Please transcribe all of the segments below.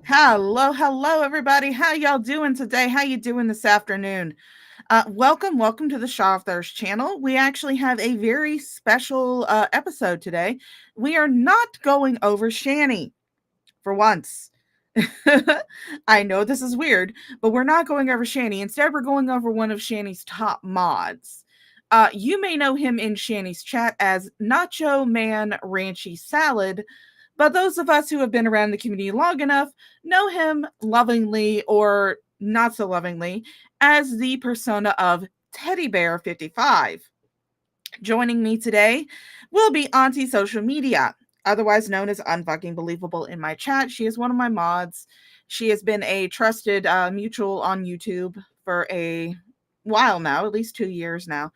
Hello, everybody. How y'all doing today? How you doing this afternoon? Welcome to the Thirst channel. We actually have a very special episode today. We are not going over Shanny for once. I know this is weird, but we're not going over Shanny. Instead, we're going over one of Shanny's top mods. You may know him in Shanny's chat as Nacho Man Ranchy Salad, but those of us who have been around the community long enough know him lovingly or not so lovingly as the persona of Teddy Bear 55. Joining me today will be Auntie Social Media, otherwise known as Unfucking Believable in my chat. She is one of my mods. She has been a trusted mutual on YouTube for a while now, at least 2 years now,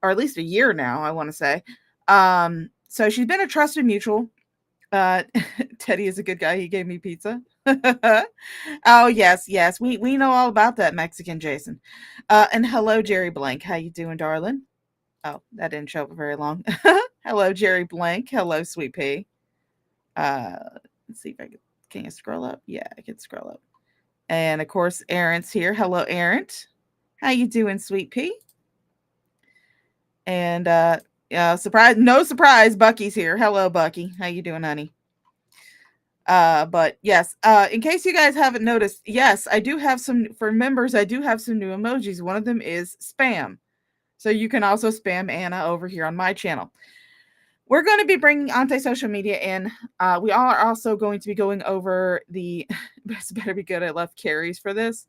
or at least a year now, I want to say. So she's been a trusted mutual. Teddy is a good guy. He gave me pizza. Oh yes, we know all about that, Mexican Jason. And hello, Jerry Blank. How you doing, darling? Oh, that didn't show up very long. Hello, Jerry Blank. Hello, Sweet Pea. Let's see if I can you scroll up? Yeah, I can scroll up. And of course, Aaron's here. Hello, Aaron. How you doing, Sweet Pea? And no surprise, Bucky's here. Hello, Bucky. How you doing, honey? But yes, in case you guys haven't noticed, yes, I do have some, for members, I do have some new emojis. One of them is spam. So you can also spam Anna over here on my channel. We're going to be bringing anti-social media in. We are also going to be going over the, this better be good. I left Carrie's for this.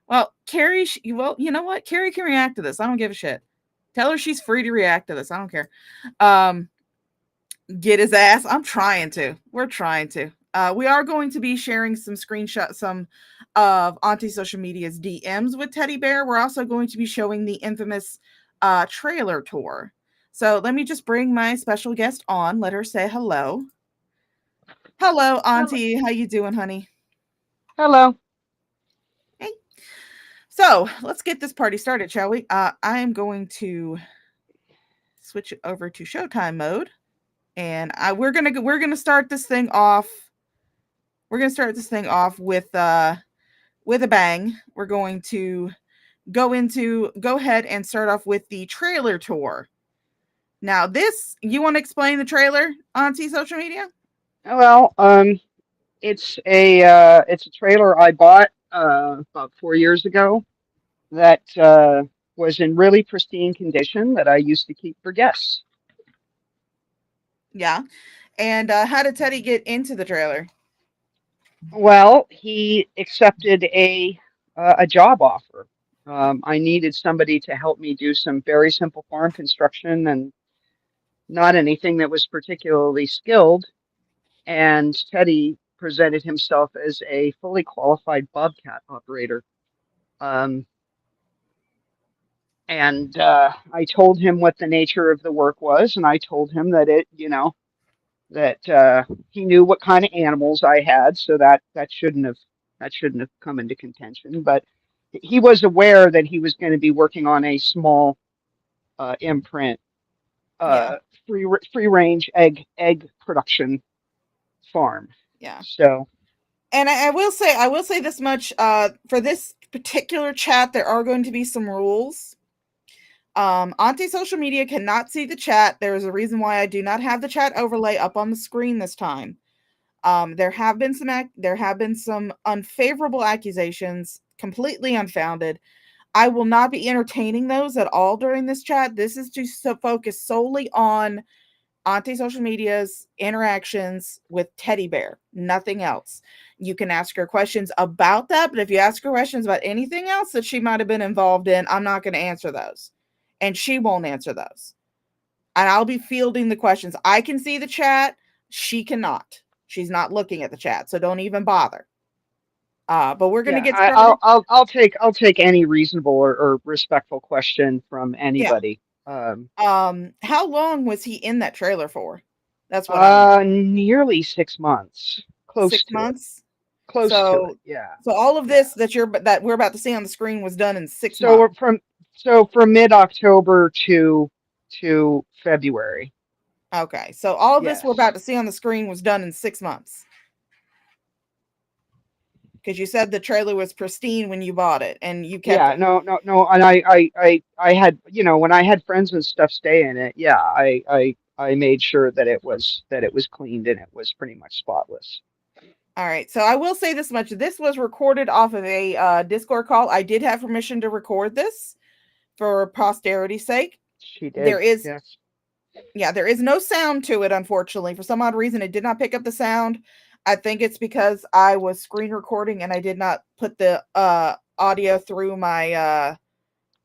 Well, Carrie, well, you know what? Carrie can react to this. I don't give a shit. Tell her she's free to react to this. I don't care. Get his ass. I'm trying to. We're trying to. We are going to be sharing some screenshots, some of Auntie Social Media's DMs with Teddy Bear. We're also going to be showing the infamous trailer tour. So let me just bring my special guest on. Let her say hello. Hello, Auntie. How you doing, honey? Hello. Hey. So let's get this party started, shall we? I am going to switch it over to Showtime mode, and we're gonna start this thing off. We're gonna start this thing off with a bang. We're going to go ahead and start off with the trailer tour. Now, you want to explain the trailer, Auntie Social Media? Well, it's a trailer I bought about 4 years ago that was in really pristine condition that I used to keep for guests. Yeah. And how did Teddy get into the trailer? Well, he accepted a job offer. I needed somebody to help me do some very simple farm construction and not anything that was particularly skilled. And Teddy presented himself as a fully qualified bobcat operator. Um, and I told him what the nature of the work was, and I told him that he knew what kind of animals I had, so that shouldn't have come into contention. But he was aware that he was going to be working on a small imprint, Yeah, uh, free range egg production farm. yeah. So And I will say this much. For this particular chat, there are going to be some rules. Auntie social media cannot see the chat. There is a reason why I do not have the chat overlay up on the screen this time. There have been some unfavorable accusations, completely unfounded. I will not be entertaining those at all during this chat. This is to focus solely on Auntie social media's interactions with Teddy Bear, nothing else. You can ask her questions about that, but if you ask her questions about anything else that she might have been involved in, I'm not going to answer those. And she won't answer those. And I'll be fielding the questions. I can see the chat. She cannot. She's not looking at the chat, so don't even bother. But we're going to yeah, get I, started. I'll take any reasonable or respectful question from Yeah. anybody. How long was he in that trailer for? That's what I'm. Nearly 6 months, close 6 to it, months. close to it. So Yeah, so all of yeah. this that we're about to see on the screen was done in 6 So months. we're from from mid-October to February. Okay. So all of this we're Yes. about to see on the screen was done in 6 months. Because you said the trailer was pristine when you bought it and you kept Yeah, it. no, no, no, and I had, when I had friends and stuff stay in it, yeah, I made sure that it was cleaned and it was pretty much spotless. All right. So I will say this much. This was recorded off of a Discord call. I did have permission to record this for posterity's sake. She There did, is yes. Yeah, there is no sound to it, unfortunately. For some odd reason, it did not pick up the sound. I think it's because I was screen recording and I did not put the audio through my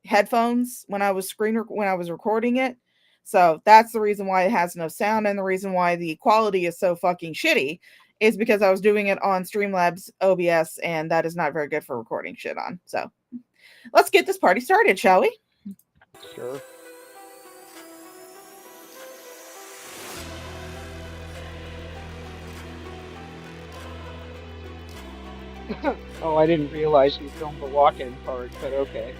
headphones when when I was recording it. So that's the reason why it has no sound, and the reason why the quality is so fucking shitty is because I was doing it on Streamlabs OBS, and that is not very good for recording shit on. So let's get this party started, shall we? Sure. Oh, I didn't realize you filmed the walk-in part, but okay.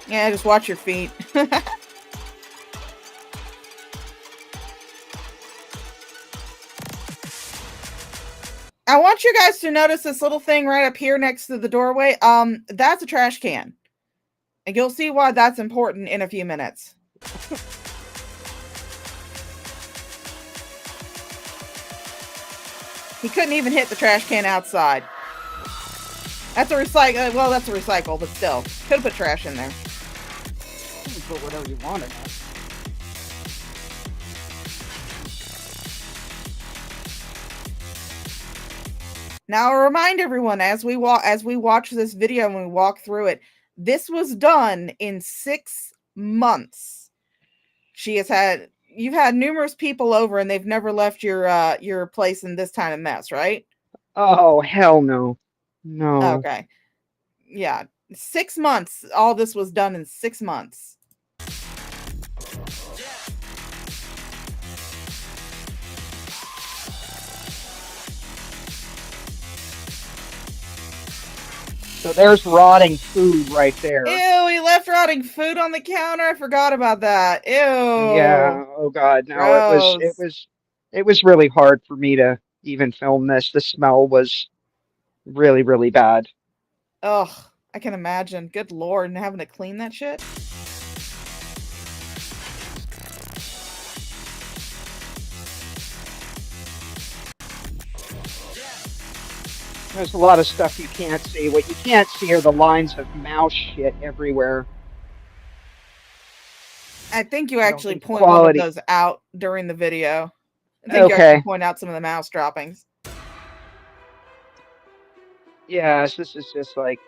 Yeah, just watch your feet. I want you guys to notice this little thing right up here next to the doorway. That's a trash can. And you'll see why that's important in a few minutes. He couldn't even hit the trash can outside. That's a recycle. Well, that's a recycle, but still. Could have put trash in there. You can put whatever you want in it. Now, I'll remind everyone as we watch this video and we walk through it, this was done in 6 months. You've had numerous people over and they've never left your place in this kind of mess, right? Oh, hell no. No. Okay. Yeah. 6 months. All this was done in 6 months. So there's rotting food right there. Ew, he left rotting food on the counter. I forgot about that. Ew. Yeah, oh God, no, Gross. it was really hard for me to even film this. The smell was really, really bad. Ugh. I can imagine. Good lord, and having to clean that shit. There's a lot of stuff you can't see. What you can't see are the lines of mouse shit everywhere. I think you I don't actually think the point one of quality. those out during the video. I think you actually Okay. point out some of the mouse droppings. Yes, this is just like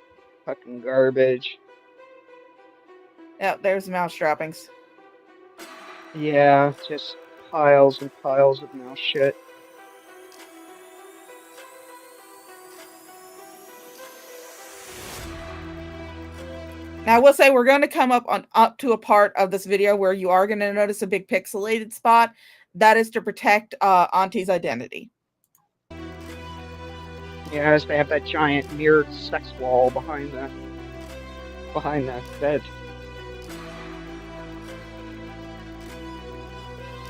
fucking garbage. Yeah, there's the mouse droppings. Yeah, just piles and piles of mouse shit. Now I will say we're going to come up to a part of this video where you are going to notice a big pixelated spot. That is to protect Auntie's identity. Yeah, as they have that giant mirrored sex wall behind the bed.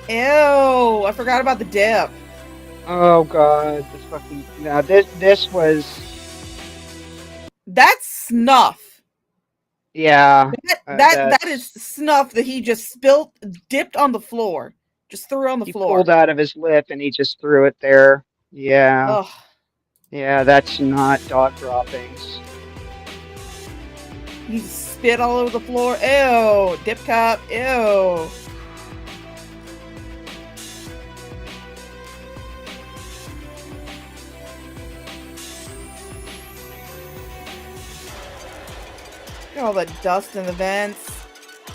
Ew, I forgot about the dip. Oh God, this fucking now this was That's snuff. yeah That is that's snuff that he just spilled, dipped on the floor, just threw on the he pulled floor. out of his lip and he just threw it there. Yeah, Ugh. yeah, that's not dog droppings. He spit all over the floor. Ew. Dip cup. Ew. Look at all the dust in the vents.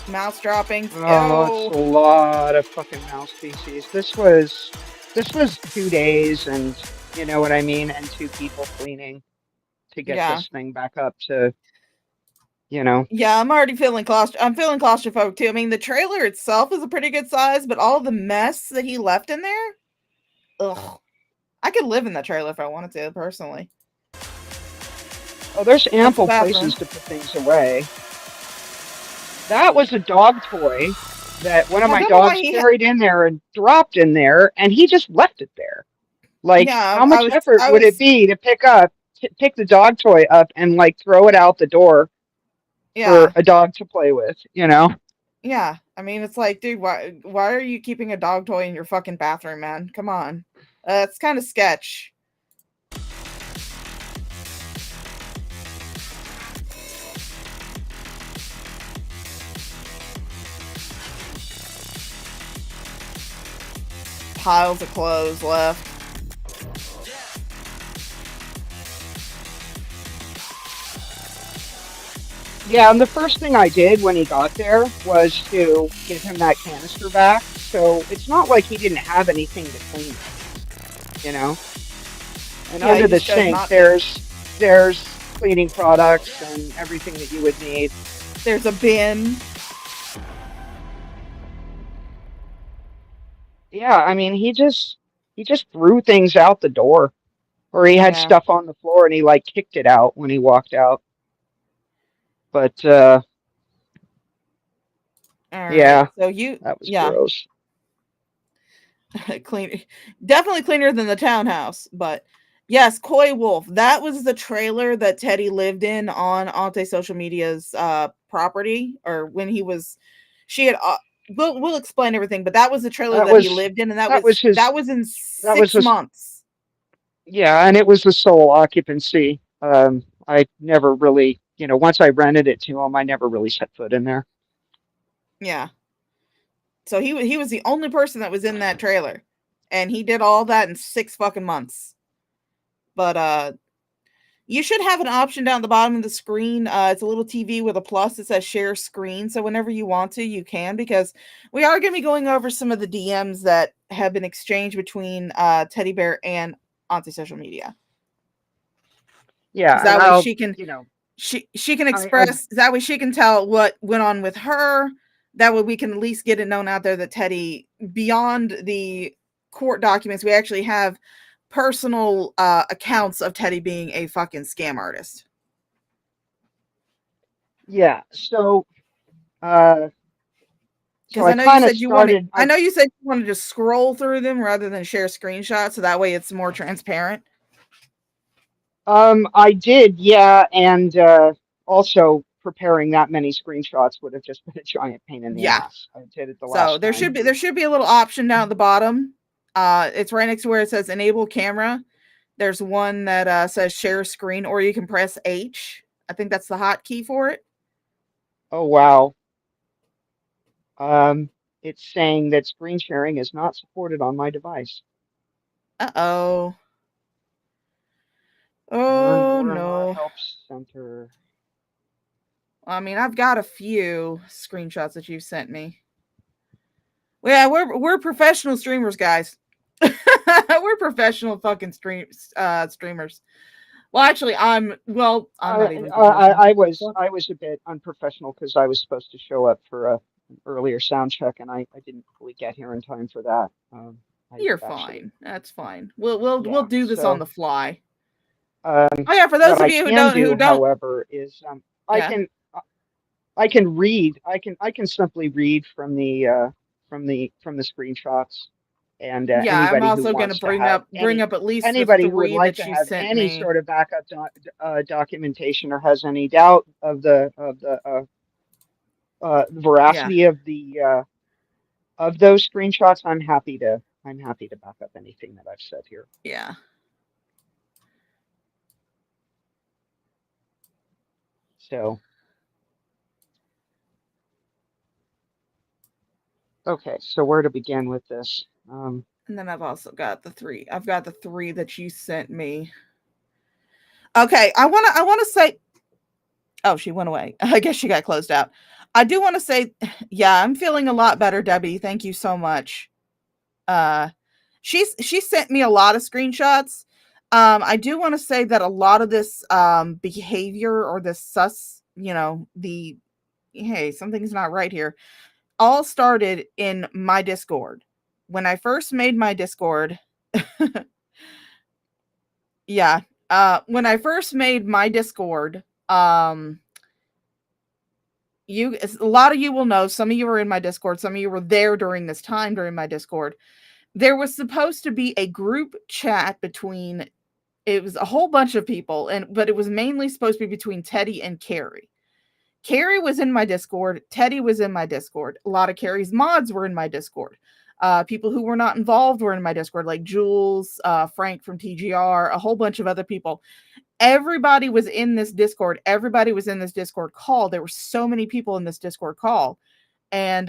Mouse droppings. Oh, it's a Ew. lot of fucking mouse feces. This was 2 days, and you know what I mean, and two people cleaning to get Yeah. this thing back up to, you know. Yeah, I'm already feeling I'm feeling claustrophobic too. I mean, the trailer itself is a pretty good size, but all the mess that he left in there, ugh. I could live in that trailer if I wanted to, personally. Oh, there's That's the ample bathroom. places to put things away. That was a dog toy that one of I my don't know why dogs he. carried in there and dropped in there, and he just left it there. Like, Yeah, how much effort I would it was. be to pick the dog toy up and like throw it out the door for Yeah, a dog to play with, you know? yeah. I mean, it's like, dude, why are you keeping a dog toy in your fucking bathroom, man? Come on, it's kind of sketch. Piles of clothes left. Yeah, and the first thing I did when he got there was to give him that canister back. So it's not like he didn't have anything to clean with, you know? And Yeah, he under the just chose sink, not to. there's cleaning products and everything that you would need. There's a bin. Yeah, I mean, he just threw things out the door, or he had Yeah. stuff on the floor and he like kicked it out when he walked out. But All right. yeah, So you, that was yeah, gross. clean, definitely cleaner than the townhouse. But yes, Coy Wolf. That was the trailer that Teddy lived in on Ante Social Media's property, or when he was. She had. We'll explain everything, but that was the trailer That that he was lived in, and that was that his was in that was 6 months. yeah, and it was the sole occupancy. I never really, once I rented it to him, I never really set foot in there. Yeah. So he was the only person that was in that trailer, and he did all that in 6 fucking months. But you should have an option down the bottom of the screen. It's a little TV with a plus that says share screen. So whenever you want to, you can, because we are going to be going over some of the DMs that have been exchanged between Teddy Bear and Auntie Social Media. Because Yeah, and that way I'll, she can she can I express, that way she can tell what went on with her. That way we can at least get it known out there that Teddy, beyond the court documents, we actually have personal accounts of Teddy being a fucking scam artist. yeah. Uh, so Because I I know you kind of said you wanted, started. I know you said you wanted to scroll through them rather than share screenshots, so that way it's more transparent. I did, yeah, and also preparing that many screenshots would have just been a giant pain in the Yeah. ass. I did it the So last there time. should be a little option down at the bottom. It's right next to where it says enable camera. There's one that says share screen, or you can press H. I think that's the hotkey for it. Oh, wow. Um, it's saying that screen sharing is not supported on my device. Uh-oh. Learn Oh, more in our no. help center. I mean, I've got a few screenshots that you've sent me. Well, yeah, we're professional streamers, guys. We're professional fucking streamers. Well, actually, I'm not even professional. I was a bit unprofessional because I was supposed to show up for an earlier sound check and I didn't fully get here in time for that. I You're actually, fine. That's fine. We'll yeah. do this on So, the fly. um, Oh yeah, for those what of I you can who do, don't, however, is I yeah, can I can read. I can simply read from the screenshots, and yeah, I'm anybody who also gonna wants to have bring up at least the anybody who would three like that to you have sent any me. sort of backup documentation or has any doubt of the Yeah, veracity of those screenshots, I'm happy to back up anything that I've said here. yeah. So, okay, so where to begin with this? And then I've also got the three. I've got the three that you sent me. Okay, I wanna say. Oh, she went away. I guess she got closed out. I do want to say, yeah, I'm feeling a lot better, Debbie. Thank you so much. Uh, she sent me a lot of screenshots. I do want to say that a lot of this behavior or this the hey, something's not right here, all started in my Discord. When I first made my Discord, yeah, when I first made my Discord, a lot of you will know, some of you were in my Discord, some of you were there during this time during my Discord. There was supposed to be a group chat between, it was a whole bunch of people, but it was mainly supposed to be between Teddy and Carrie. Carrie was in my Discord, Teddy was in my Discord. A lot of Carrie's mods were in my Discord. People who were not involved were in my Discord, like Jules, Frank from TGR, a whole bunch of other people. Everybody was in this Discord. Everybody was in this Discord call. There were so many people in this Discord call. And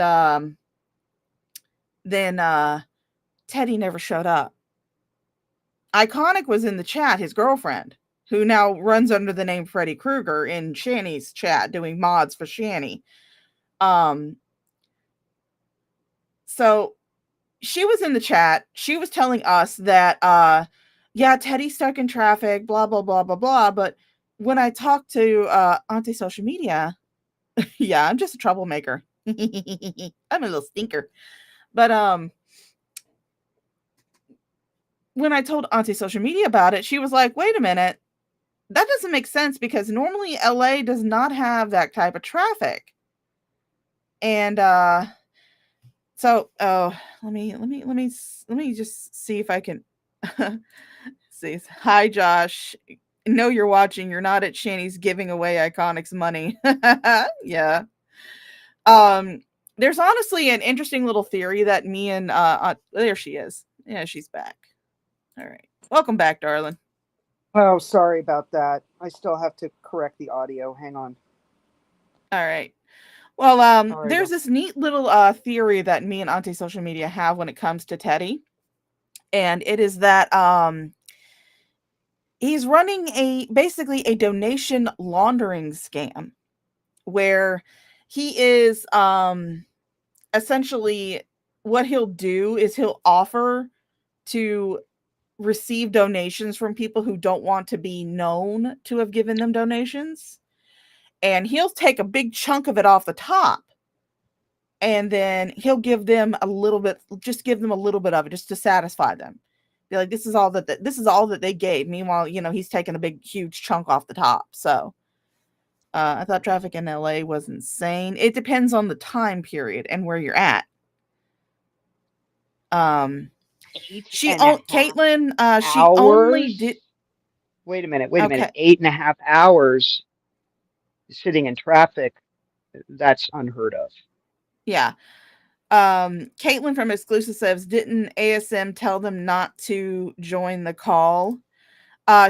then Teddy never showed up. Iconic was in the chat, his girlfriend, who now runs under the name Freddy Krueger in Shanny's chat, doing mods for Shanny. Um, so she was in the chat. She was telling us that, yeah, Teddy's stuck in traffic, blah, blah, blah, blah, blah. But when I talked to Auntie Social Media, yeah, I'm just a troublemaker. I'm a little stinker. But when I told Auntie Social Media about it, she was like, wait a minute, that doesn't make sense because normally LA does not have that type of traffic. And so let me just see if I can see. Hi Josh. Know you're watching. You're not at Shanny's giving away Iconics money. Yeah. Um there's honestly an interesting little theory that me and there she is. Yeah, she's back. All right. Welcome back, darling. Oh, sorry about that. I still have to correct the audio. Hang on. All right. Well, All right. there's this neat little theory that me and Auntie Social Media have when it comes to Teddy, and it is that he's running a basically a donation laundering scam where he is essentially, what he'll do is he'll offer to receive donations from people who don't want to be known to have given them donations, and he'll take a big chunk of it off the top, and then he'll give them a little bit, just give them a little bit of it just to satisfy them. Be like, this is all that they gave. Meanwhile, he's taking a big huge chunk off the top. So I thought traffic in LA was insane. It depends on the time period and where you're at. Um, Eight and a half Caitlin, she only did. hours. Wait a minute. Okay, 8.5 hours sitting in traffic. That's unheard of. yeah. Caitlin from Exclusive says, didn't ASM tell them not to join the call?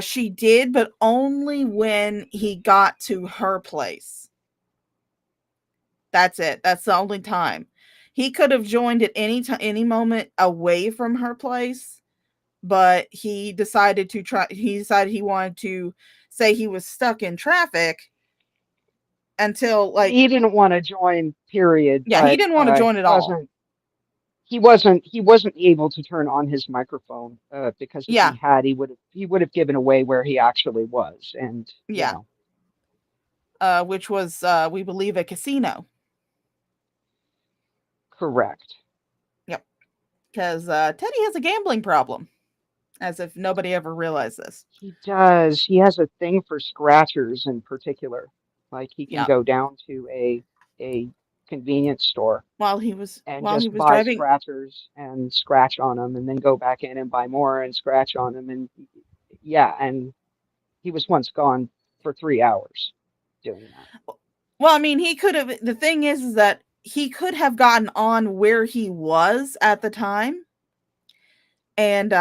She did, but only when he got to her place. That's it. That's the only time. He could have joined at any time, any moment away from her place, but he decided to try. He decided he wanted to say he was stuck in traffic until like He didn't want to join, period, yeah, he but didn't want to join at all. he wasn't able to turn on his microphone because if he Yeah, had, he would have given away where he actually was, and yeah. Which was we believe a casino. correct. Yep, because Teddy has a gambling problem, as if nobody ever realized this. He does. He has a thing for scratchers in particular. Like he can Yeah, go down to a convenience store and while he just was buy driving. scratchers and scratch on them, and then go back in and buy more and scratch on them, and yeah, and he was once gone for 3 hours doing that. Well, I mean, he could have. The thing is that he could have gotten on where he was at the time, and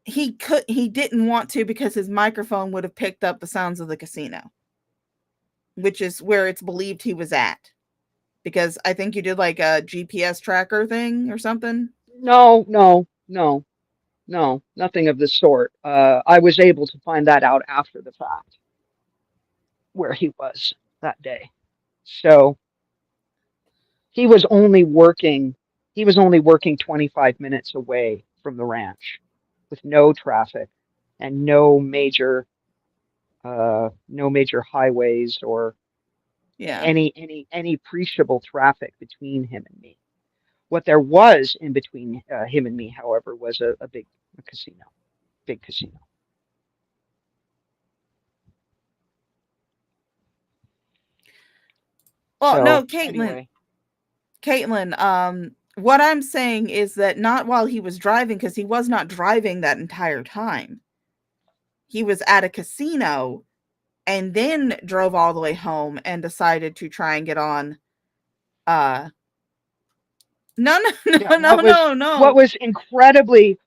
he didn't want to because his microphone would have picked up the sounds of the casino, which is where it's believed he was at. Because I think you did like a GPS tracker thing or something. No, no, no, no, nothing of the sort. I was able to find that out after the fact where he was that day. So he was only working he was only working 25 minutes away from the ranch with no traffic and no major highways or Yeah, any appreciable traffic between him and me. What there was in between him and me, however, was a big casino, big casino. well, no, So Caitlin. anyway, Caitlin, what I'm saying is that not while he was driving, because he was not driving that entire time. He was at a casino and then drove all the way home and decided to try and get on. Uh, no, no, yeah, no, no, no, no. what was incredibly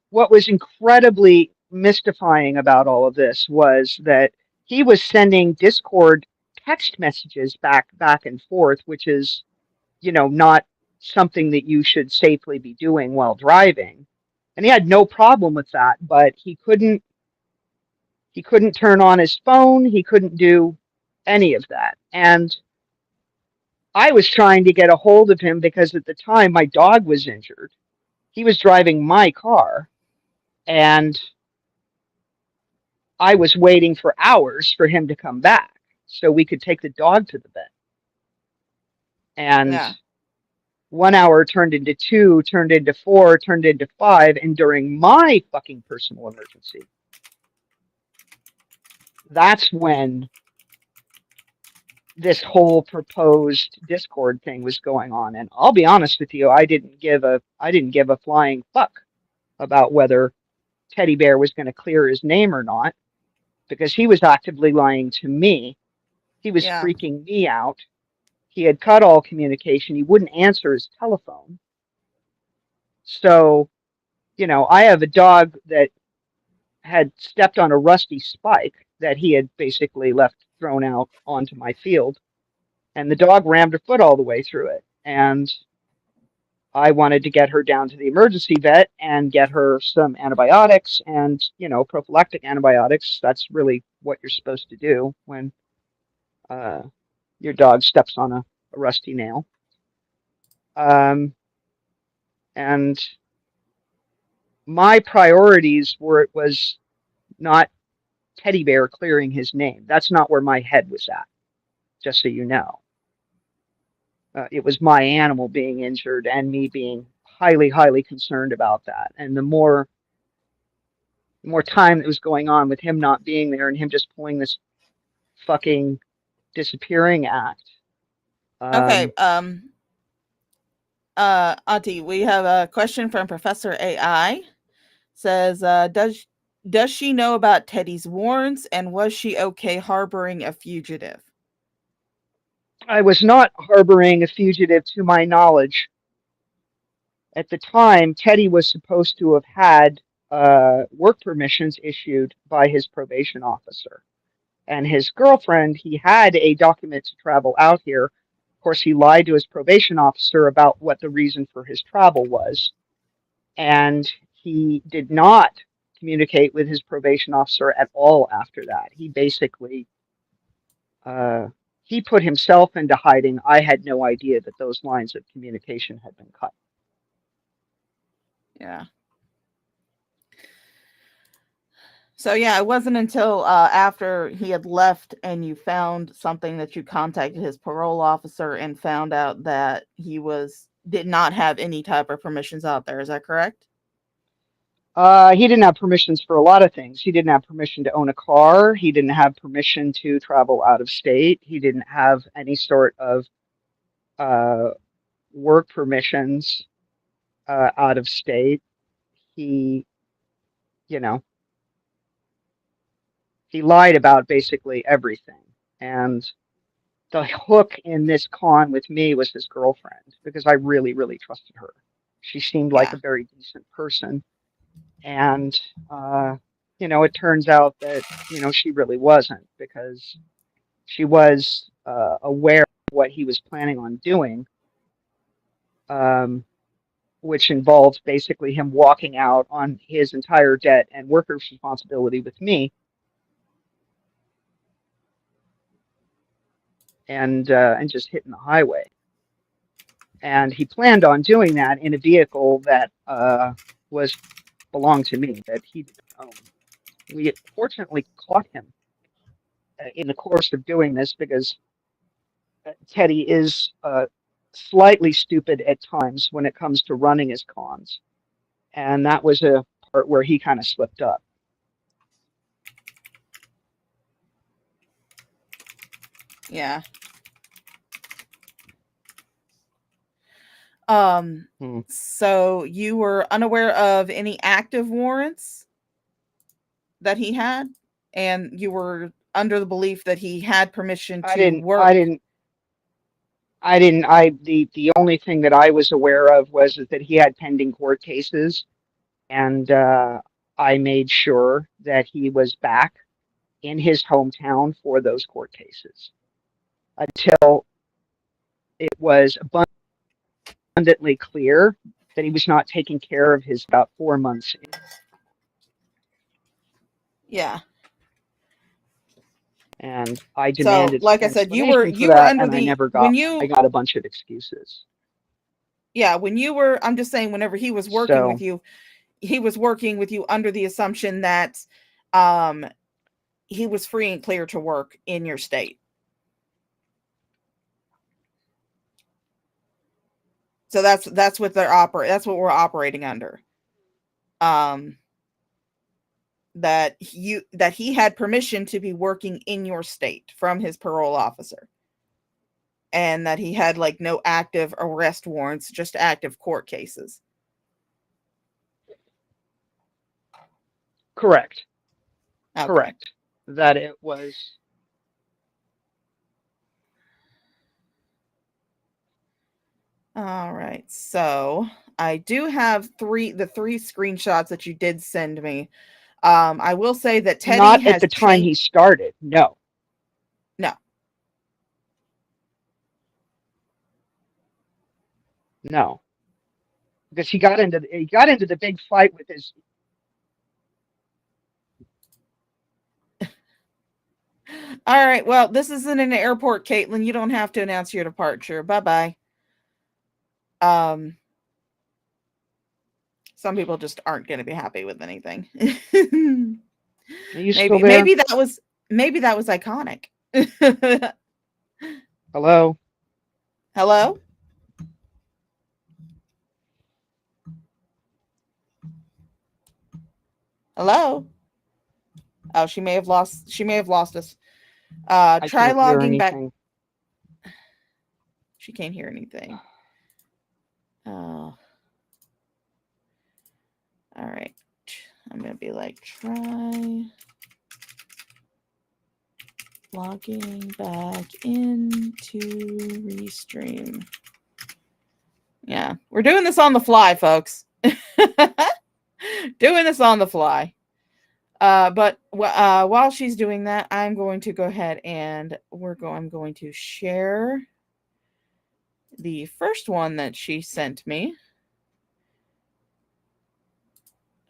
mystifying about all of this was that he was sending Discord text messages back and forth, which is, not something that you should safely be doing while driving. And he had no problem with that, but he couldn't turn on his phone, he couldn't do any of that. And I was trying to get a hold of him because at the time my dog was injured. He was driving my car, and I was waiting for hours for him to come back so we could take the dog to the vet. And Yeah. 1 hour turned into two, turned into four, turned into five. And during my fucking personal emergency, that's when this whole proposed Discord thing was going on. And I'll be honest with you, I didn't give a flying fuck about whether Teddy Bear was going to clear his name or not, because he was actively lying to me. He was Yeah. freaking me out. He had cut all communication. He wouldn't answer his telephone. So, I have a dog that had stepped on a rusty spike that he had basically left thrown out onto my field, and the dog rammed her foot all the way through it. And I wanted to get her down to the emergency vet and get her some antibiotics and, prophylactic antibiotics. That's really what you're supposed to do when uh, your dog steps on a rusty nail. Um, and my priorities was not Teddy Bear clearing his name. That's not where my head was at, just so you know. It was my animal being injured and me being highly, highly concerned about that. And the more time that was going on with him not being there and him just pulling this fucking disappearing act. Okay. Um, Auntie, we have a question from Professor AI. Says, does she know about Teddy's warrants and was she okay harboring a fugitive? I was not harboring a fugitive to my knowledge. At the time, Teddy was supposed to have had work permissions issued by his probation officer. And his girlfriend, he had a document to travel out here. Of course, he lied to his probation officer about what the reason for his travel was. And he did not communicate with his probation officer at all after that. He basically uh, he put himself into hiding. I had no idea that those lines of communication had been cut. Yeah. So yeah, it wasn't until after he had left and you found something that you contacted his parole officer and found out that he did not have any type of permissions out there. Is that correct? He didn't have permissions for a lot of things. He didn't have permission to own a car. He didn't have permission to travel out of state. He didn't have any sort of uh, work permissions out of state. He, you know, he lied about basically everything. And the hook in this con with me was his girlfriend because I really, really trusted her. She seemed like Yeah. a very decent person. And, it turns out that, she really wasn't because she was aware of what he was planning on doing, um, which involved basically him walking out on his entire debt and workers' responsibility with me. And just hitting the highway. And he planned on doing that in a vehicle that was belonged to me, that he didn't own. We fortunately caught him in the course of doing this because Teddy is slightly stupid at times when it comes to running his cons. And that was a part where he kind of slipped up. Yeah. Hmm. So you were unaware of any active warrants that he had, and you were under the belief that he had permission I to didn't, I work. didn't, I didn't, the only thing that I was aware of was that he had pending court cases. And I made sure that he was back in his hometown for those court cases until it was abundantly clear that he was not taking care of his about 4 months. Yeah. And I So, demanded like an I said, you were explanation for you were that, under and I the never when got one. I you got a bunch of excuses. yeah, when you were I'm just saying whenever he was working with So, you, he was working with you under the assumption that um he was free and clear to work in your state. So that's what that's what we're operating under. Um that he had permission to be working in your state from his parole officer. And that he had like no active arrest warrants, just active court cases. correct, Okay. correct. That it was All right. So I do have the three screenshots that you did send me. I will say that Teddy not at has the time changed. he started. No, No. no, because he got into the big fight with his. All right. Well, this isn't an airport, Caitlin. You don't have to announce your departure. Bye bye. Um, some people just aren't going to be happy with anything. Are you still maybe there? maybe that was maybe that was iconic. Hello? Hello? Hello? Oh, she may have lost us. I Try can't hear logging back. anything. She can't hear anything. Oh. All right. I'm going to be like, try logging back into Restream. Yeah, we're doing this on the fly, folks. Doing this on the fly. But while she's doing that, I'm going to go ahead and I'm going to share the first one that she sent me.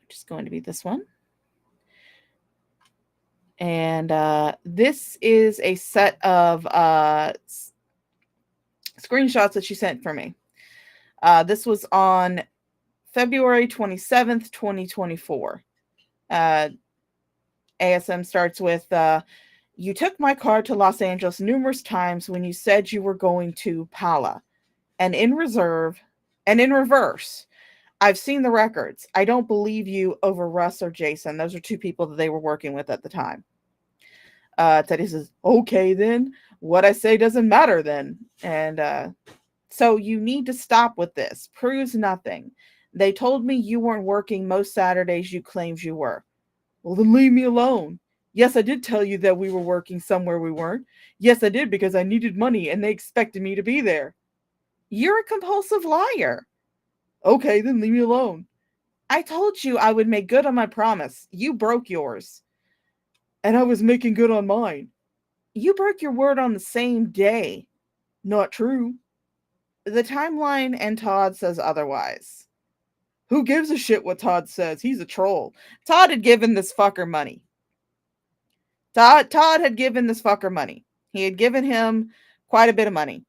Just going to be this one. And this is a set of screenshots that she sent for me. This was on February 27th, 2024. ASM starts with, you took my car to Los Angeles numerous times when you said you were going to Pala. And in reverse, I've seen the records. I don't believe you over Russ or Jason. Those are two people that they were working with at the time. Teddy says, okay, then. What I say doesn't matter then. And so you need to stop with this. Proves nothing. They told me you weren't working most Saturdays you claimed you were. Well, then leave me alone. Yes, I did tell you that we were working somewhere we weren't. Yes, I did because I needed money and they expected me to be there. You're a compulsive liar. Okay, then leave me alone. I told you I would make good on my promise. You broke yours. And I was making good on mine. You broke your word on the same day. Not true. The timeline and Todd says otherwise. Who gives a shit what Todd says? He's a troll. Todd had given this fucker money. Todd had given this fucker money. He had given him quite a bit of money.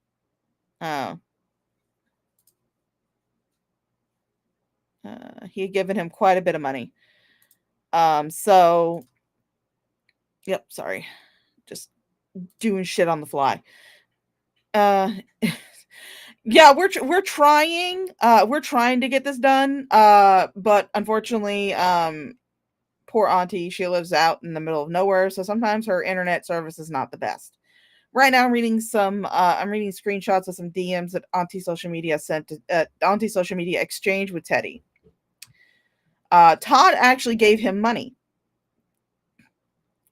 He had given him quite a bit of money. So, yep, sorry. Just doing shit on the fly. Yeah, we're trying to get this done. But unfortunately, poor auntie, she lives out in the middle of nowhere, so sometimes her internet service is not the best. Right now, I'm reading screenshots of some DMs that Auntie Social Media sent to Auntie Social Media exchange with Teddy. Todd actually gave him money.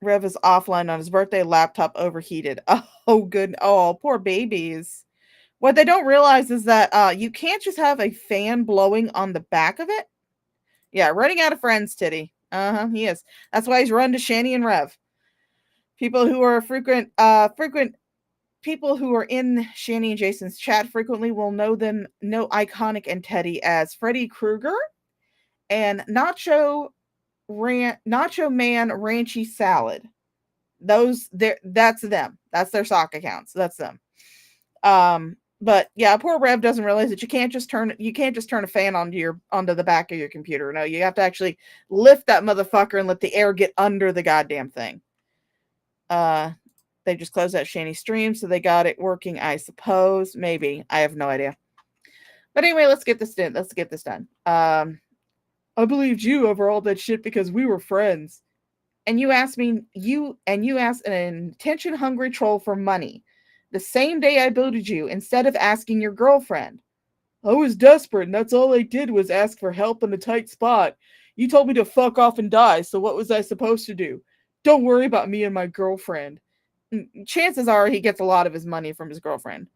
Rev is offline on his birthday. Laptop overheated. Oh, good. Oh, poor babies. What they don't realize is that you can't just have a fan blowing on the back of it. Yeah, running out of friends, Teddy. He is. That's why he's run to Shani and Rev. People who are frequent people who are in Shani and Jason's chat frequently will know Iconic and Teddy as Freddy Krueger and Nacho Man Ranchy Salad. That's them. That's their sock accounts. That's them. But yeah, poor Rev doesn't realize that you can't just turn a fan onto the back of your computer. No, you have to actually lift that motherfucker and let the air get under the goddamn thing. They just closed out Shani stream, so they got it working, I suppose. Maybe. I have no idea. But anyway, let's get this done. I believed you over all that shit because we were friends. And you asked an attention-hungry troll for money. The same day I booted you, instead of asking your girlfriend. I was desperate, and that's all I did was ask for help in a tight spot. You told me to fuck off and die, so what was I supposed to do? Don't worry about me and my girlfriend. Chances are he gets a lot of his money from his girlfriend.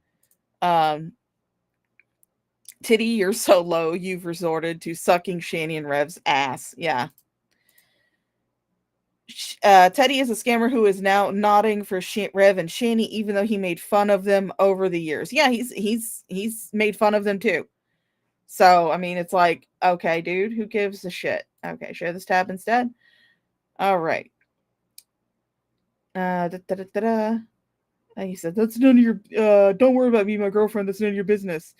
Titty, you're so low, you've resorted to sucking Shani and Rev's ass. Yeah. Teddy is a scammer who is now nodding for Rev and Shani, even though he made fun of them over the years. Yeah, he's made fun of them too. So, I mean, it's like, okay, dude, who gives a shit? Okay, share this tab instead. All right. He said, that's none of your, don't worry about me, my girlfriend, that's none of your business.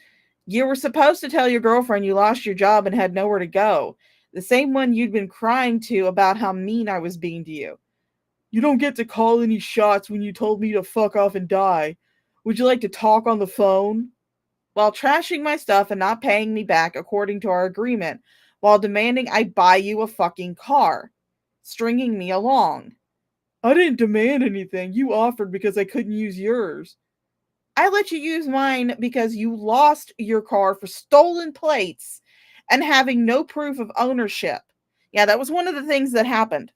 You were supposed to tell your girlfriend you lost your job and had nowhere to go. The same one you'd been crying to about how mean I was being to you. You don't get to call any shots when you told me to fuck off and die. Would you like to talk on the phone? While trashing my stuff and not paying me back according to our agreement, while demanding I buy you a fucking car. Stringing me along. I didn't demand anything. You offered because I couldn't use yours. I let you use mine because you lost your car for stolen plates and having no proof of ownership. Yeah, that was one of the things that happened.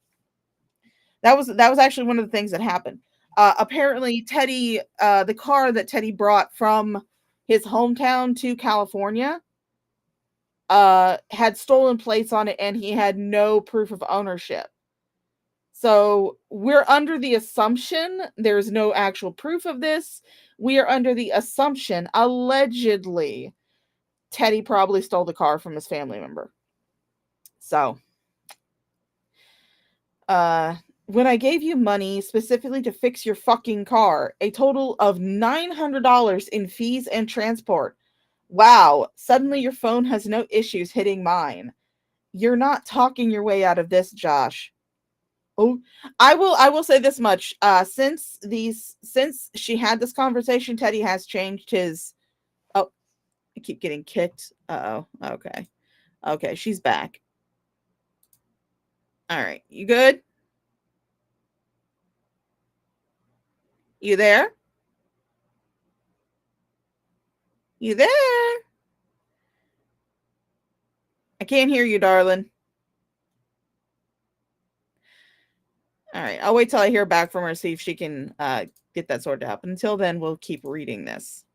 That was actually one of the things that happened. Apparently, Teddy, the car that Teddy brought from his hometown to California, had stolen plates on it and he had no proof of ownership. So we're under the assumption, there's no actual proof of this. We are under the assumption, allegedly, Teddy probably stole the car from his family member. So, when I gave you money specifically to fix your fucking car, a total of $900 in fees and transport. Wow, suddenly your phone has no issues hitting mine. You're not talking your way out of this, Josh. Oh, I will say this much. Since she had this conversation, Teddy has changed his. Oh, I keep getting kicked. Uh-oh. Okay. Okay, she's back. All right. You good? You there? You there? I can't hear you, darling. All right. I'll wait till I hear back from her, see if she can get that sorted out. But until then, we'll keep reading this.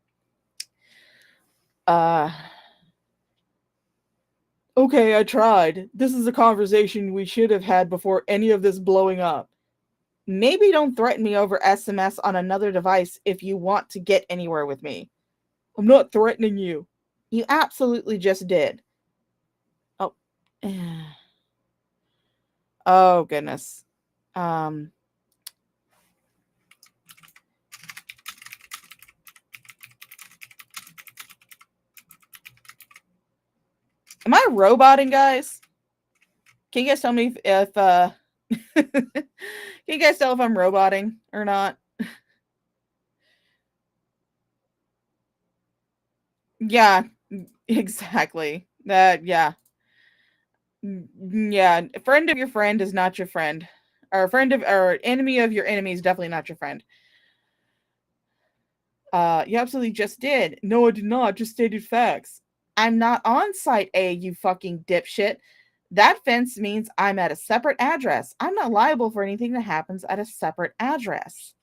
Okay, I tried. This is a conversation we should have had before any of this blowing up. Maybe don't threaten me over SMS on another device if you want to get anywhere with me. I'm not threatening you. You absolutely just did. Oh. Oh, goodness. Am I roboting, guys? Can you guys tell me if can you guys tell if I'm roboting or not? Yeah, exactly. Yeah. Yeah, a friend of your friend is not your friend. Or a friend of or enemy of your enemy is definitely not your friend. You absolutely just did. No, I did not. Just stated facts. I'm not on site A, you fucking dipshit. That fence means I'm at a separate address. I'm not liable for anything that happens at a separate address.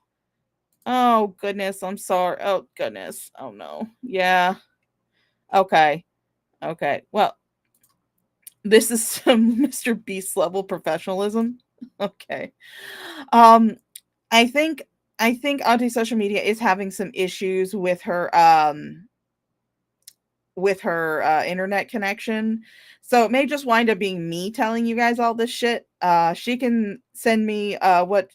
Oh, goodness. I'm sorry. Oh, goodness. Oh, no. Yeah. Okay. Okay. Well, this is some Mr. Beast level professionalism. Okay. Um, I think Auntie Social Media is having some issues with her internet connection. So it may just wind up being me telling you guys all this shit. She can send me what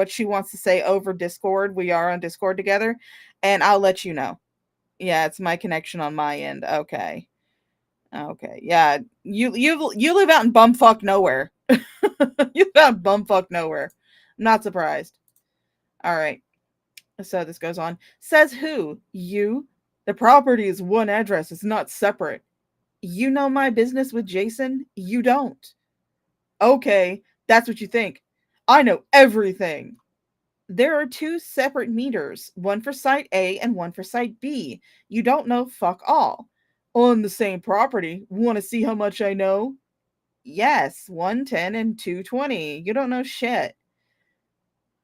she wants to say over Discord. We are on Discord together, and I'll let you know. Yeah, it's my connection on my end. Okay. Okay. Yeah. You live out in bumfuck nowhere. You live out in bumfuck nowhere. I'm not surprised. All right. So this goes on. Says who? You? The property is one address. It's not separate. You know my business with Jason? You don't. Okay, that's what you think. I know everything. There are two separate meters, one for site A and one for site B. You don't know fuck all. On the same property. Want to see how much I know? Yes, 110 and 220. You don't know shit.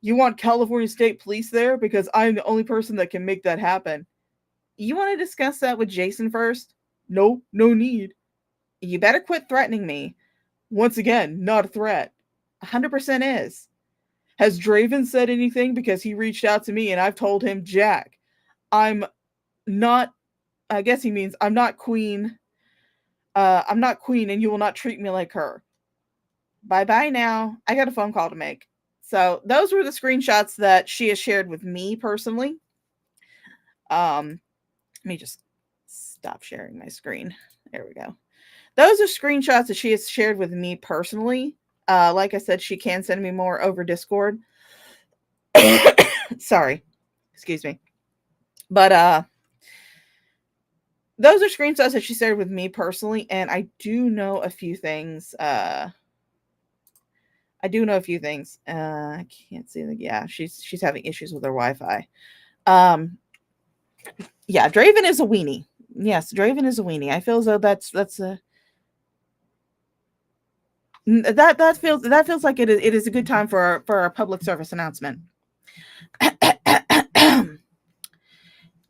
You want California State Police there? Because I'm the only person that can make that happen. You want to discuss that with Jason first? No, no need. You better quit threatening me. Once again, not a threat. 100% is. Has Draven said anything? Because he reached out to me and I've told him, Jack, I'm not, I guess he means I'm not queen. I'm not queen and you will not treat me like her. Bye bye now. I got a phone call to make. So those were the screenshots that she has shared with me personally. Let me just stop sharing my screen. There we go. Those are screenshots that she has shared with me personally. Like I said, she can send me more over Discord. Sorry. Excuse me. But those are screenshots that she shared with me personally, and I do know a few things. I can't see the yeah, she's having issues with her Wi-Fi. Yeah, Draven is a weenie. Yes, Draven is a weenie. I feel as though that's a that feels like it is a good time for a public service announcement.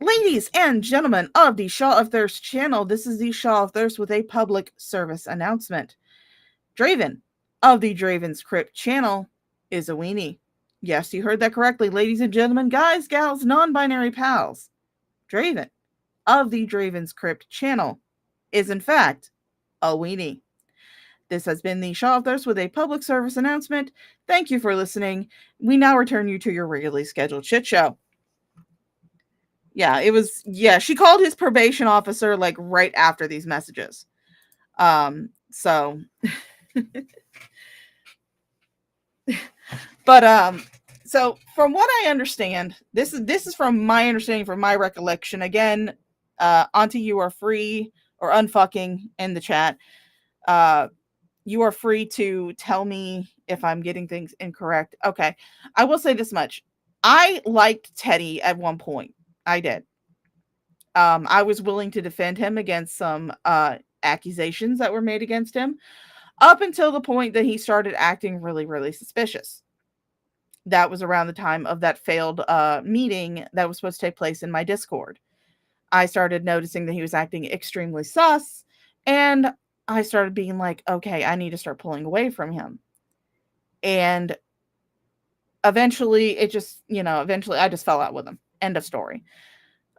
Ladies and gentlemen of the Shaw of Thirst channel, this is the Shaw of Thirst with a public service announcement. Draven of the Draven's Crypt channel is a weenie. Yes, you heard that correctly, ladies and gentlemen, guys, gals, non-binary pals. Draven of the Draven's Crypt channel is in fact a weenie. This has been the Shaw of Thirst with a public service announcement. Thank you for listening. We now return you to your regularly scheduled shit show. Yeah, it was. Yeah, she called his probation officer like right after these messages. So, but so from what I understand, this is from my understanding, from my recollection. Again, Auntie, you are free or unfucking in the chat. You are free to tell me if I'm getting things incorrect. Okay, I will say this much: I liked Teddy at one point. I did. I was willing to defend him against some accusations that were made against him, up until the point that he started acting really, really suspicious. That was around the time of that failed meeting that was supposed to take place in my Discord. I started noticing that he was acting extremely sus, and I started being like, okay, I need to start pulling away from him. And eventually, eventually I just fell out with him. End of story.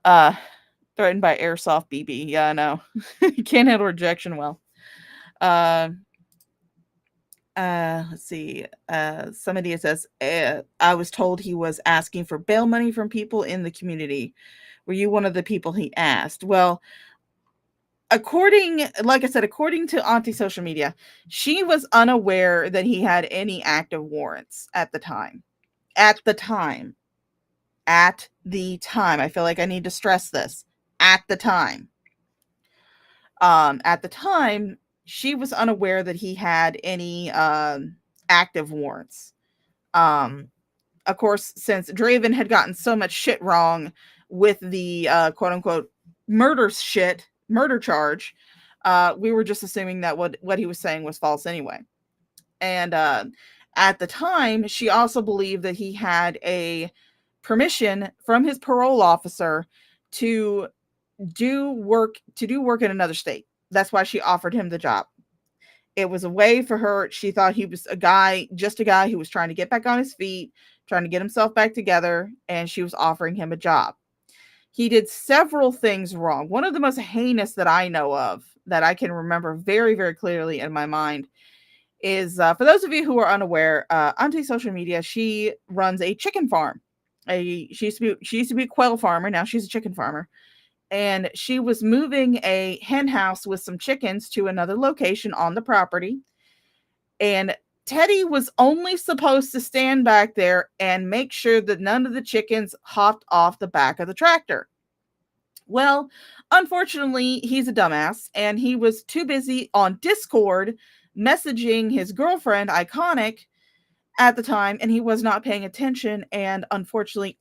Threatened by Airsoft BB. Yeah, I know. You can't handle rejection well. Let's see. Somebody says, I was told he was asking for bail money from people in the community. Were you one of the people he asked? Well, according to Auntie Social Media, she was unaware that he had any active warrants at the time. At the time. I feel like I need to stress this. At the time. At the time, she was unaware that he had any active warrants. Of course, since Draven had gotten so much shit wrong with the quote unquote murder charge, we were just assuming that what he was saying was false anyway. And at the time, she also believed that he had a permission from his parole officer to do work in another state. That's why she offered him the job. It was a way for her. She thought he was just a guy who was trying to get back on his feet, trying to get himself back together, and she was offering him a job. He did several things wrong. One of the most heinous that I know of, that I can remember very, very clearly in my mind, is for those of you who are unaware, Auntie Social Media, she runs a chicken farm. She used to be a quail farmer. Now she's a chicken farmer. And she was moving a hen house with some chickens to another location on the property. And Teddy was only supposed to stand back there and make sure that none of the chickens hopped off the back of the tractor. Well, unfortunately, he's a dumbass, and he was too busy on Discord messaging his girlfriend, Iconic, at the time, and he was not paying attention, and unfortunately,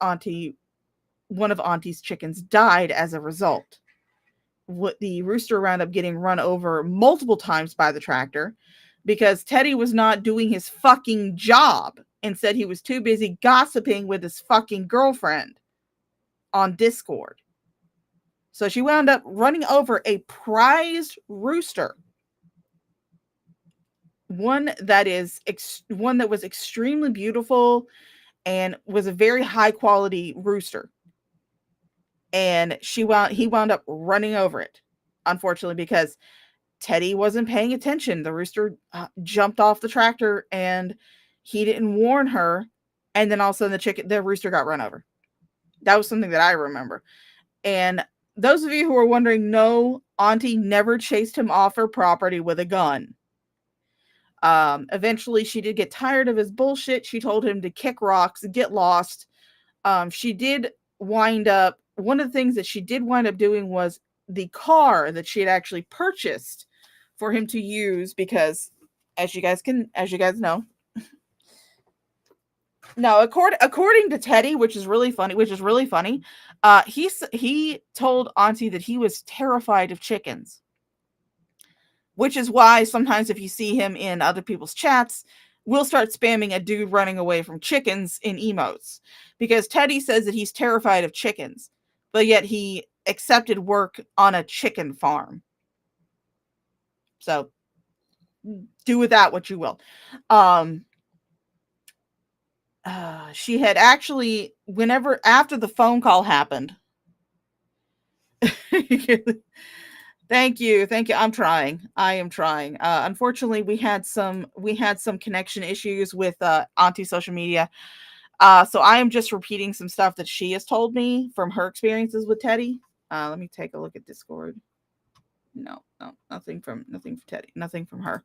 one of Auntie's chickens died as a result. The rooster wound up getting run over multiple times by the tractor because Teddy was not doing his fucking job. Instead, he was too busy gossiping with his fucking girlfriend on Discord. So she wound up running over a prized rooster. One that was extremely beautiful and was a very high quality rooster. And he wound up running over it, unfortunately, because Teddy wasn't paying attention. The rooster jumped off the tractor and he didn't warn her. And then all of a sudden the rooster got run over. That was something that I remember. And those of you who are wondering, no, Auntie never chased him off her property with a gun. Eventually she did get tired of his bullshit. She told him to kick rocks, get lost. She did wind up, one of the things that she did wind up doing was the car that she had actually purchased for him to use, because as you guys know, no, according to Teddy, which is really funny, he told Auntie that he was terrified of chickens, which is why sometimes if you see him in other people's chats, we'll start spamming a dude running away from chickens in emotes, because Teddy says that he's terrified of chickens. but yet he accepted work on a chicken farm. So do with that what you will. Um, she had actually, whenever after the phone call happened, thank you, thank you. I'm trying. I am trying. Unfortunately, we had some connection issues with Auntie social media. So I am just repeating some stuff that she has told me from her experiences with Teddy. Let me take a look at Discord. No, no, nothing from Teddy, nothing from her.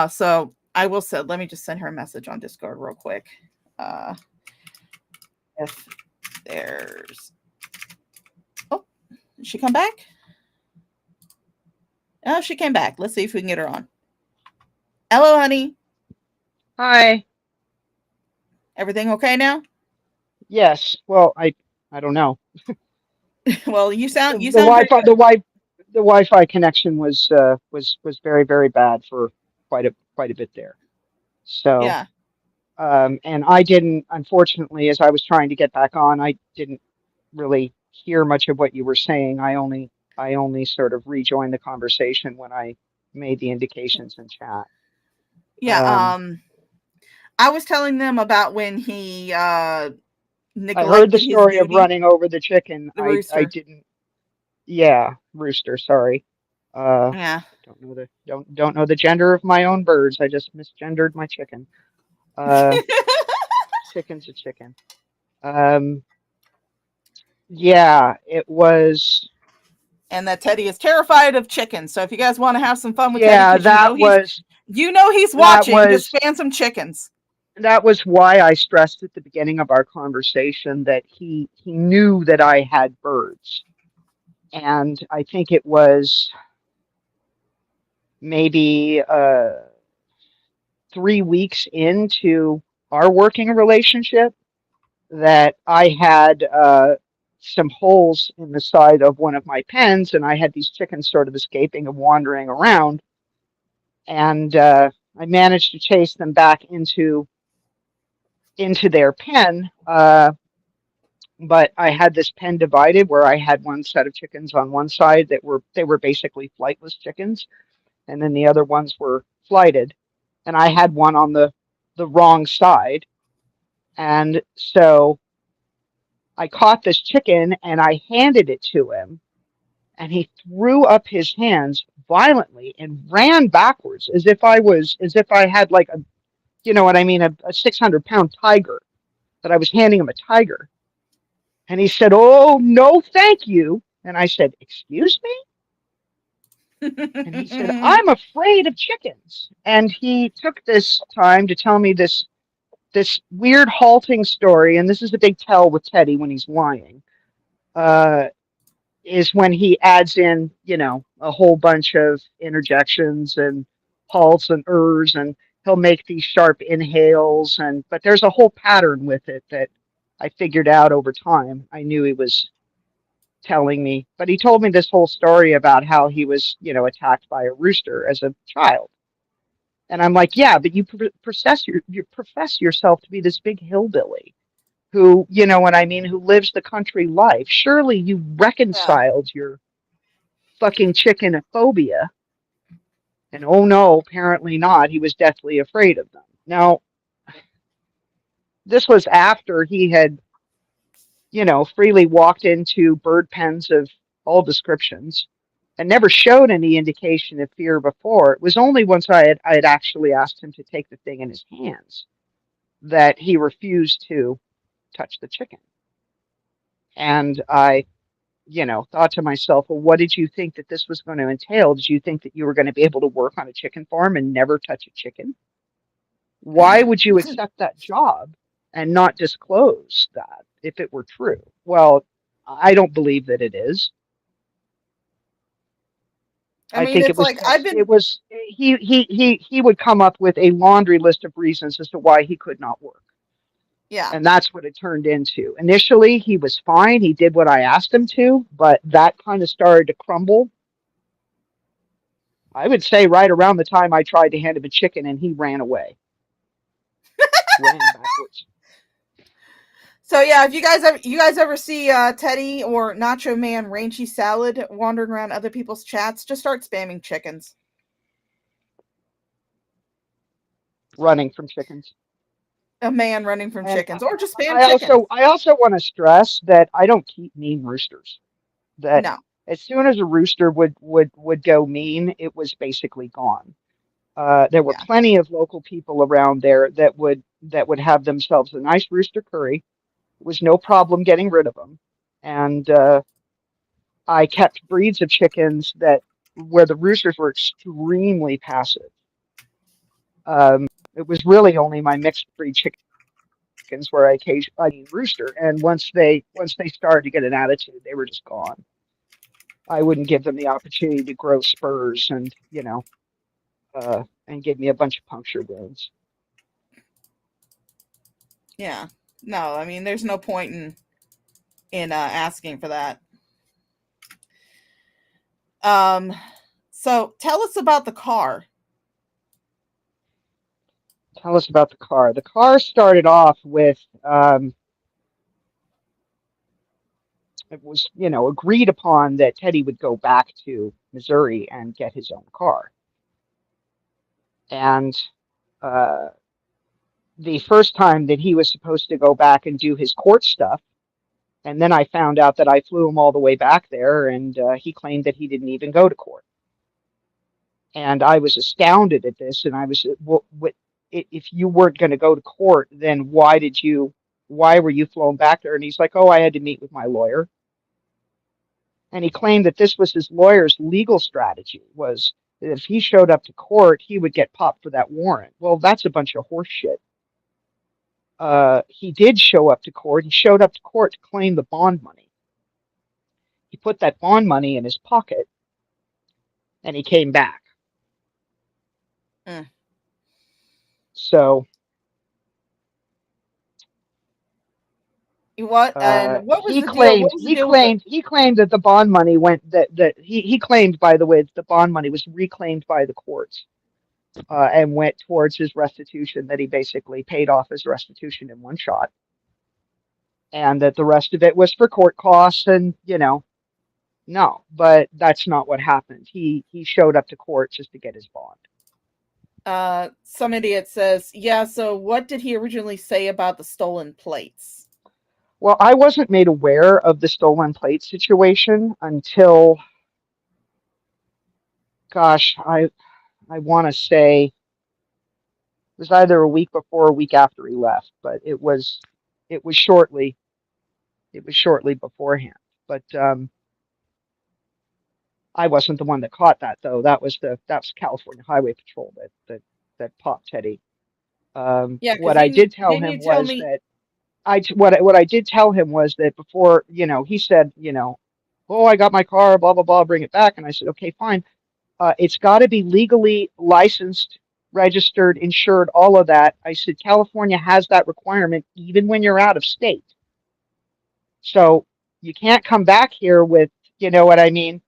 So I will say, let me just send her a message on Discord real quick. Uh, if there's, oh, did she come back? Oh, she came back. Let's see if we can get her on. Hello, honey. Hi. Everything okay now? Yes. Well, I don't know. Well, The, you the sound very Wi-Fi good. the Wi-Fi connection was very very bad for quite a bit there. So Yeah, and I didn't, unfortunately, as I was trying to get back on, I didn't really hear much of what you were saying. I only sort of rejoined the conversation when I made the indications in chat. yeah. Um, I was telling them about when he I heard the neglected his story of duty, running over the chicken. the I rooster. didn't. Yeah, rooster. Sorry. Yeah. Don't know the gender of my own birds. I just misgendered my chicken. Uh, chicken's a chicken. Um, yeah, it was. And that Teddy is terrified of chickens. So if you guys want to have some fun with Teddy, Yeah, because you know he's that watching, just was fan some chickens. that was why I stressed at the beginning of our conversation that he knew that I had birds, and I think it was maybe 3 weeks into our working relationship that I had some holes in the side of one of my pens, and I had these chickens sort of escaping and wandering around, and I managed to chase them back into their pen. But I had this pen divided where I had one set of chickens on one side that were basically flightless chickens, and then the other ones were flighted, and I had one on the wrong side, and so I caught this chicken and I handed it to him, and he threw up his hands violently and ran backwards as if I had like a, you know what I mean, a 600-pound tiger, that I was handing him a tiger. And he said, "Oh, no, thank you." And I said, "Excuse me?" And he said, "I'm afraid of chickens." And he took this time to tell me this weird halting story. And this is a big tell with Teddy when he's lying. Uh, is when he adds in, a whole bunch of interjections and halts and ers, and he'll make these sharp inhales. But there's a whole pattern with it that I figured out over time. I knew he was telling me, but he told me this whole story about how he was, attacked by a rooster as a child. And I'm like, yeah, but you profess yourself to be this big hillbilly who, what I mean, who lives the country life. Surely you Yeah. reconciled your fucking chicken phobia. And oh no, apparently not. He was deathly afraid of them. Now, this was after he had, freely walked into bird pens of all descriptions and never showed any indication of fear before. It was only once I had actually asked him to take the thing in his hands that he refused to touch the chicken. And I, thought to myself, well, what did you think that this was going to entail? Did you think that you were going to be able to work on a chicken farm and never touch a chicken? Why would you accept that job and not disclose that if it were true? Well, I don't believe that it is. I I mean, think it it's was like I've because it been, was he would come up with a laundry list of reasons as to why he could not work. yeah. And that's what it turned into. Initially, he was fine. He did what I asked him to, but that kind of started to crumble. I would say right around the time I tried to hand him a chicken and he ran away, ran backwards. So yeah, if you guys ever see Teddy or Nacho Man Rangy Salad wandering around other people's chats, just start spamming chickens. running from chickens. A man running from And chickens, or just spam I chickens. also I also want to stress that I don't keep mean roosters. That No, as soon as a rooster would go mean, it was basically gone. There were yeah, plenty of local people around there that would have themselves a nice rooster curry. It was no problem getting rid of them, and I kept breeds of chickens that where the roosters were extremely passive. It was really only my mixed breed chickens where I occasionally rooster, and once they started to get an attitude, they were just gone. I wouldn't give them the opportunity to grow spurs and give me a bunch of puncture wounds. yeah. No, I mean, there's no point in asking for that. Um, so tell us about the car. Tell us about the car. The car started off with it was agreed upon that Teddy would go back to Missouri and get his own car. And uh, the first time that he was supposed to go back and do his court stuff, and then I found out that I flew him all the way back there, and he claimed that he didn't even go to court. And I was astounded at this, and I was, what, if you weren't going to go to court, then why were you flown back there? And he's like, oh, I had to meet with my lawyer. And he claimed that this was his lawyer's legal strategy, was that if he showed up to court, he would get popped for that warrant. Well, that's a bunch of horse shit. He did show up to court. He showed up to court to claim the bond money. He put that bond money in his pocket, and he came back. Mm. So What and what was he the deal? What claimed was the he deal with it? claimed he claimed that the bond money went that he claimed, by the way, that the bond money was reclaimed by the courts and went towards his restitution, that he basically paid off his restitution in one shot, and that the rest of it was for court costs. And no, but that's not what happened. He showed up to court just to get his bond. Some idiot says, yeah, so what did he originally say about the stolen plates? Well, I wasn't made aware of the stolen plate situation until, gosh, I want to say it was either a week before or a week after he left, but it was shortly beforehand. But I wasn't the one that caught that, though. That was California Highway Patrol that popped Teddy. Yeah, because What I did tell didn't him you tell was me? that what I did tell him was that before, he said, oh, I got my car, blah blah blah, bring it back. And I said, okay, fine. It's got to be legally licensed, registered, insured, all of that. I said, California has that requirement even when you're out of state. So you can't come back here with, you know what I mean,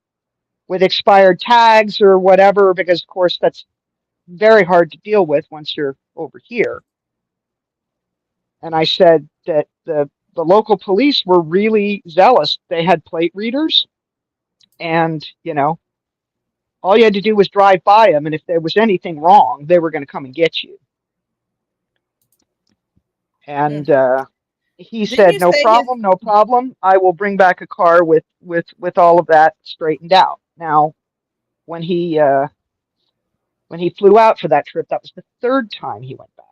with expired tags or whatever, because of course that's very hard to deal with once you're over here. And I said that the local police were really zealous. They had plate readers, and all you had to do was drive by them, and if there was anything wrong, they were going to come and get you. Mm. And he Didn't said, you "No say his? problem, no problem. I will bring back a car with all of that straightened out." Now, when he uh, when he flew out for that trip, that was the third time he went back.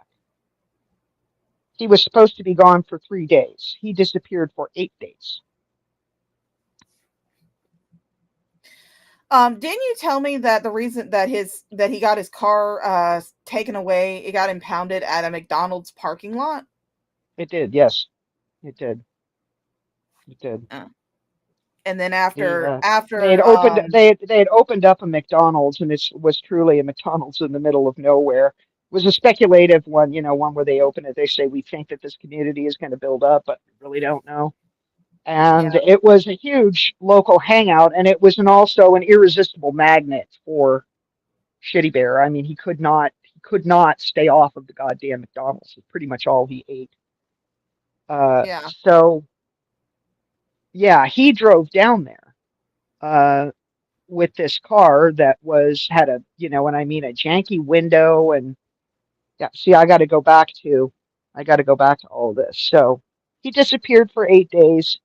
He was supposed to be gone for 3 days. He disappeared for 8 days. Didn't you tell me that the reason that he got his car taken away, it got impounded at a McDonald's parking lot? It did, yes, it did. It did. Uh, and then He after they had after opened they had opened up a McDonald's, and it was truly a McDonald's in the middle of nowhere. It was a speculative one, one where they open it, they say we think that this community is going to build up, but we really don't know. And yeah, it was a huge local hangout, and it was also an irresistible magnet for Shitty Bear. I mean, he could not stay off of the goddamn McDonald's. It's pretty much all he ate. Yeah. So yeah, he drove down there uh, with this car that was had a what I mean, a janky window. And yeah, see, I got to go back to all this. So he disappeared for 8 days.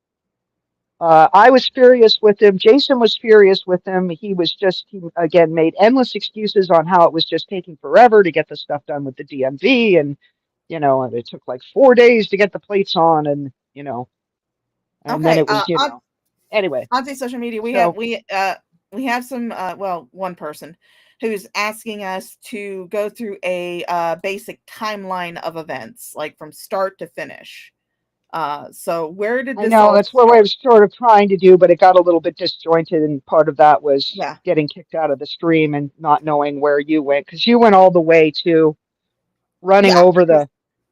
I was furious with him. Jason was furious with him. He again made endless excuses on how it was just taking forever to get the stuff done with the DMV. And, and it took like 4 days to get the plates on. And, and then Okay. it was, anyway. On social media, So we have some well, one person who's asking us to go through a basic timeline of events, like from start to finish. So where did I this know all that's what I start? was sort of trying to do, but it got a little bit disjointed. And part of that was Yeah. getting kicked out of the stream and not knowing where you went, because you went all the way to running Yeah. over 'Cause-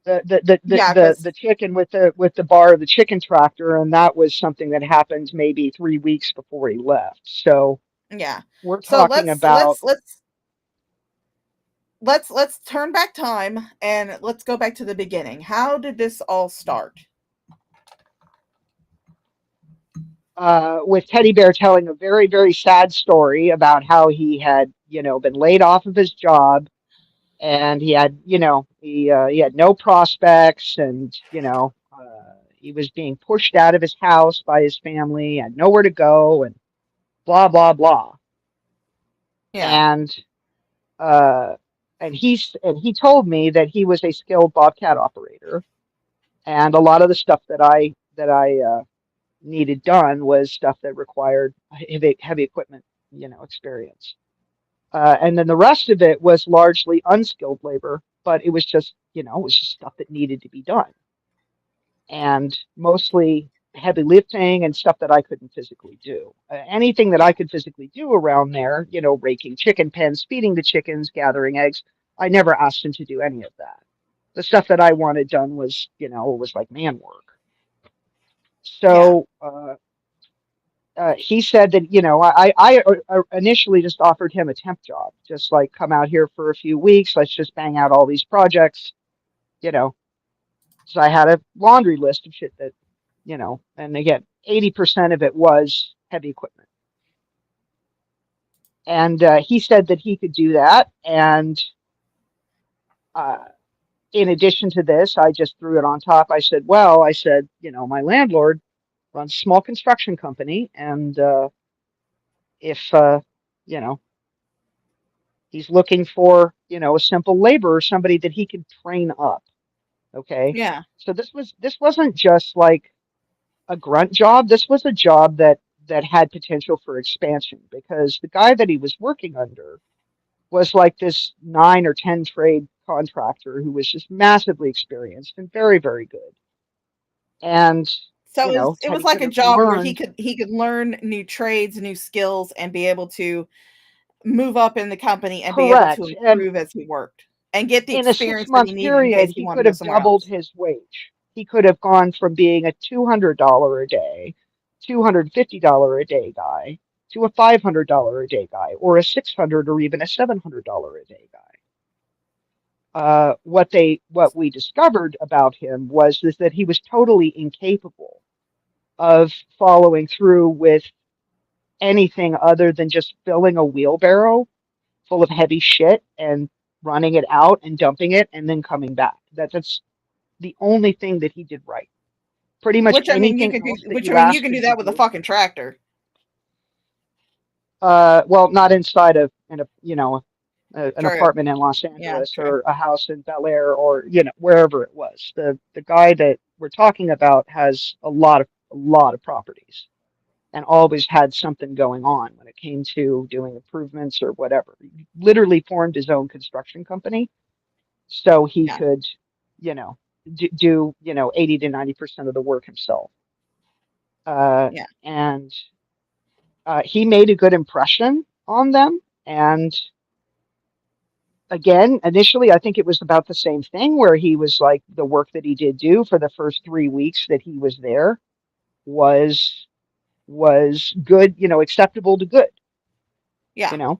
yeah, the chicken with the bar of the chicken tractor, and that was something that happened maybe 3 weeks before he left. So yeah. we're So talking about let's turn back time and let's go back to the beginning. How did this all start? with Teddy Bear telling a very, very sad story about how he had, been laid off of his job, and he had, he had no prospects, and he was being pushed out of his house by his family, had nowhere to go, and blah blah blah. Yeah. And uh, he told me that he was a skilled Bobcat operator, and a lot of the stuff that I needed done was stuff that required heavy equipment, experience. And then the rest of it was largely unskilled labor, but it was just stuff that needed to be done, and mostly heavy lifting and stuff that I couldn't physically do. Anything that Yeah. I could physically do around there, raking chicken pens, feeding the chickens, gathering eggs, I never asked him to do any of that. The stuff that I wanted done was, was like man work. Yeah. So he said that, I initially just offered him a temp job, just like come out here for a few weeks. Let's just bang out all these projects, you know. So I had a laundry list of shit that, and again, 80% of it was heavy equipment. And he said that he could do that. And uh, in addition to this, I just threw it on top. I said, my landlord runs a small construction company. And if, you know, he's looking for, a simple laborer, somebody that he can train up. Okay. Yeah. So this wasn't just like a grunt job. This was a job that had potential for expansion, because the guy that he was working under was like this 9 or 10 trade contractor who was just massively experienced and very, very good. And, So it was Teddy like could a have job where learned he could learn new trades, new skills, and be able to move up in the company and be able to correct. And improve as he worked and get the in a six experience that he month needed in period, case he he wanted to could go have somewhere doubled else. his wage. He could have gone from being a $200 a day, $250 a day guy to a $500 a day guy, or a 600 or even a $700 a day guy. What we discovered about him was is that he was totally incapable of following through with anything other than just filling a wheelbarrow full of heavy shit and running it out and dumping it and then coming back. That's the only thing that he did right. Pretty much anything else that Which I you mean you asked can do him to that with a do, fucking tractor. well, not inside of an True. apartment in Los Yeah, Angeles true. or a house in Bel Air, or wherever it was. The guy that we're talking about has a lot of properties, and always had something going on when it came to doing improvements or whatever. He literally formed his own construction company so he Yeah. could, you know, do 80 to 90% of the work himself. Yeah. And he made a good impression on them. And again, initially, I think it was about the same thing, where he was like, the work that he did do for the first 3 weeks that he was there was good, acceptable to good, Yeah. you know,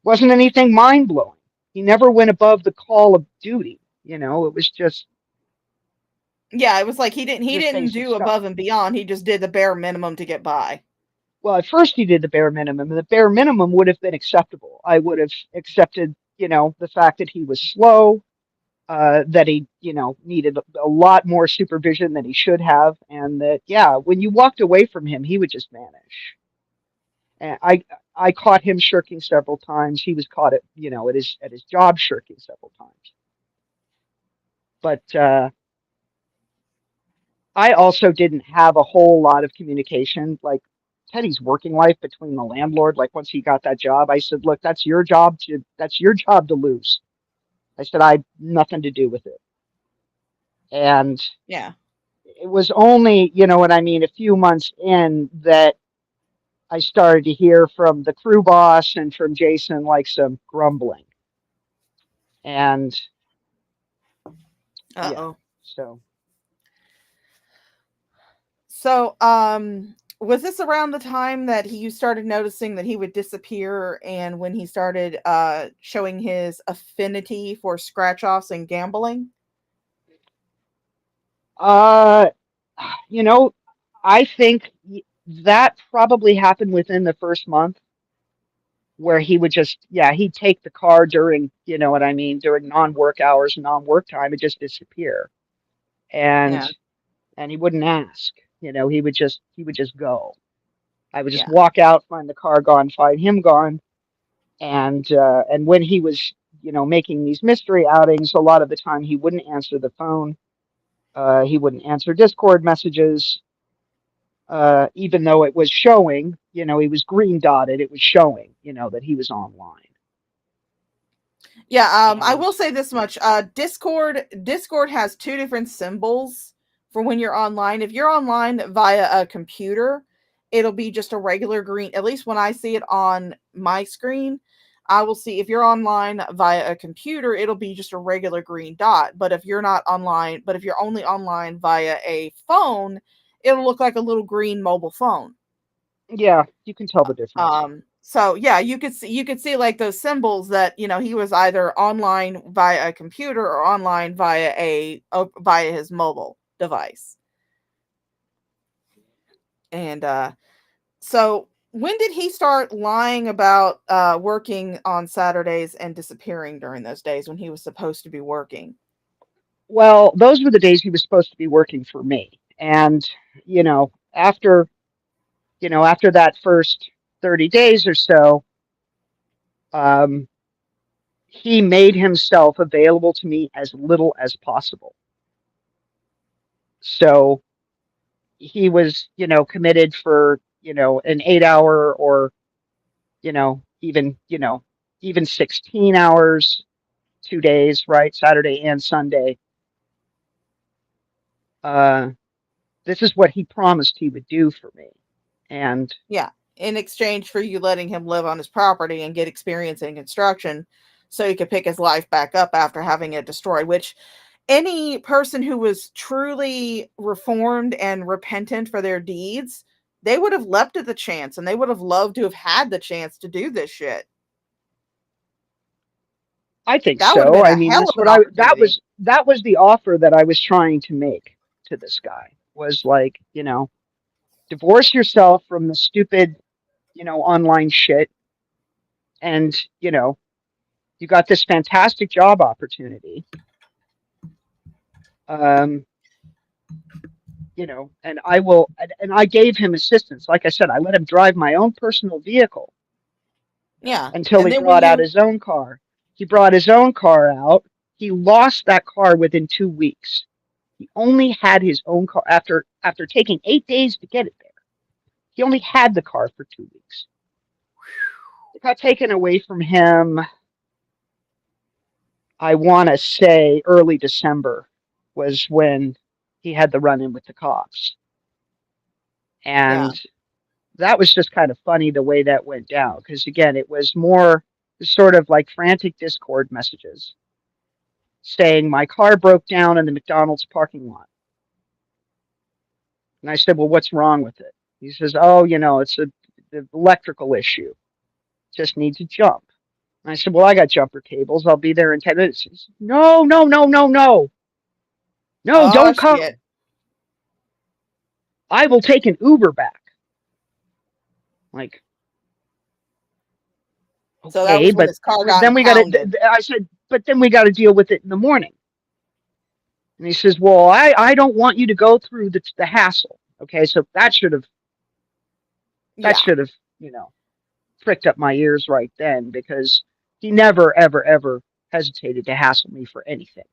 wasn't anything mind blowing. He never went above the call of duty. It was just, Yeah, it was like he just didn't basic do stuff. above and beyond. He just did the bare minimum to get by. Well, at first he did the bare minimum, and the bare minimum would have been acceptable. I would have accepted, the fact that he was slow, that he, needed a lot more supervision than he should have, and that, yeah, when you walked away from him, he would just vanish. And I caught him shirking several times. He was caught at his job shirking several times. But I also didn't have a whole lot of communication. Like Teddy's working life between the landlord. Like once he got that job, I said, "Look, that's your job to lose." I said, "I had nothing to do with it." And Yeah. it was only, what I mean, a few months in that I started to hear from the crew boss and from Jason like some grumbling. And yeah, Uh-oh. so So, was this around the time that you started noticing that he would disappear and when he started showing his affinity for scratch offs and gambling? uh you know, I think that probably happened within the first month where he would just, yeah, he'd take the car during, what I mean, during non-work hours, non-work time, and just disappear. And Yeah. and he wouldn't ask. He would just go. I would just Yeah. walk out, find the car gone, find him gone. And when he was, making these mystery outings, a lot of the time he wouldn't answer the phone. He wouldn't answer Discord messages, even though it was showing, he was green dotted. It was showing, that he was online. Yeah, I And will say this much. Discord has two different symbols for when you're online. If you're online via a computer, it'll be just a regular green. At least when I see it on my screen, I will see if you're online via a computer, it'll be just a regular green dot. But if you're only online via a phone, it'll look like a little green mobile phone. yeah, you can tell the difference. So yeah, you could see like those symbols that, he was either online via a computer or online via his mobile device. And so when did he start lying about working on Saturdays and disappearing during those days when he was supposed to be working? Well, those were the days he was supposed to be working for me. And, after that first 30 days or so, um, he made himself available to me as little as possible. So he was, committed for, an 8 hour or, even 16 hours, 2 days, right? Saturday and Sunday. Uh, this is what he promised he would do for me. And Yeah, in exchange for you letting him live on his property and get experience in construction so he could pick his life back up after having it destroyed, which any person who was truly reformed and repentant for their deeds, they would have leapt at the chance and they would have loved to have had the chance to do this shit. I think That would have so. been I a mean, hell that's of an what that opportunity. was the offer that I was trying to make to this guy was like, divorce yourself from the stupid, online shit. And, you got this fantastic job opportunity. Um, and I gave him assistance. Like I said, I let him drive my own personal vehicle Yeah. until And he then when brought out you his own car. He brought his own car out. He lost that car within 2 weeks. He only had his own car after taking 8 days to get it there. He only had the car for 2 weeks. It got taken away from him. I want to say early December was when he had the run in with the cops, yeah. and that was just kind of funny the way that went down because again it was more sort of like frantic Discord messages saying my car broke down in the McDonald's parking lot. And I said, well, what's wrong with it? He says, oh, it's the electrical issue. Just need to jump. And I said, well, I got jumper cables. I'll be there in 10 minutes. He said, no, no, no, no, no. No, Oh don't shit. come. I will take an Uber back. Like, So that okay, was when but his car got then we got impounded. to, I said, but then we got to deal with it in the morning. And he says, well, I don't want you to go through the hassle. Okay, so that Yeah. should have, you know, pricked up my ears right then, because he never, ever, ever hesitated to hassle me for anything.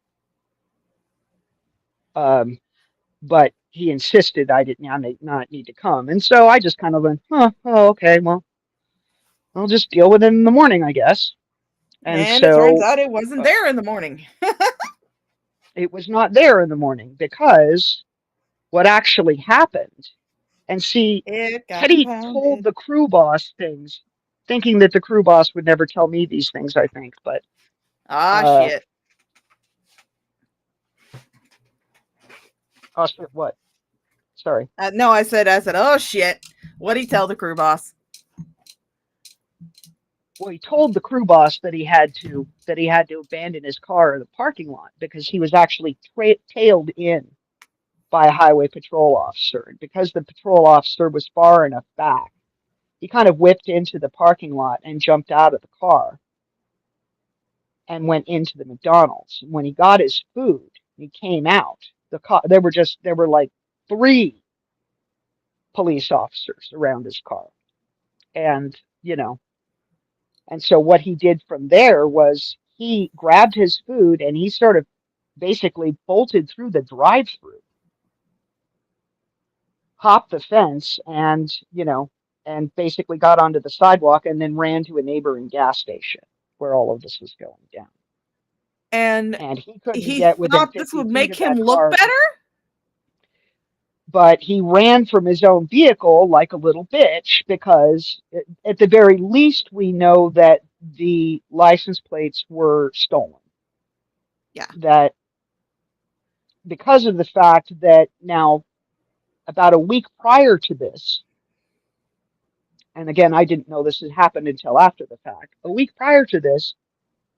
Um, but he insisted I did not need to come. And so I just kind of went, oh, okay, well, I'll just deal with it in the morning, I guess. And And it turns so out it wasn't uh, there in the morning. it was not there in the morning, because what actually happened, and see, It got Teddy told impounded. the crew boss things, thinking that the crew boss would never tell me these things, I think. But Ah, uh, shit. what? Sorry. No, I said, oh shit. What'd he tell the crew boss? Well, he told the crew boss that he had to abandon his car in the parking lot because he was actually tailed in by a highway patrol officer. And because the patrol officer was far enough back, he kind of whipped into the parking lot and jumped out of the car and went into the McDonald's. When he got his food, he came out. There were like three police officers around his car, and and so what he did from there was he grabbed his food and he sort of basically bolted through the drive-through, hopped the fence, and basically got onto the sidewalk and then ran to a neighboring gas station where all of this was going down. And And he couldn't he get within thought this 50 would feet make of him that look car, better? but he ran from his own vehicle like a little bitch, because at the very least we know that the license plates were stolen. Yeah. That because of the fact that now, about a week prior to this, and again, I didn't know this had happened until after the fact, a week prior to this,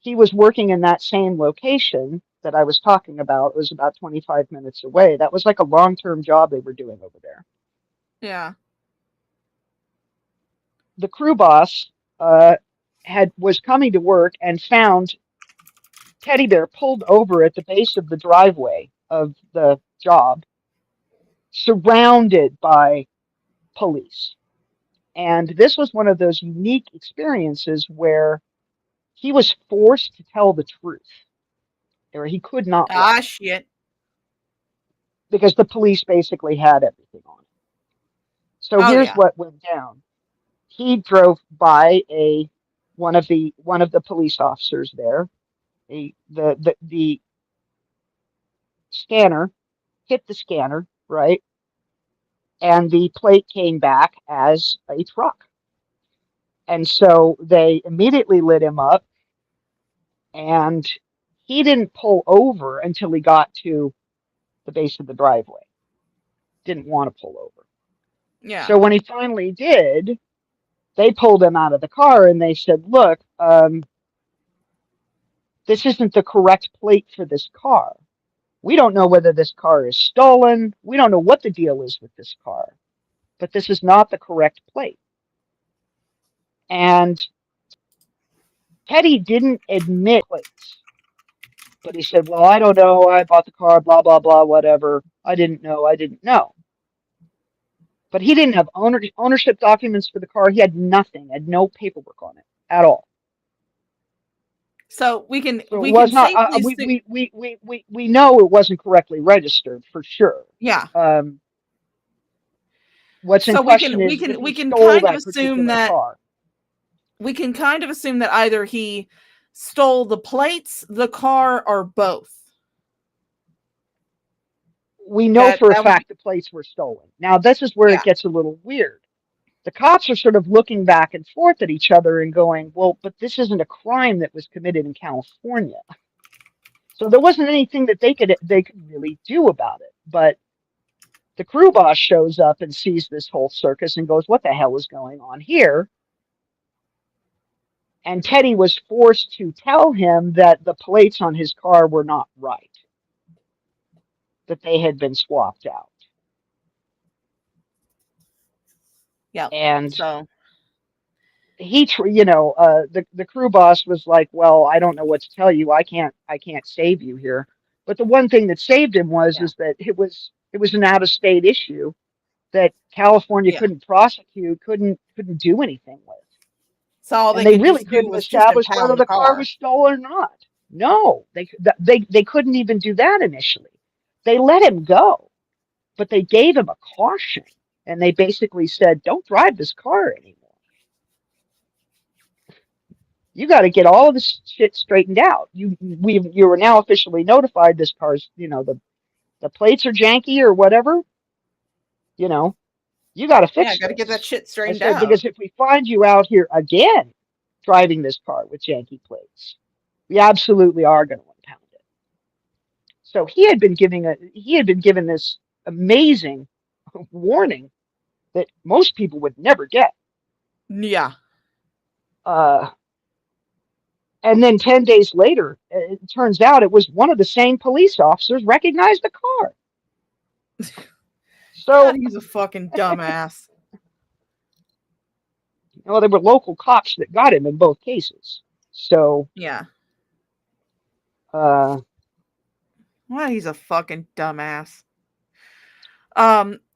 he was working in that same location that I was talking about. It was about 25 minutes away. That was like a long-term job they were doing over there. Yeah. The crew boss uh, was coming to work and found Teddy Bear pulled over at the base of the driveway of the job, surrounded by police. And this was one of those unique experiences where he was forced to tell the truth, or he could not Ah, lie, shit. because the police basically had everything on him. So Oh, here's yeah. what went down. He drove by one of the police officers there. The scanner hit the scanner, right? And the plate came back as a truck. And so they immediately lit him up, and he didn't pull over until he got to the base of the driveway. Didn't want to pull over. Yeah. So when he finally did, they pulled him out of the car and they said, look, this isn't the correct plate for this car. We don't know whether this car is stolen. We don't know what the deal is with this car, but this is not the correct plate. And Teddy didn't admit plates, but he said, well, I don't know. I bought the car, blah, blah, blah, whatever. I didn't know. I didn't know. But he didn't have ownership documents for the car. He had nothing, had no paperwork on it at all. So we can So it we was can not, safely assume. we know it wasn't correctly registered for sure. Yeah. Um, what's in So we question can we is if can he we can stole kind of that assume particular that car. either he stole the plates, the car, or both. We know That for a that would be fact the plates were stolen. Now, this is where it yeah. gets a little weird. The cops are sort of looking back and forth at each other and going, well, but this isn't a crime that was committed in California. So there wasn't anything that they could really do about it. But the crew boss shows up and sees this whole circus and goes, what the hell is going on here? And Teddy was forced to tell him that the plates on his car were not right. that they had been swapped out. Yeah. And So the crew boss was like, well, I don't know what to tell you. I can't save you here. But the one thing that saved him was yeah. is that it was an out of state issue that California Yeah. couldn't prosecute, couldn't do anything with. So all And they they could really just do couldn't was just establish whether impound the the car car. was stolen or not. No, they couldn't even do that initially. They let him go, but they gave him a caution, and they basically said, "Don't drive this car anymore. You got to get all of this shit straightened out. You are now officially notified this car's, the plates are janky or whatever, you know, you got to Yeah, fix got to get that this." shit I straightened said, out. because if we find you out here again driving this car with janky plates, we absolutely are going to impound it. So he had been given this amazing warning that most people would never get. Yeah. Uh, and then 10 days later, it turns out it was one of the same police officers recognized the car. God, So, he's a fucking dumbass. there were local cops that got him in both cases. So, Yeah. uh, Well, he's a fucking dumbass.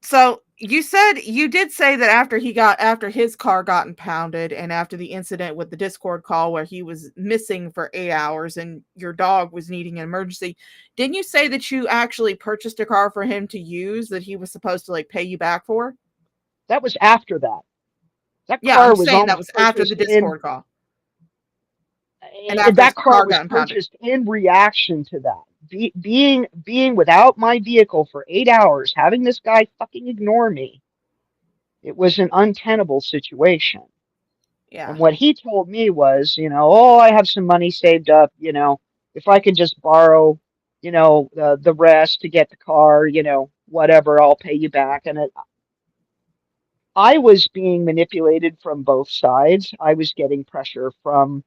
So you did say that after his car got impounded and after the incident with the Discord call where he was missing for 8 hours and your dog was needing an emergency, didn't you say that you actually purchased a car for him to use that he was supposed to like pay you back for? that was after that. That Yeah, car I'm was saying that almost was after the purchased in Discord call and after his that car car was got impounded. purchased in reaction to that. Being without my vehicle for 8 hours, having this guy fucking ignore me, it was an untenable situation. And Yeah. what he told me was, oh, I have some money saved up, if I can just borrow, the rest to get the car, whatever, I'll pay you back. And I was being manipulated from both sides. I was getting pressure from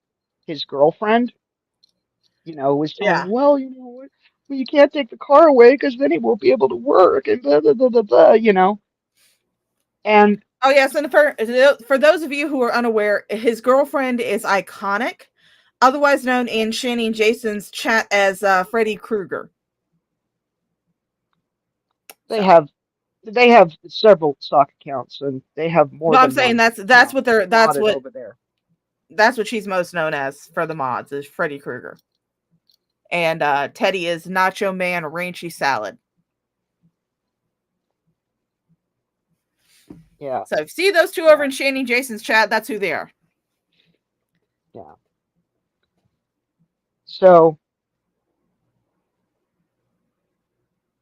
his girlfriend, was telling me, Yeah. well, well, you can't take the car away because then he won't be able to work and blah, blah, blah, blah, blah. And Oh yes, and for those of you who are unaware, his girlfriend is Iconic, otherwise known in Shanny and Jason's chat as Freddy Krueger. they So, have they have several stock accounts and they have more but I'm than saying one that's account what they're modded over there. that's what she's most known as for the mods is Freddy Krueger, and Teddy is Nacho Man Ranchy Salad. Yeah, So if you see those two over yeah, in Shanny and Jason's chat, that's who they are. yeah. So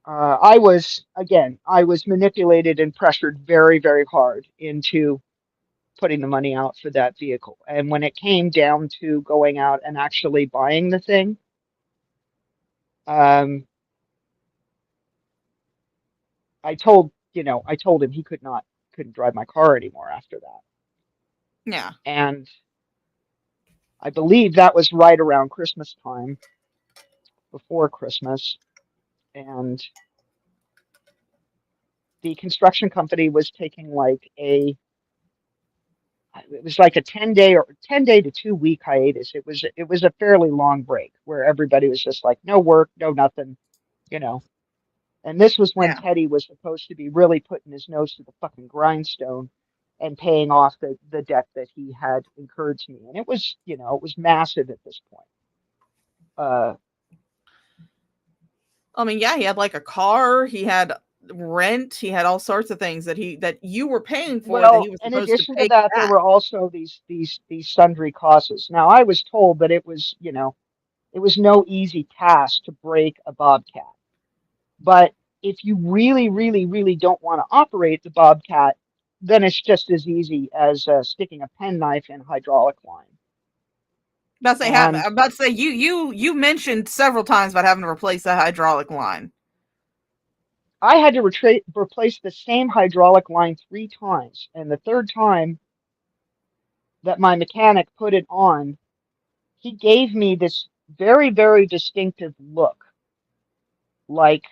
I was manipulated and pressured very, very hard into putting the money out for that vehicle. And when it came down to going out and actually buying the thing, um, I told him he couldn't drive my car anymore after that. Yeah. And I believe that was right around Christmas time, before Christmas, and the construction company was taking like it was like a 10 day to 2 week hiatus. It was a fairly long break where everybody was just like no work, no nothing, you know. And this was when Yeah. Teddy was supposed to be really putting his nose to the fucking grindstone and paying off the debt that he had incurred to me. And it was massive at this point. Uh, I mean, yeah, he had like a car, he had rent, he had all sorts of things that you were paying for that he well, was in supposed to addition to pay that, there back. were also these sundry costs. Now, I was told that it was no easy task to break a Bobcat. But if you really, really, really don't want to operate the Bobcat, then it's just as easy as sticking a penknife in hydraulic line. I'm And about to say you mentioned several times about having to replace that hydraulic line. I had to replace the same hydraulic line 3 times. And the third time that my mechanic put it on, he gave me this very, very distinctive look, like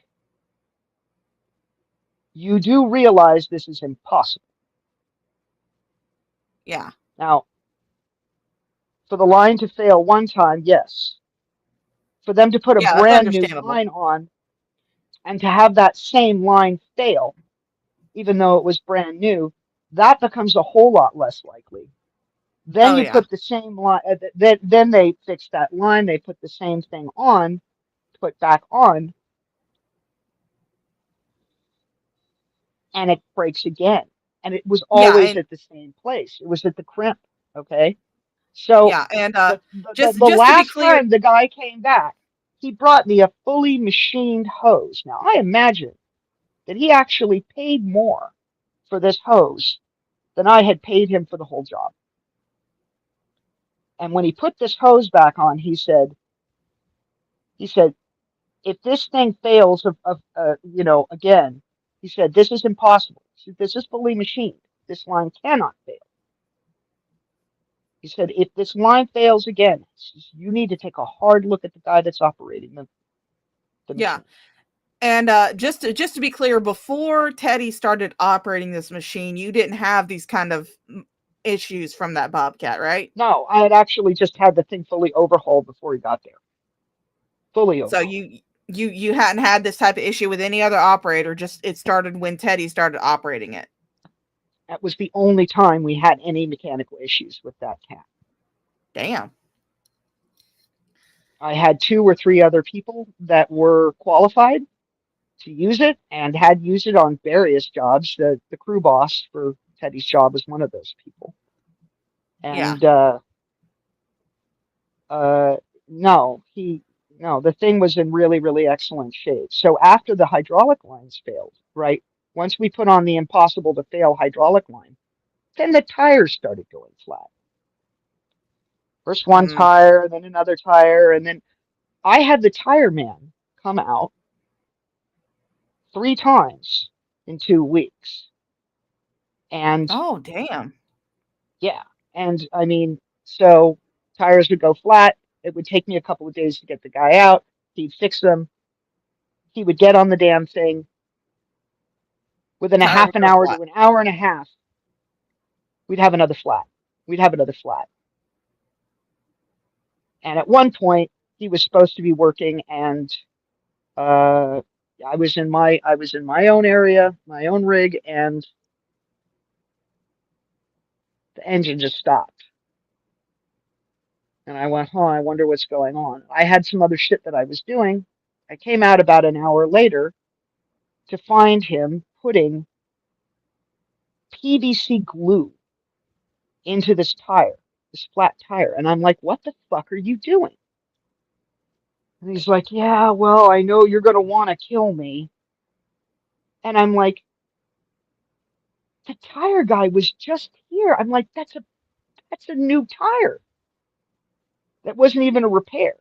you do realize this is impossible. Yeah. Now, for the line to fail one time, yes. For them to put a Yeah, that's brand new understandable. line on and to have that same line fail, even though it was brand new, that becomes a whole lot less likely. Then Oh you yeah. put the same line, then they fix that line, they put the same thing on, put back on, and it breaks again. And it was Yeah, always and at the same place. It was at the crimp. Okay. So yeah, and the just to be last clear, time the guy came back, he brought me a fully machined hose. Now I imagine that he actually paid more for this hose than I had paid him for the whole job. And when he put this hose back on, he said, if this thing fails again, he said, this is impossible. He said, this is fully machined. This line cannot fail. He said, if this line fails again, you need to take a hard look at the guy that's operating the yeah. machine. And just to be clear, before Teddy started operating this machine, you didn't have these kind of issues from that Bobcat, right? No, I had actually just had the thing fully overhauled before he got there. Fully So overhauled. you hadn't had this type of issue with any other operator, just it started when Teddy started operating it. That was the only time we had any mechanical issues with that cat. Damn. I had two or three other people that were qualified to use it and had used it on various jobs. The crew boss for Teddy's job was one of those people. Yeah. And uh, no, the thing was in really, really excellent shape. So after the hydraulic lines failed, right? Once we put on the impossible to fail hydraulic line, then the tires started going flat. First one Mm. tire, then another tire, and then I had the tire man come out 3 times in 2 weeks. And Oh, damn. yeah, and I mean, so tires would go flat. It would take me a couple of days to get the guy out. He'd fix them. He would get on the damn thing. Within a Tire half would an go hour flat. to an hour and a half, we'd have another flat. We'd have another flat. And at one point, he was supposed to be working, and uh, I was in my own area, my own rig, and the engine just stopped. And I went, huh, I wonder what's going on. I had some other shit that I was doing. I came out about an hour later to find him putting PVC glue into this tire, this flat tire. And I'm like, what the fuck are you doing? And he's like, yeah, well, I know you're going to want to kill me. And I'm like, the tire guy was just here. I'm like, that's a new tire. That wasn't even a repair.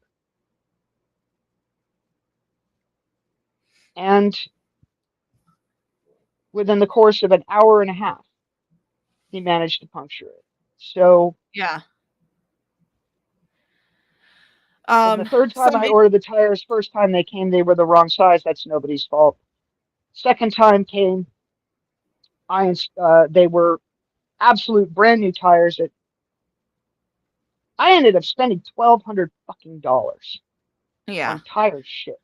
And within the course of an hour and a half, he managed to puncture it. So Yeah. then the third time Some I ordered the tires, first time they came, they were the wrong size. That's nobody's fault. Second time came, they were absolute brand new tires that I ended up spending $1,200 fucking yeah. on tire shit.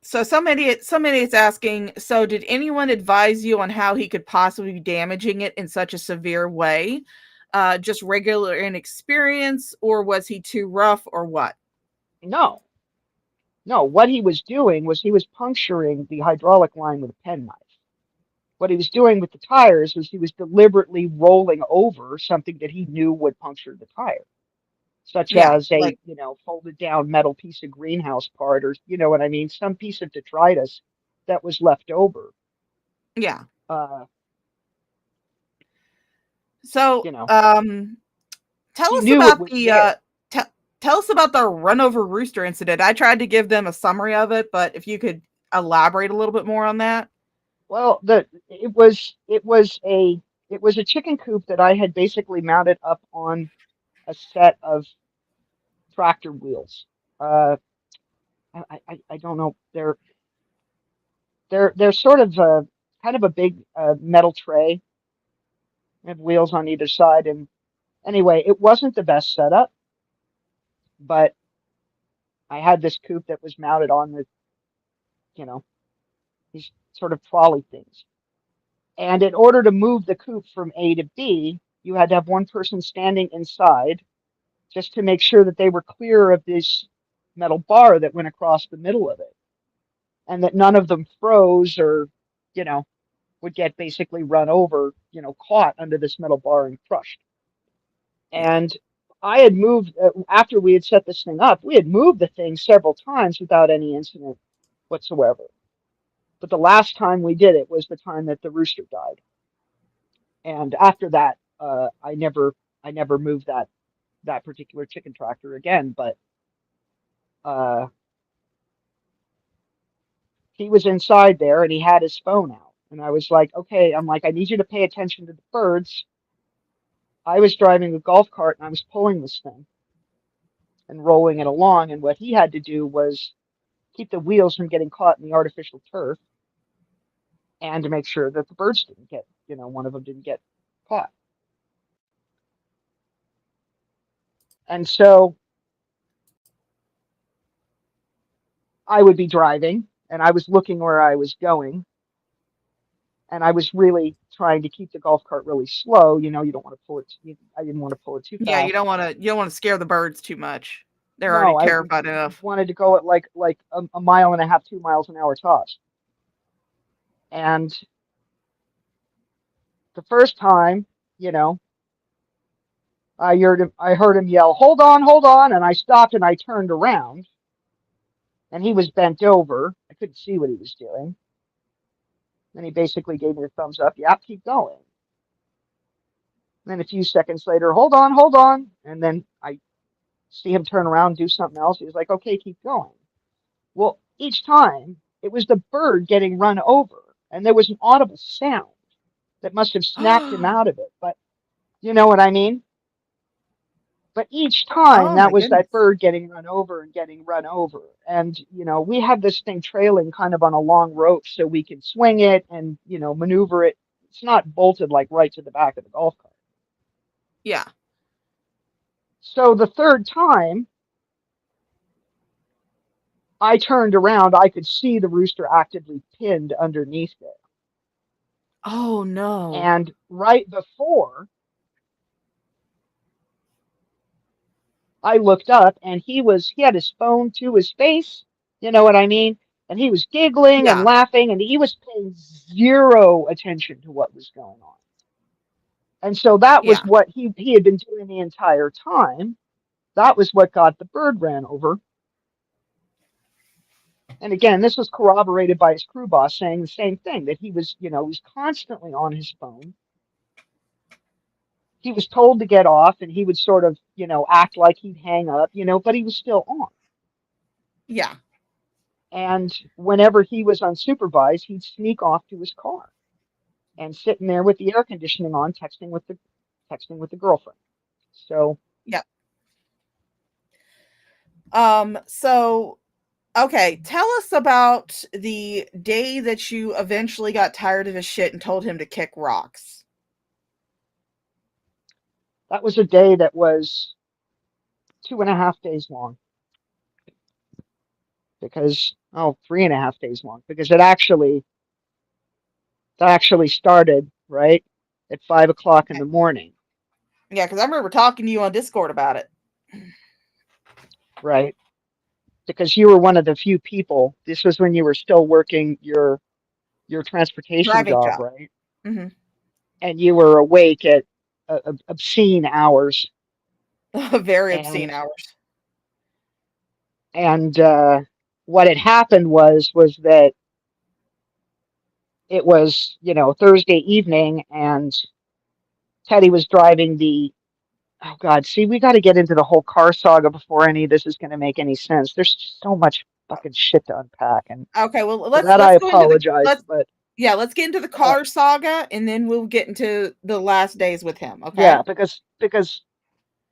So somebody is asking, so did anyone advise you on how he could possibly be damaging it in such a severe way? Just regular inexperience, or was he too rough, or what? No, no, what he was doing was he was puncturing the hydraulic line with a penknife. What he was doing with the tires was he was deliberately rolling over something that he knew would puncture the tire, such Yeah, as a, like folded down metal piece of greenhouse part, or you know what I mean, some piece of detritus that was left over. yeah. Uh, So you know, tell he us knew it about was the there. tell us about the run over rooster incident. I tried to give them a summary of it, but if you could elaborate a little bit more on that. Well, it was a chicken coop that I had basically mounted up on a set of tractor wheels. Uh, I don't know. They're they're sort of kind of a big metal tray. They have wheels on either side, and anyway, it wasn't the best setup, but I had this coupe that was mounted on you know, these sort of trolley things. And in order to move the coupe from A to B, you had to have one person standing inside just to make sure that they were clear of this metal bar that went across the middle of it and that none of them froze or, you know, would get basically run over, caught under this metal bar and crushed. Yeah. And I had moved, after we had set this thing up, we had moved the thing several times without any incident whatsoever. But the last time we did it was the time that the rooster died. And after that, I never moved that particular chicken tractor again. But uh, he was inside there and he had his phone out, and I was like, okay, I'm like, I need you to pay attention to the birds. I was driving a golf cart and I was pulling this thing and rolling it along, and what he had to do was keep the wheels from getting caught in the artificial turf and to make sure that the birds didn't get, one of them didn't get caught. And so I would be driving and I was looking where I was going, and I was really trying to keep the golf cart really slow. You don't want to pull it. I didn't want to pull it too Yeah, fast. you don't want to scare the birds too much. They're already No, I terrified enough. wanted to go at like a mile and a half, 2 miles an hour tops. And the first time, you know, I heard him yell, hold on," and I stopped and I turned around, and he was bent over. I couldn't see what he was doing. And he basically gave me the thumbs up. Yep, keep going. And then a few seconds later, hold on. And then I see him turn around, do something else. He was like, okay, keep going. Well, each time it was the bird getting run over, and there was an audible sound that must have snapped him out of it. But you know what I mean? But each time Oh that my was that goodness. bird getting run over and getting run over. And, we have this thing trailing kind of on a long rope so we can swing it and, maneuver it. It's not bolted like right to the back of the golf cart. Yeah. So the third time I turned around, I could see the rooster actively pinned underneath it. Oh no. And right before I looked up, and he had his phone to his face, you know what I mean? And he was giggling and Yeah. laughing, and he was paying zero attention to what was going on. And so that was Yeah. what he had been doing the entire time. That was what got the bird ran over. And again, this was corroborated by his crew boss saying the same thing, that he was constantly on his phone. He was told to get off, and he would sort of, act like he'd hang up, but he was still on. Yeah. And whenever he was unsupervised, he'd sneak off to his car and sitting there with the air conditioning on, texting with the girlfriend. So Yeah. So okay, tell us about the day that you eventually got tired of his shit and told him to kick rocks. that was a day that was 2.5 days long, because 3.5 days long, because it actually started right at 5 o'clock in Okay. the morning, Yeah, because I remember talking to you on Discord about it. right? Because you were one of the few people. This was when you were still working your transportation Driving job, job. right? Hmm. And you were awake at obscene hours, Very obscene and hours. and what had happened was that it was, Thursday evening, and Teddy was driving the, oh God, see, we got to get into the whole car saga before any of this is going to make any sense. There's just so much fucking shit to unpack, and Okay, well for let's that I let's go into the apologize. let's But yeah, let's get into the uh, car saga and then we'll get into the last days with him, yeah, okay? because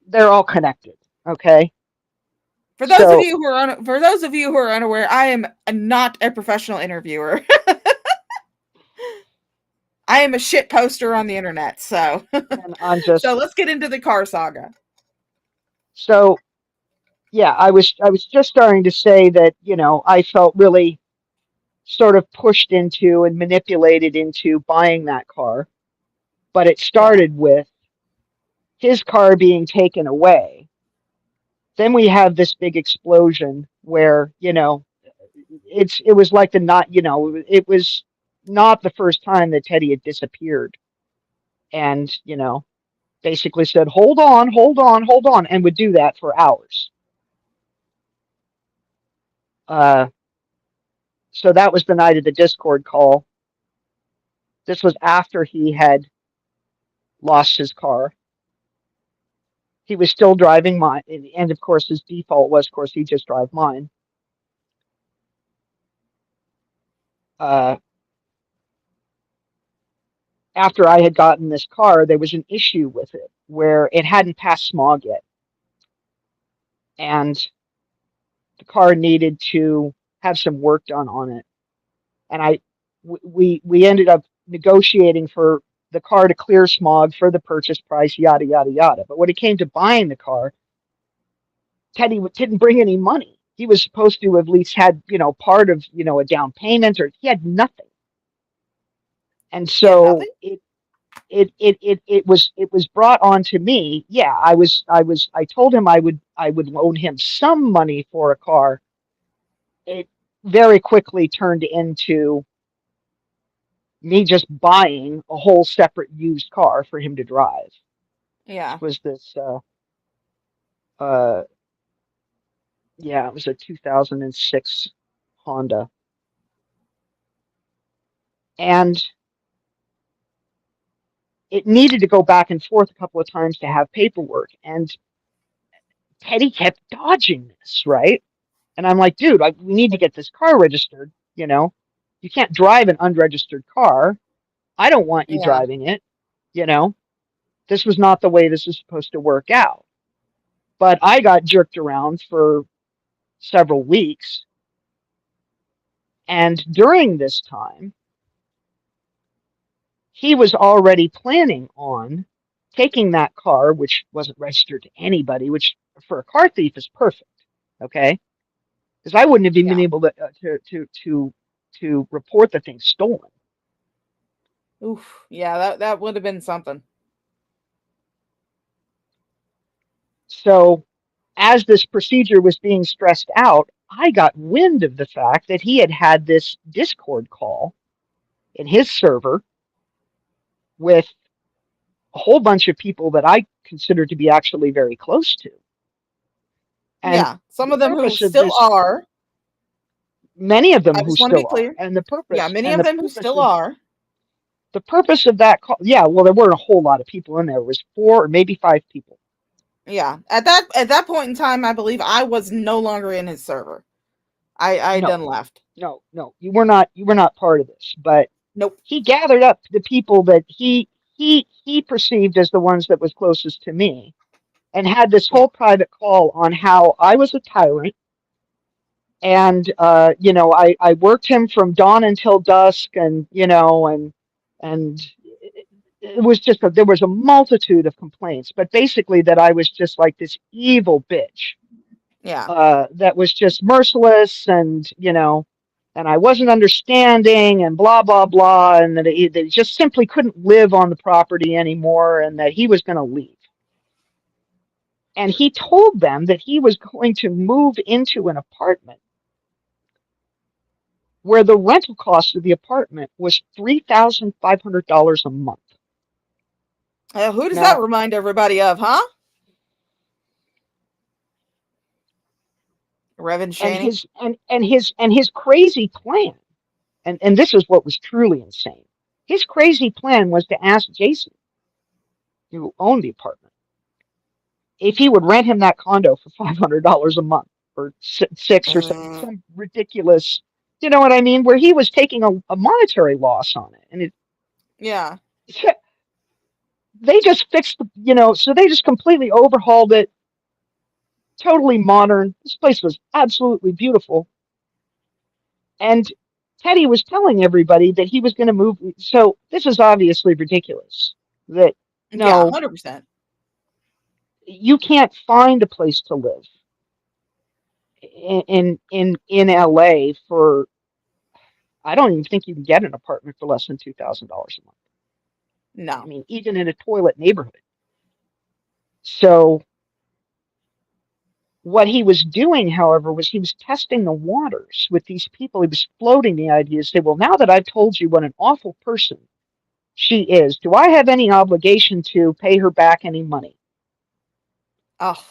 they're all connected. Okay, For those of so you who are unaware, I am not a professional interviewer. I am a shit poster on the internet, so and I'm so just let's get into the car saga. so yeah, I was just starting to say that, I felt really sort of pushed into and manipulated into buying that car, but it Yeah. started with his car being taken away. Then we have this big explosion where, it was like the not, it was not the first time that Teddy had disappeared and, basically said, hold on, hold on, hold on, and would do that for hours. Uh, so that was the night of the Discord call. This was after he had lost his car. He was still driving mine, and of course, his default was, of course, he just drive mine. Uh, After I had gotten this car, there was an issue with it where it hadn't passed smog yet, and the car needed to have some work done on it. And we ended up negotiating for the car to clear smog for the purchase price, yada yada yada. But when it came to buying the car, Teddy didn't bring any money. He was supposed to have at least had, part of, a down payment, or he had nothing. And He had so nothing? it was brought on to me. Yeah, I told him I would loan him some money for a car. It very quickly turned into me just buying a whole separate used car for him to drive, which Yeah. was this uh yeah, it was a 2006 Honda. And it needed to go back and forth a couple of times to have paperwork. And Teddy kept dodging this, right? And I'm like, dude, we need to get this car registered. You can't drive an unregistered car. I don't want you Yeah. driving it. You know, this was not the way this is supposed to work out. But I got jerked around for several weeks. And during this time, he was already planning on taking that car, which wasn't registered to anybody, which for a car thief is perfect. Okay. Because I wouldn't have even been Yeah. able to report the thing stolen. Oof. Yeah, that would have been something. So, as this procedure was being stressed out, I got wind of the fact that he had had this Discord call in his server with a whole bunch of people that I consider to be actually very close to. And Yeah. Some the of them who purpose of still this, are. many of them I who just want to be still are, clear. Yeah, many of them who still are. the purpose of that call, yeah, well, there weren't a whole lot of people in there. It was four or maybe five people. Yeah. At that point in time, I believe I was no longer in his server. I No, done left. no, you were not part of this, but Nope. he gathered up the people that he perceived as the ones that was closest to me, and had this Yeah. whole private call on how I was a tyrant. And I worked him from dawn until dusk, and it was just there was a multitude of complaints, but basically that I was just like this evil bitch, Yeah. that was just merciless, and I wasn't understanding, and blah blah blah, and that he just simply couldn't live on the property anymore, and that he was going to leave. And he told them that he was going to move into an apartment where the rental cost of the apartment was $3,500 a month. Who does that Now, remind everybody of, huh? Reverend and Shaney? his crazy plan, and this is what was truly insane. His crazy plan was to ask Jason, who owned the apartment, if he would rent him that condo for $500 a month, or six, or Mm, some ridiculous, you know what I mean, where he was taking a monetary loss on it. And yeah. they just fixed so they just completely overhauled it, totally modern. This place was absolutely beautiful. And Teddy was telling everybody that he was going to move. So this is obviously ridiculous. That Yeah, no, 100%. you can't find a place to live in LA for. I don't even think you can get an apartment for less than $2,000 a month. I No. mean, even in a toilet neighborhood. So what he was doing, however, was he was testing the waters with these people. He was floating the idea, say, well, now that I've told you what an awful person she is, do I have any obligation to pay her back any money? Oh,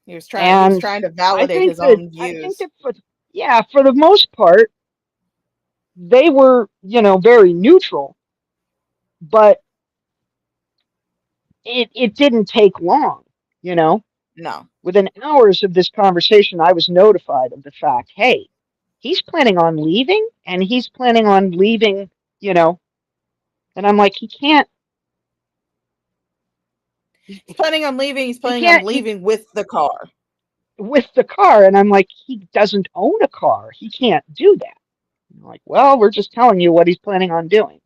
he was And trying to validate his own I think views. that yeah, for the most part, they were, very neutral, but it didn't take long, you know. No. Within hours of this conversation, I was notified of the fact, hey, he's planning on leaving and he's planning on leaving, you know, and I'm like, he, He's planning on leaving. He's he planning on can't, he, leaving with the car. with the car. And I'm like, he doesn't own a car. He can't do that. I'm like, well, we're just telling you what he's planning on doing.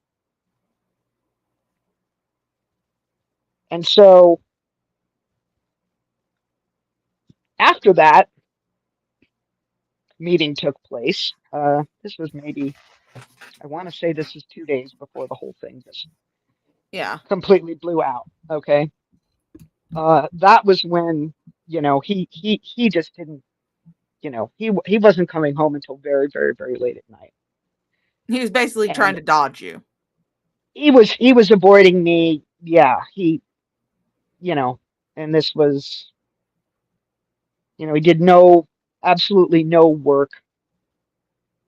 And so after that meeting took place, this was maybe, I want to say this is 2 days before the whole thing just Yeah. completely blew out. Okay. That was when, he just didn't, he wasn't coming home until very, very, very late at night. He was basically trying And to dodge you. he was avoiding me. Yeah. You know, and this was, he did absolutely no work.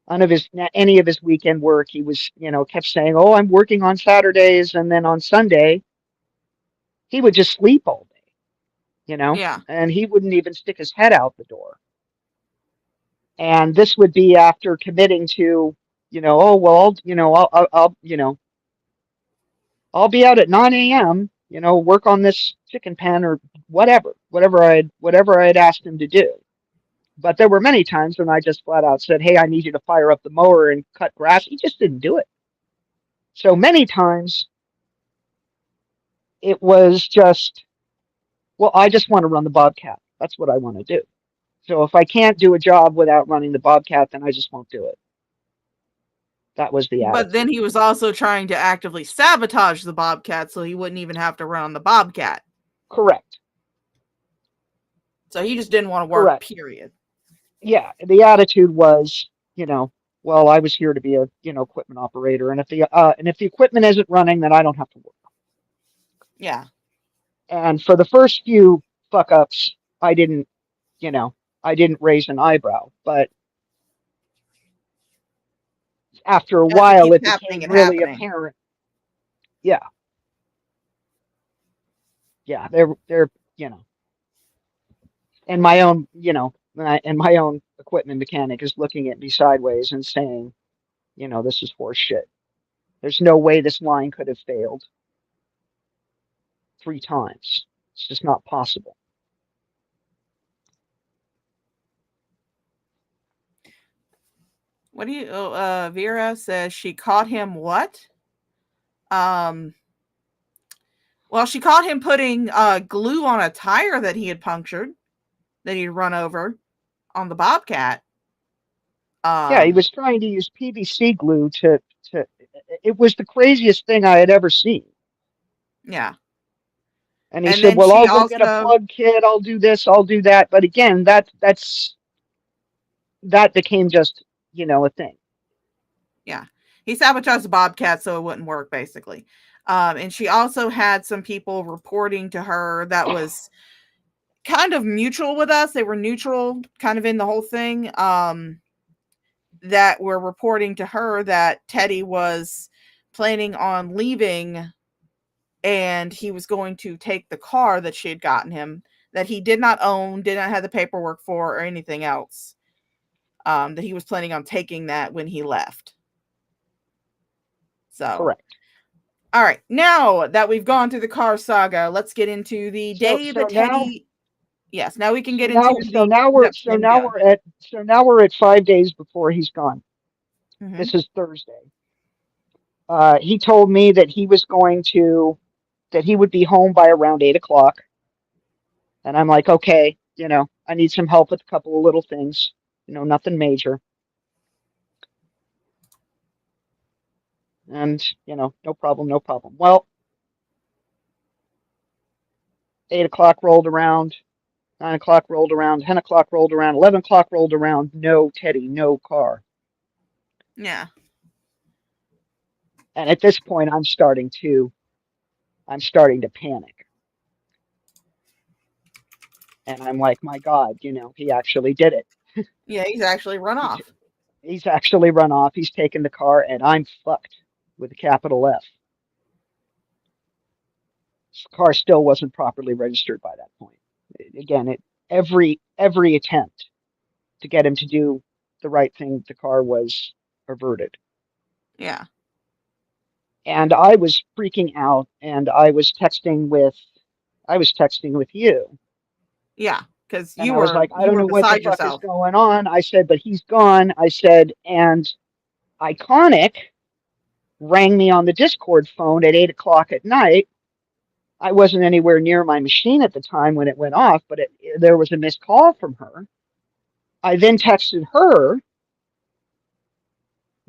None of his, any of his weekend work. He was, kept saying, oh, I'm working on Saturdays. And then on Sunday, he would just sleep all day, Yeah. and he wouldn't even stick his head out the door. And this would be after committing to, oh, well, I'll be out at 9 a.m., work on this chicken pen or whatever I had asked him to do. But there were many times when I just flat out said, hey, I need you to fire up the mower and cut grass. He just didn't do it. So many times it was just, well, I just want to run the Bobcat. That's what I want to do. So if I can't do a job without running the Bobcat, then I just won't do it. That was the But then attitude. he was also trying to actively sabotage the Bobcat so he wouldn't even have to run on the Bobcat. Correct. So he just didn't want to work, Correct. period. Yeah. The attitude was, well, I was here to be a, equipment operator. And if the equipment isn't running, then I don't have to work. Yeah. And for the first few fuck ups, I didn't, you know, I didn't raise an eyebrow. But after a As it while, keeps it happening became and really happening. apparent. Yeah. Yeah. They're, and my own, and my own equipment mechanic is looking at me sideways and saying, this is horse shit. There's no way this line could have failed 3 times. It's just not possible. What do you Vera says she caught him what? Um well, she caught him putting glue on a tire that he had punctured, that he'd run over on the Bobcat. Yeah, he Um was trying to use PVC glue to. It was the craziest thing I had ever seen. yeah. And he And said, then "Well, she I'll go get a also plug kit. I'll do this. I'll do that." But again, that became just a thing. yeah. He sabotaged the Bobcat so it wouldn't work basically. And she also had some people reporting to her that was kind of mutual with us. They were neutral kind of in the whole thing. That were reporting to her that Teddy was planning on leaving and he was going to take the car that she had gotten him that he did not own, did not have the paperwork for, or anything else. That he was planning on taking that when he left. So, Correct. all right. Now that we've gone through the car saga, let's get into the So day so that now Teddy. Yes. Now we can So get into now, so the now end we're, up so him now going. we're at, so now we're at 5 days before he's gone. Hmm. This is Thursday. He told me that he was going to, that he would be home by around 8 o'clock. And I'm like, okay, I need some help with a couple of little things, nothing major. And, no problem, no problem. Well, 8 o'clock rolled around, 9 o'clock rolled around, 10 o'clock rolled around, 11 o'clock rolled around. No Teddy, no car. Yeah. And at this point, I'm starting to panic. And I'm like, my God, he actually did it. Yeah. He's actually run He off. he's actually run off. He's taken the car, and I'm fucked with a capital F. The car still wasn't properly registered by that point. Again, every attempt to get him to do the right thing, the car was averted. Yeah. And I was freaking out, and I was texting with you. Yeah. Because And you I was were like, I you don't were know what the beside fuck is yourself. going on. I said, but he's gone. I said, and Iconic rang me on the Discord phone at 8 o'clock at night. I wasn't anywhere near my machine at the time when it went off, but there was a missed call from her. I then texted her,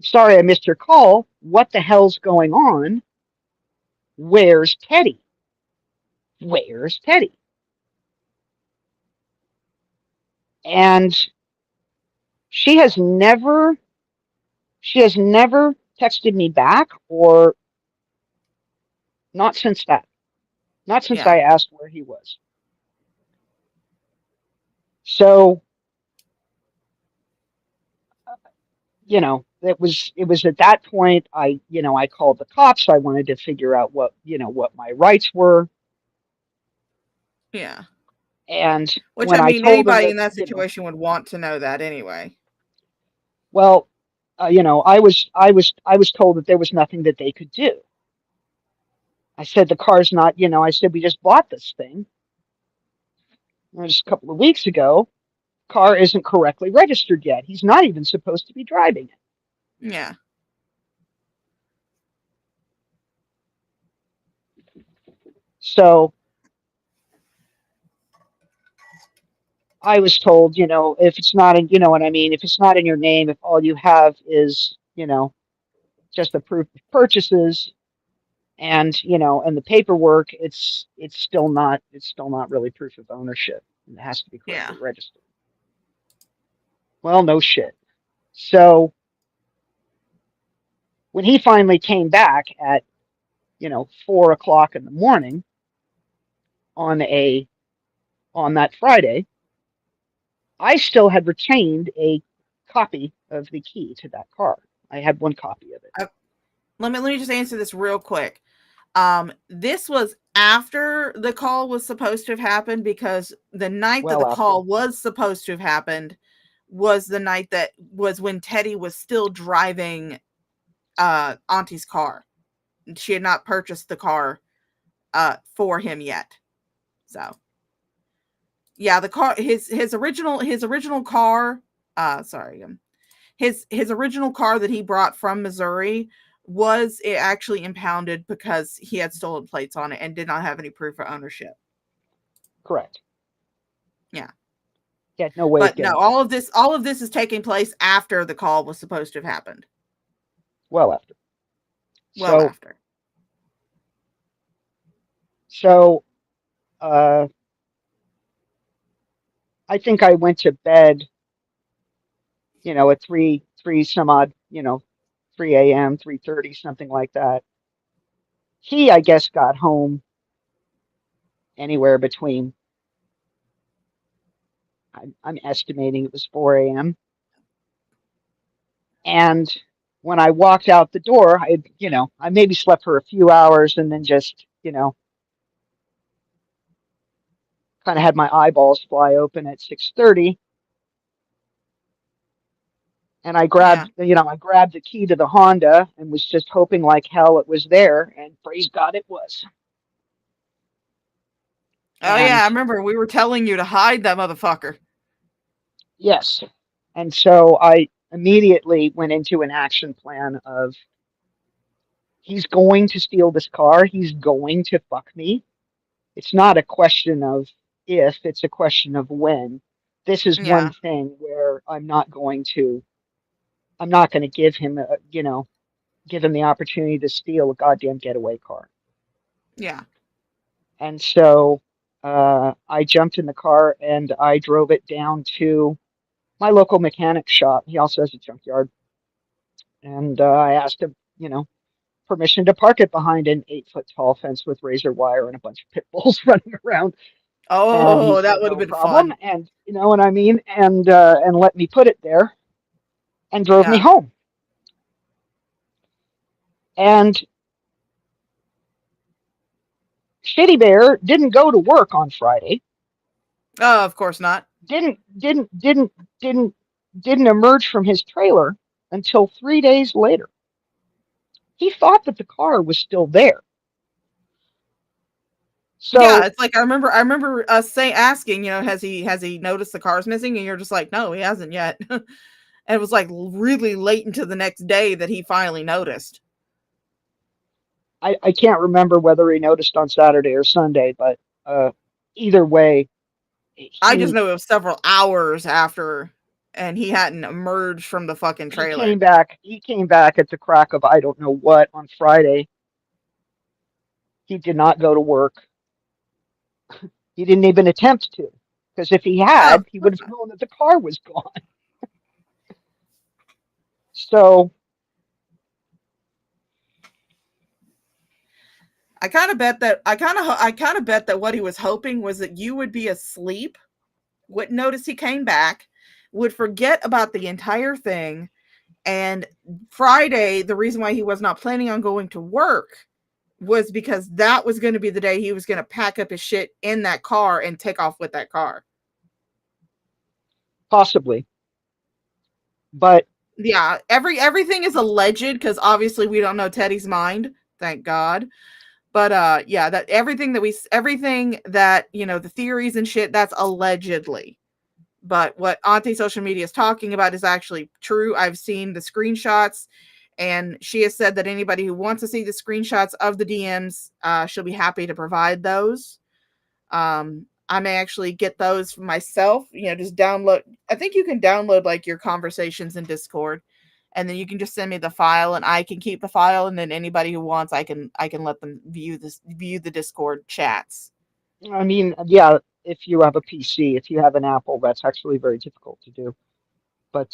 sorry I missed your call. What the hell's going on? Where's Teddy? Where's Teddy? And she has never she has never texted me back, or not since that. Not since Yeah. I asked where he was. So, it was at that point I called the cops. I wanted to figure out what my rights were. Yeah. And Which when I I mean, told them anybody that, in that situation would want to know that anyway. well, I was told that there was nothing that they could do. I said the car's not, I said we just bought this thing just a couple of weeks ago. Car isn't correctly registered yet. He's not even supposed to be driving it. Yeah. So I was told, if it's not in, what I mean, if it's not in your name, if all you have is, just the proof of purchases and the paperwork, it's still not really proof of ownership. It has to be Yeah. correctly registered. Well, no shit. So when he finally came back at 4 o'clock in the morning on a on that Friday, I still had retained a copy of the key to that car. I had one copy of it. Uh, let me just answer this real quick. This was after the call was supposed to have happened, because the night that the Well, after. call was supposed to have happened was the night that was when Teddy was still driving Auntie's car. She had not purchased the car for him yet. So yeah, the car his original car sorry his original car that he brought from Missouri was actually impounded because he had stolen plates on it and did not have any proof of ownership. Correct. Yeah. He had no way of But no, getting it. all of this is taking place after the call was supposed to have happened. Well, after. Well So, after. so uh, I think I went to bed, at three some odd, 3 a.m., 3:30, something like that. He, I guess, got home anywhere between. I'm estimating it was 4 a.m. And when I walked out the door, I maybe slept for a few hours and then just, kind of had my eyeballs fly open at 6:30, and Yeah. I grabbed the key to the Honda and was just hoping like hell it was there, and praise God it was. Oh yeah, And I remember we were telling you to hide that motherfucker. yes, and so I immediately went into an action plan of he's going to steal this car, he's going to fuck me. It's not a question of if, it's a question of when. This is one Yeah, thing where I'm not going to give him give him the opportunity to steal a goddamn getaway car. yeah. And so I jumped in the car and I drove it down to my local mechanic shop. He also has a junkyard. And I asked him, permission to park it behind an 8 foot tall fence with razor wire and a bunch of pit bulls running around. And he Oh, that said, would have no been problem. fun. And you know what I mean? And let me put it there and drove me Yeah. home. And Shitty Bear didn't go to work on Friday. Oh, of course not. Didn't didn't didn't didn't didn't emerge from his trailer until 3 days later. He thought that the car was still there. Yeah, So it's like I remember us asking, has he noticed the car's missing? And you're just like, no, he hasn't yet. And it was like really late into the next day that he finally noticed. I can't remember whether he noticed on Saturday or Sunday, but either way, I just he know it was several hours after, and he hadn't emerged from the fucking he trailer. came back. He came back at the crack of I don't know what on Friday. He did not go to work. He didn't even attempt to, because if he Oh, of had, he would course have not. known that the car was gone. So I kind of bet that what he was hoping was that you would be asleep, wouldn't notice he came back, would forget about the entire thing, and Friday, the reason why he was not planning on going to work was because that was going to be the day he was going to pack up his shit in that car and take off with that car. possibly, but Yeah, everything is alleged because obviously we don't know Teddy's mind, thank God. But yeah, that everything that, the theories and shit, that's allegedly. But what Auntie social media is talking about is actually true. I've seen the screenshots, and she has said that anybody who wants to see the screenshots of the DMs, she'll be happy to provide those. I may actually get those for myself. Just download. I think you can download like your conversations in Discord, and then you can just send me the file, and I can keep the file. And then anybody who wants, I can let them view the Discord chats. I mean, yeah, if you have a PC, if you have an Apple, that's actually very difficult to do. But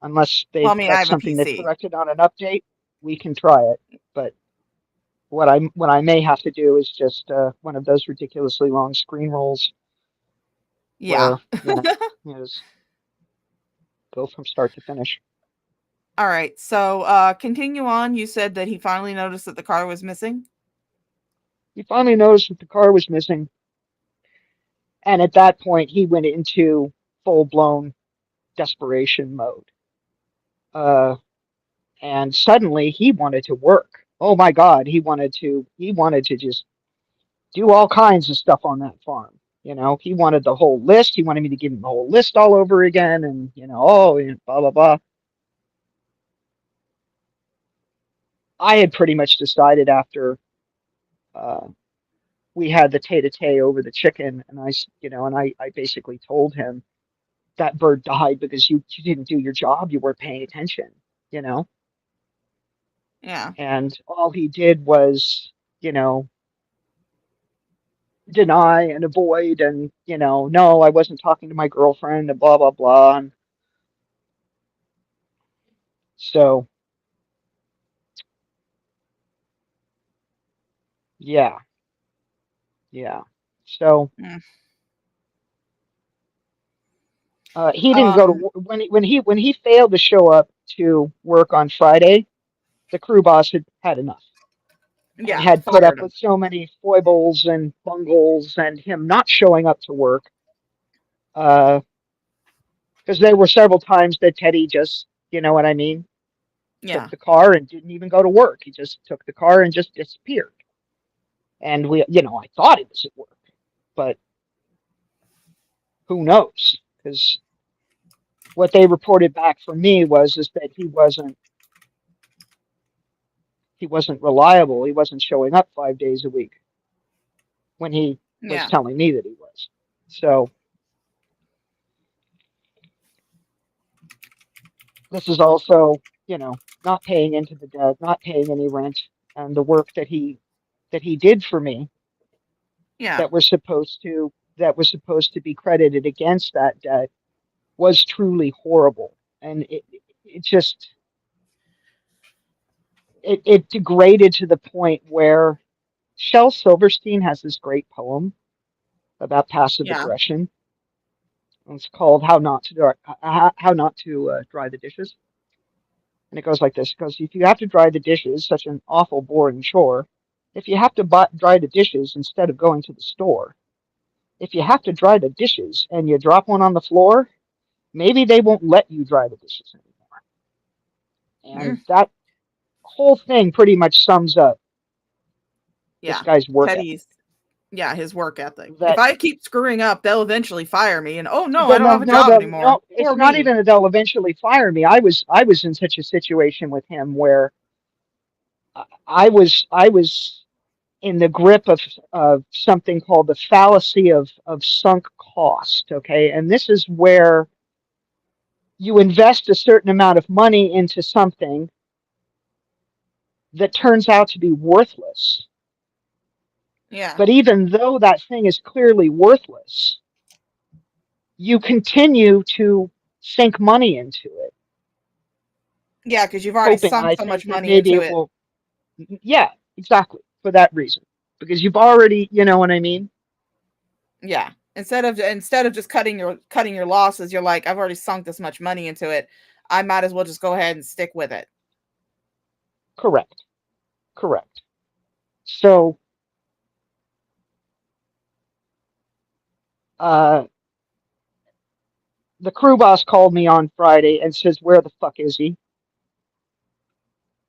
unless Well, I they've mean, I that's have a something they've PC. corrected on an update, we can try it. But what I may have to do is just one of those ridiculously long screen rolls Yeah. where just go from start to finish. All right. So, continue on. You said that he finally noticed that the car was missing. He finally noticed that the car was missing, and at that point, he went into full blown desperation mode. Uh, and suddenly, he wanted to work. Oh my God, he wanted to just do all kinds of stuff on that farm. He wanted the whole list. He wanted me to give him the whole list all over again, and blah blah blah. I had pretty much decided after uh, we had the tete-a-tete over the chicken, and I basically told him that bird died because you didn't do your job. You weren't paying attention, you know. Yeah. And all he did was, deny and avoid, and no, I wasn't talking to my girlfriend, and blah blah blah. And so yeah, yeah. So Mm. he didn't go to Um. when he failed to show up to work on Friday. The crew boss had enough and Yeah. had put Fired up him. with so many foibles and bungles and him not showing up to work. Because there were several times that Teddy just, you know what I mean, took Yeah. the car and didn't even go to work. He just took the car and just disappeared. And I thought he was at work. but who knows? Because what they reported back from me was is that he wasn't reliable. He wasn't showing up 5 days a week when he was Yeah. telling me that he was. So this is also, not paying into the debt, not paying any rent, and the work that he did for me Yeah. that was supposed to be credited against that debt was truly horrible. And it just it degraded to the point where Shel Silverstein has this great poem about passive Yeah. aggression. It's called "How Not to Dry the Dishes," and it goes like this: it goes, if you have to dry the dishes, such an awful, boring chore. If you have to dry the dishes instead of going to the store. If you have to dry the dishes and you drop one on the floor, maybe they won't let you dry the dishes anymore. And Mm, that whole thing pretty much sums up this yeah. guy's work ethic. Teddy's, yeah, his work ethic. If That I keep screwing up, they'll eventually fire me. And oh no, I But don't no, have a no, job anymore. no, it's Or not me. even that they'll eventually fire me. I was in such a situation with him where I was in the grip of something called the fallacy of sunk cost. Okay, and this is where you invest a certain amount of money into something that turns out to be worthless. Yeah. But even though that thing is clearly worthless, you continue to sink money into it, Yeah, because you've already hoping, sunk I so much think, that money maybe into it it. will. Yeah, exactly. For that reason. Because you've already, you know what I mean? Yeah. Instead of just cutting your losses, you're like, I've already sunk this much money into it. I might as well just go ahead and stick with it. Correct. Correct. So, uh, the crew boss called me on Friday and says, "Where the fuck is he?"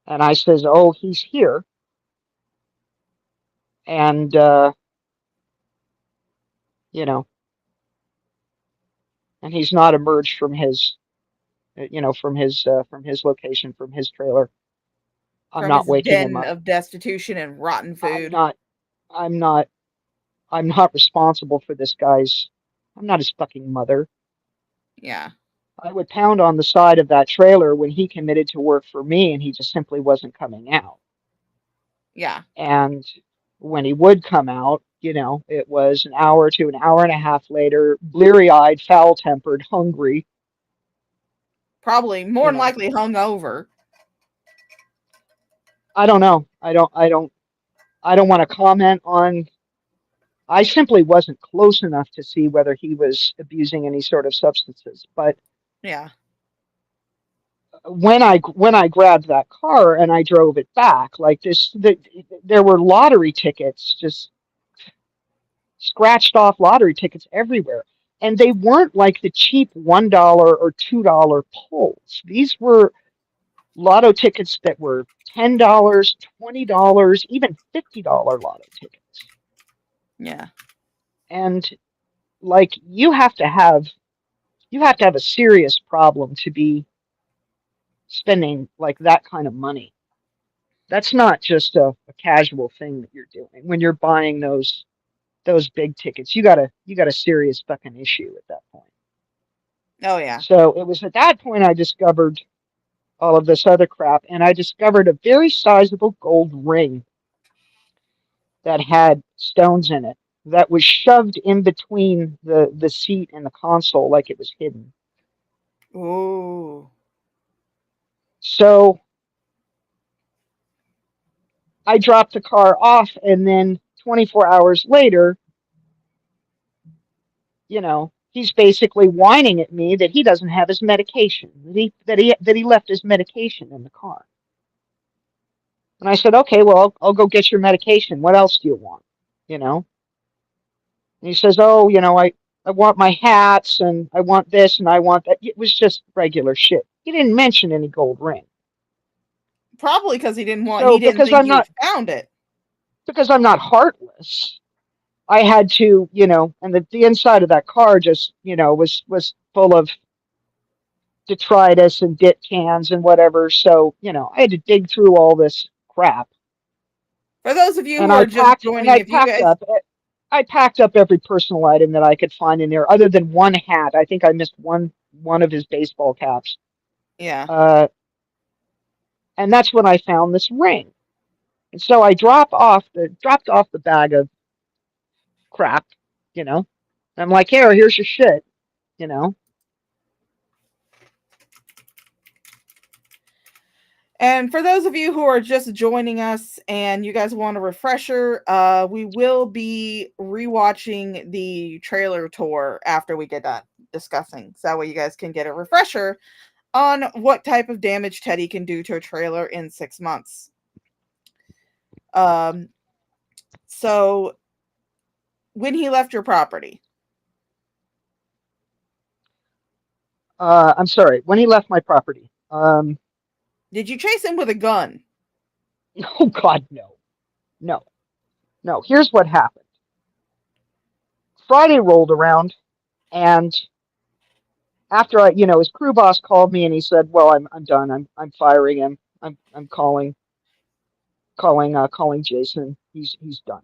And I says, "Oh, he's here." And, you know, and he's not emerged from his location, from his trailer. I'm From not his waking him den up. of destitution and rotten I'm food. not, I'm not, I'm not responsible for this guy's, I'm not his fucking mother. Yeah. I would pound on the side of that trailer when he committed to work for me and he just simply wasn't coming out. Yeah. And when he would come out, it was an hour to an hour and a half later, bleary eyed, foul tempered, hungry, Probably more you than know. likely hung over. I don't know. I don't want to comment on. I simply wasn't close enough to see whether he was abusing any sort of substances. But Yeah. when I grabbed that car and I drove it back, like there were lottery tickets, just scratched off lottery tickets everywhere. And they weren't like the cheap $1 or $2 pulls. These were lotto tickets that were $10, $20, even $50 lotto tickets. Yeah. And like you have to have a serious problem to be spending like that kind of money. That's not just a casual thing that you're doing when you're buying those big tickets. You got a serious fucking issue at that point. Oh yeah. So it was at that point I discovered all of this other crap, and I discovered a very sizable gold ring that had stones in it that was shoved in between the seat and the console like it was hidden. Ooh. So I dropped the car off, and then 24 hours later, he's basically whining at me that he doesn't have his medication, that he left his medication in the car. And I said, okay, well, I'll go get your medication. What else do you want? You know? And he says, oh, I want my hats and I want this and I want that. It was just regular shit. He didn't mention any gold ring. Probably because he didn't So think because you had found it. I'm not heartless, I had to, and the inside of that car just, was full of detritus and dit cans and whatever. So, I had to dig through all this crap. For those of you And who I are just packed and joining, if you guys, I packed up every personal item that I could find in there, other than one hat. I think I missed one of his baseball caps. yeah. Uh, and that's when I found this ring. And so I dropped off the bag of crap, you know. And I'm like, here, here's your shit, you know. And for those of you who are just joining us and you guys want a refresher, we will be rewatching the trailer tour after we get done discussing. So that way you guys can get a refresher on what type of damage Teddy can do to a trailer in 6 months. Um, so when he left your property, I'm sorry, when he left my property. did you chase him with a gun? Oh God, no, no, no. Here's what happened. Friday rolled around, and after his crew boss called me and he said, "Well, I'm done. I'm firing him. I'm calling Jason. He's done."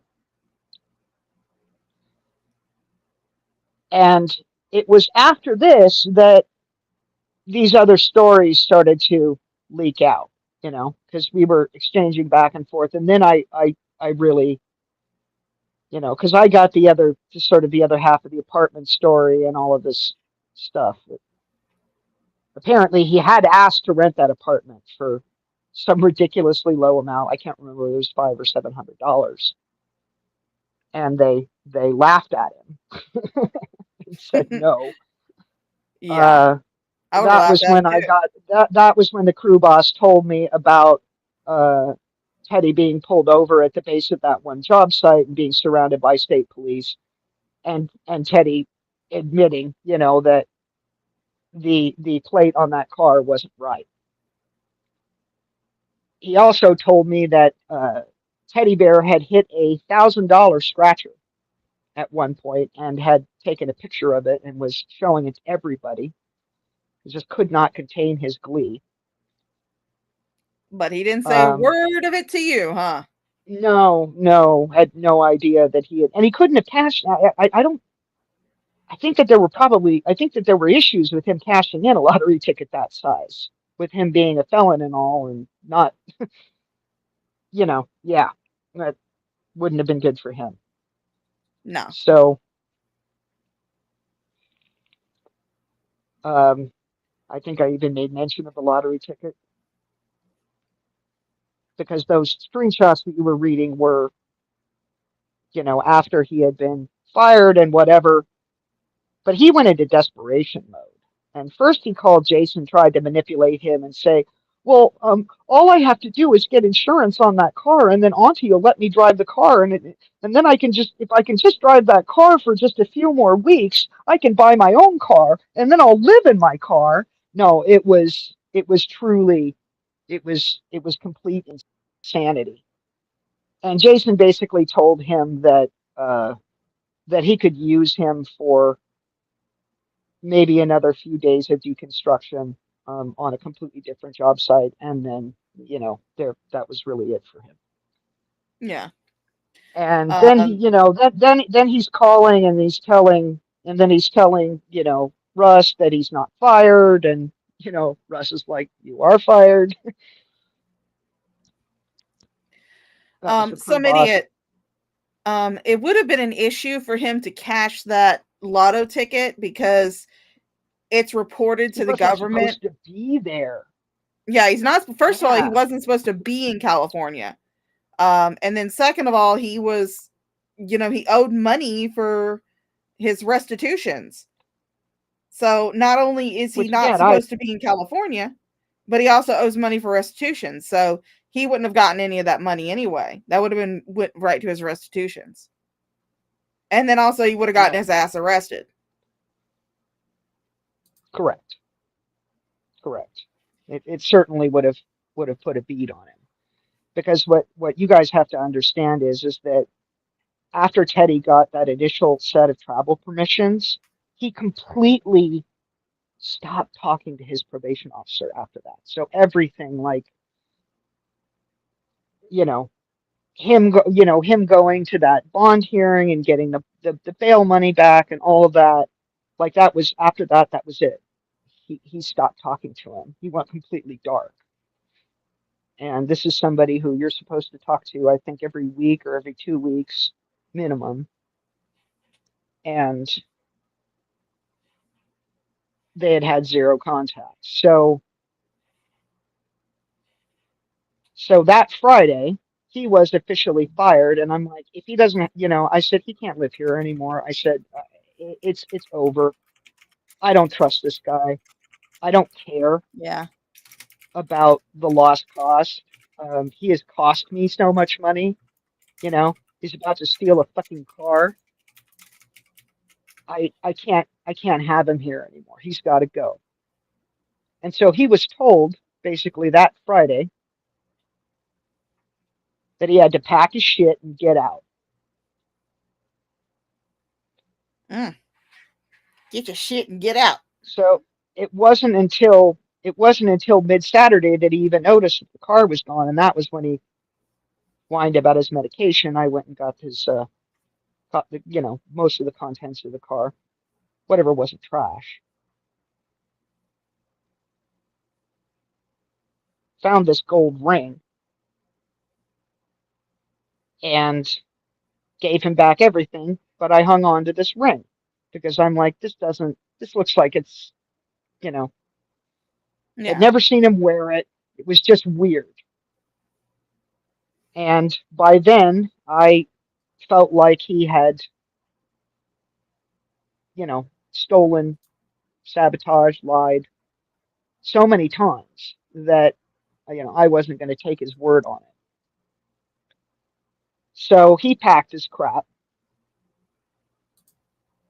And it was after this that these other stories started to leak out, because we were exchanging back and forth, and then I really, because I got the other half of the apartment story and all of this stuff. Apparently, he had asked to rent that apartment for some ridiculously low amount. I can't remember, it was $500 or $700, and they laughed at him and said no. Yeah, Uh, I would have that laughed was at him when I too. got that was when the crew boss told me about uh, Teddy being pulled over at the base of that one job site and being surrounded by state police, and Teddy admitting, that the plate on that car wasn't right. He also told me that Teddy Bear had hit $1,000 scratcher at one point and had taken a picture of it and was showing it to everybody. He just could not contain his glee. But he didn't say a Um, word of it to you, huh? no, no, had no idea that he had, and he couldn't have cashed. I don't. I think that there were issues with him cashing in a lottery ticket that size, with him being a felon and all, and not, yeah, that wouldn't have been good for him. No. So, um, I think I even made mention of the lottery ticket because those screenshots that you were reading were, after he had been fired and whatever. But he went into desperation mode. And first he called Jason, tried to manipulate him and say, well, all I have to do is get insurance on that car, and then Auntie will let me drive the car, and then if I can just drive that car for just a few more weeks, I can buy my own car, and then I'll live in my car. No, it was truly, it was complete insanity. And Jason basically told him that he could use him for maybe another few days of deconstruction, on a completely different job site, and then there, that was really it for him. Yeah. And then he, Um, then he's calling and then he's telling Russ that he's not fired, and Russ is like, "You are fired." That was the crew some boss. idiot. It would have been an issue for him to cash that lotto ticket because it's reported He to the wasn't government. supposed to be there. Yeah, he's not. First of all, he Yeah, wasn't supposed to be in California. And then second of all, he owed money for his restitutions. So not only is he which not again, I supposed to be in California, but he also owes money for restitution. So he wouldn't have gotten any of that money anyway. That would have been went right to his restitutions. And then also he would have gotten right, his ass arrested. correct, correct. It certainly would have put a beat on him, because what you guys have to understand is that after Teddy got that initial set of travel permissions, he completely stopped talking to his probation officer after that. So everything, like, you know, him going to that bond hearing and getting the bail money back and all of that, like that was after that, that was it. He stopped talking to him. He went completely dark. And this is somebody who you're supposed to talk to, I think, every week or every 2 weeks minimum. And they had zero contact. So that Friday, he was officially fired. And I'm like, if he doesn't, I said, he can't live here anymore. I said, it's over. I don't trust this guy. I don't care Yeah. about the lost cause. He has cost me so much money. He's about to steal a fucking car. I can't have him here anymore. He's got to go. And so he was told basically that Friday that he had to pack his shit and get out. Mm. Get your shit and get out. So it wasn't until mid Saturday that he even noticed that the car was gone, and that was when he whined about his medication. I went and got most of the contents of the car, whatever wasn't trash. Found this gold ring and gave him back everything, but I hung on to this ring because I'm like, this looks like it's, you know, I'd Yeah. never seen him wear it. It was just weird. And by then, I felt like he had, stolen, sabotaged, lied so many times that, I wasn't going to take his word on it. So he packed his crap,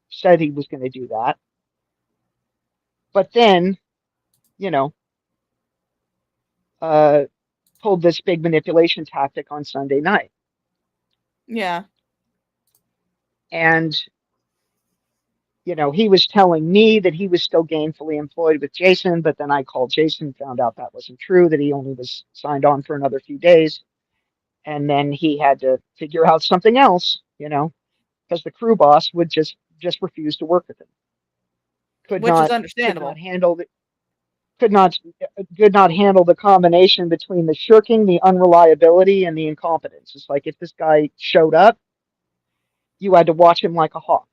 said he was going to do that. But then, you know, uh, pulled this big manipulation tactic on Sunday night. Yeah. And, he was telling me that he was still gainfully employed with Jason, but then I called Jason, found out that wasn't true, that he only was signed on for another few days. And then he had to figure out something else, because the crew boss would just refuse to work with him. Could Which is not could not understandable. handle the could not handle the combination between the shirking, the unreliability, and the incompetence. It's like if this guy showed up, you had to watch him like a hawk.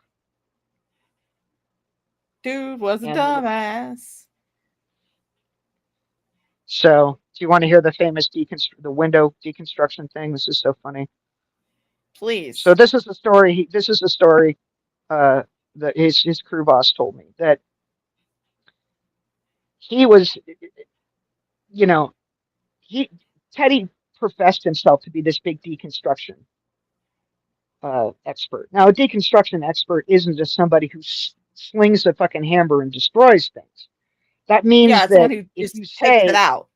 Dude was a And dumbass. so, do you want to hear the famous the window deconstruction thing? This is so funny. So Please. this is the story uh, that his crew boss told me that he was, you know, he Teddy professed himself to be this big deconstruction expert. Now, a deconstruction expert isn't just somebody who slings a fucking hammer and destroys things. That Yeah, means it's someone that who if just you takes it say, out.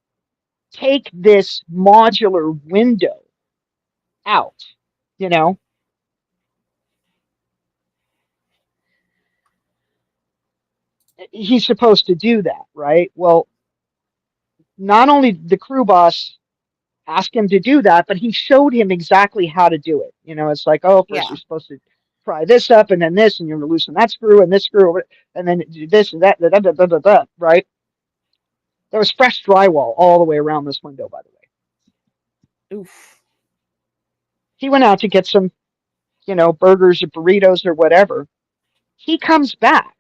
take this modular window out, you know, he's supposed to do that, right? Well, not only the crew boss asked him to do that, but he showed him exactly how to do it. It's like, oh, first Yeah. you're supposed to pry this up and then this, and you're going to loosen that screw and this screw, and then do this and that, right? There was fresh drywall all the way around this window, by the way. Oof. He went out to get some, burgers or burritos or whatever. He comes back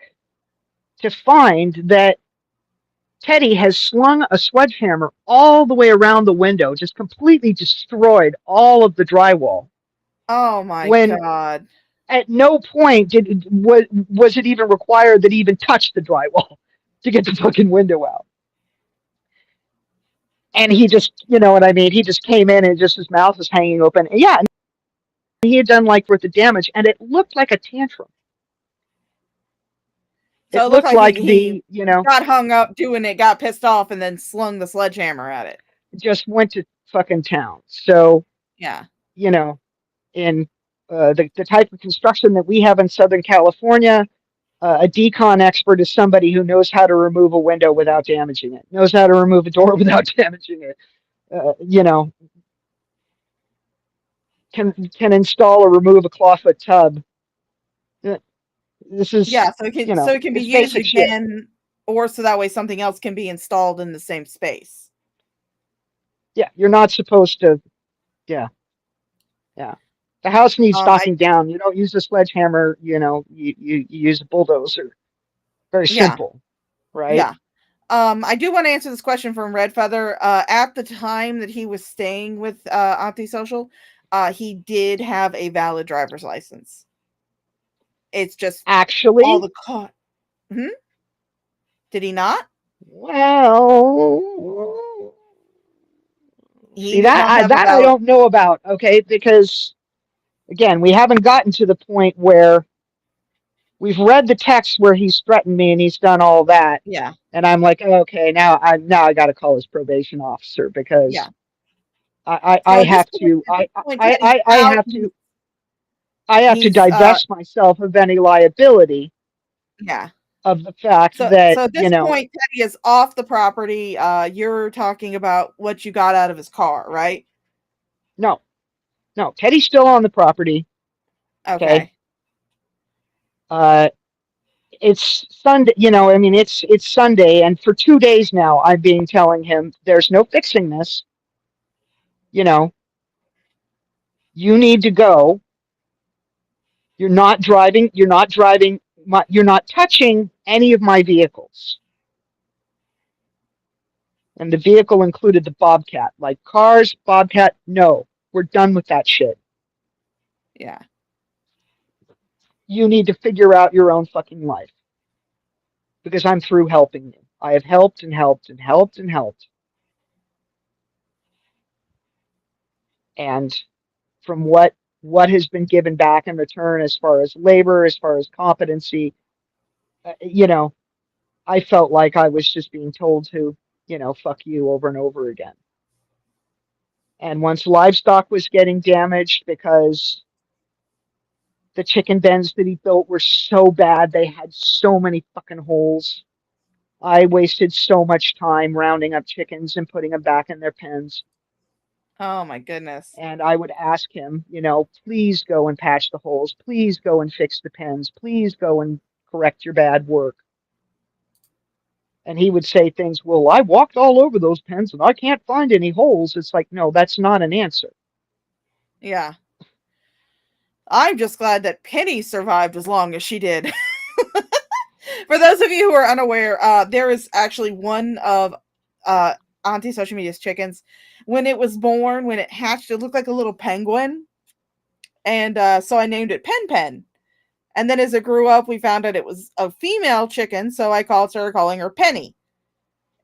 to find that Teddy has slung a sledgehammer all the way around the window, just completely destroyed all of the drywall. Oh my When god. at no point was it even required that he even touch the drywall to get the fucking window out. And he just, you know what I mean? He just came in and just his mouth was hanging open. And yeah, and he had done like worth of damage, and it looked like a tantrum. So It it looked looked like like he the, got hung up doing it, got pissed off, and then slung the sledgehammer at it. just went to fucking town. So, Yeah. you know, in the type of construction that we have in Southern California. A decon expert is somebody who knows how to remove a window without damaging it, knows how to remove a door without damaging it. You know, can install or remove a clawfoot tub. Uh, This is, Yeah, so it can be it's used basic shit. again, or so that way something else can be installed in the same space. Yeah, you're not supposed to. Yeah, yeah. The house needs I knocking down. You don't use a sledgehammer. You use a bulldozer. Very Yeah, simple, right? yeah. I do want to answer this question from Red Feather. At the time that he was staying with Antisocial, he did have a valid driver's license. It's just all Actually, the car. Hmm? Did he not? well, He see did that not have a I valid. don't know about. Okay, because again, we haven't gotten to the point where we've read the text where he's threatened me and he's done all that, Yeah, and I'm like, okay, now I got to call his probation officer because yeah. So I have to at this point, Teddy's I out. have to I have to He's divest myself of any liability Yeah. of the fact So that at this point, Teddy is off the property. You're talking about what you got out of his car, right? no, no, Teddy's still on the property. Okay. Okay. Uh, it's Sunday, it's Sunday, and for 2 days now, I've been telling him there's no fixing this. You know, you need to go. You're not driving. You're not touching any of my vehicles. And the vehicle included the Bobcat. Like cars, Bobcat, no. We're done with that shit. Yeah. You need to figure out your own fucking life because I'm through helping you. I have helped and helped and helped and helped. And from what has been given back in return as far as labor, as far as competency, uh, you know, I felt like I was just being told to, fuck you over and over again. And once livestock was getting damaged because the chicken dens that he built were so bad, they had so many fucking holes. I wasted so much time rounding up chickens and putting them back in their pens. Oh my goodness. And I would ask him, please go and patch the holes. Please go and fix the pens. Please go and correct your bad work. And he would say things, well, I walked all over those pens and I can't find any holes. It's like, no, that's not an answer. Yeah. I'm just glad that Penny survived as long as she did. For those of you who are unaware, there is actually one of Auntie Social Media's chickens. When it was born, when it hatched, it looked like a little penguin. And so I named it Pen Pen. And then as it grew up, we found out it was a female chicken. So I started calling her Penny.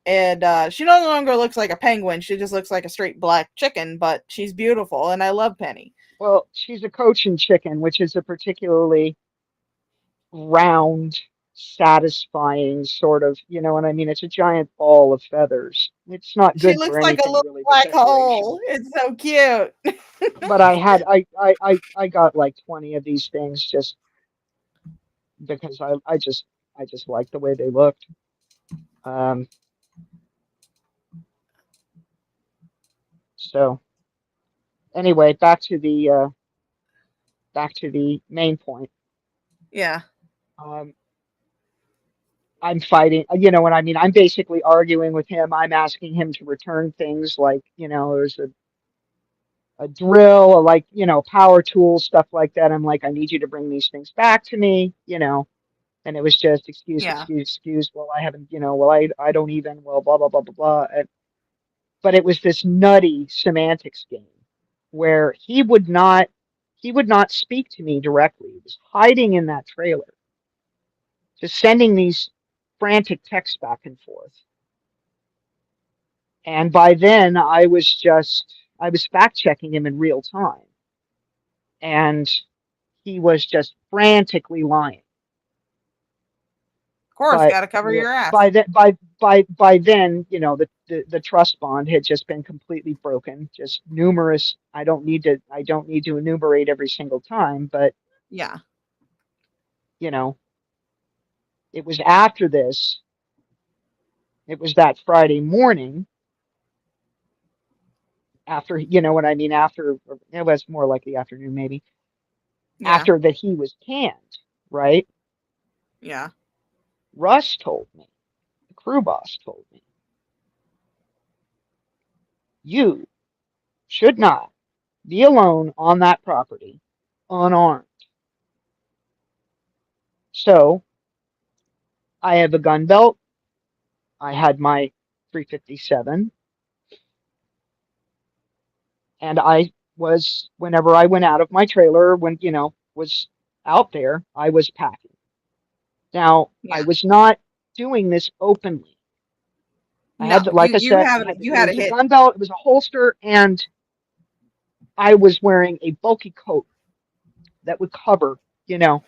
And she no longer looks like a penguin. She just looks like a straight black chicken, but she's beautiful. And I love Penny. Well, she's a cochin chicken, which is a particularly round, satisfying sort of, you know what I mean? It's a giant ball of feathers. It's not She good looks for like a anything little really but black decoration. hole. It's so cute. But I got like 20 of these things just because I just like the way they looked. Um, so anyway, back to the main point. Yeah. Um, I'm fighting, what I mean? I'm basically arguing with him. I'm asking him to return things like, there's a drill, like, power tools, stuff like that. I'm like, I need you to bring these things back to me, and it was just Yeah. excuse. Well, I haven't, well, I don't even, well, blah, blah, blah, blah, blah. But it was this nutty semantics game where he would not speak to me directly. He was hiding in that trailer, just sending these frantic texts back and forth. And by then I was fact checking him in real time. And he was just frantically lying. Of course, But got to cover with your ass. by that by then, the trust bond had just been completely broken. Just numerous. I don't need to enumerate every single time, but Yeah. you know, it was after this. It was that Friday morning after, you know what I mean, after, it was more like the afternoon maybe, Yeah. after that he was canned, right? Yeah. Russ told me, the crew boss told me, you should not be alone on that property unarmed. So I have a gun belt. I had my 357, and I was, whenever I went out of my trailer, when, was out there, I was packing. Now, I Yeah. was not doing this openly. I had, No, like I said, you it had a was a hit. gun belt, it was a holster, and I was wearing a bulky coat that would cover, you know,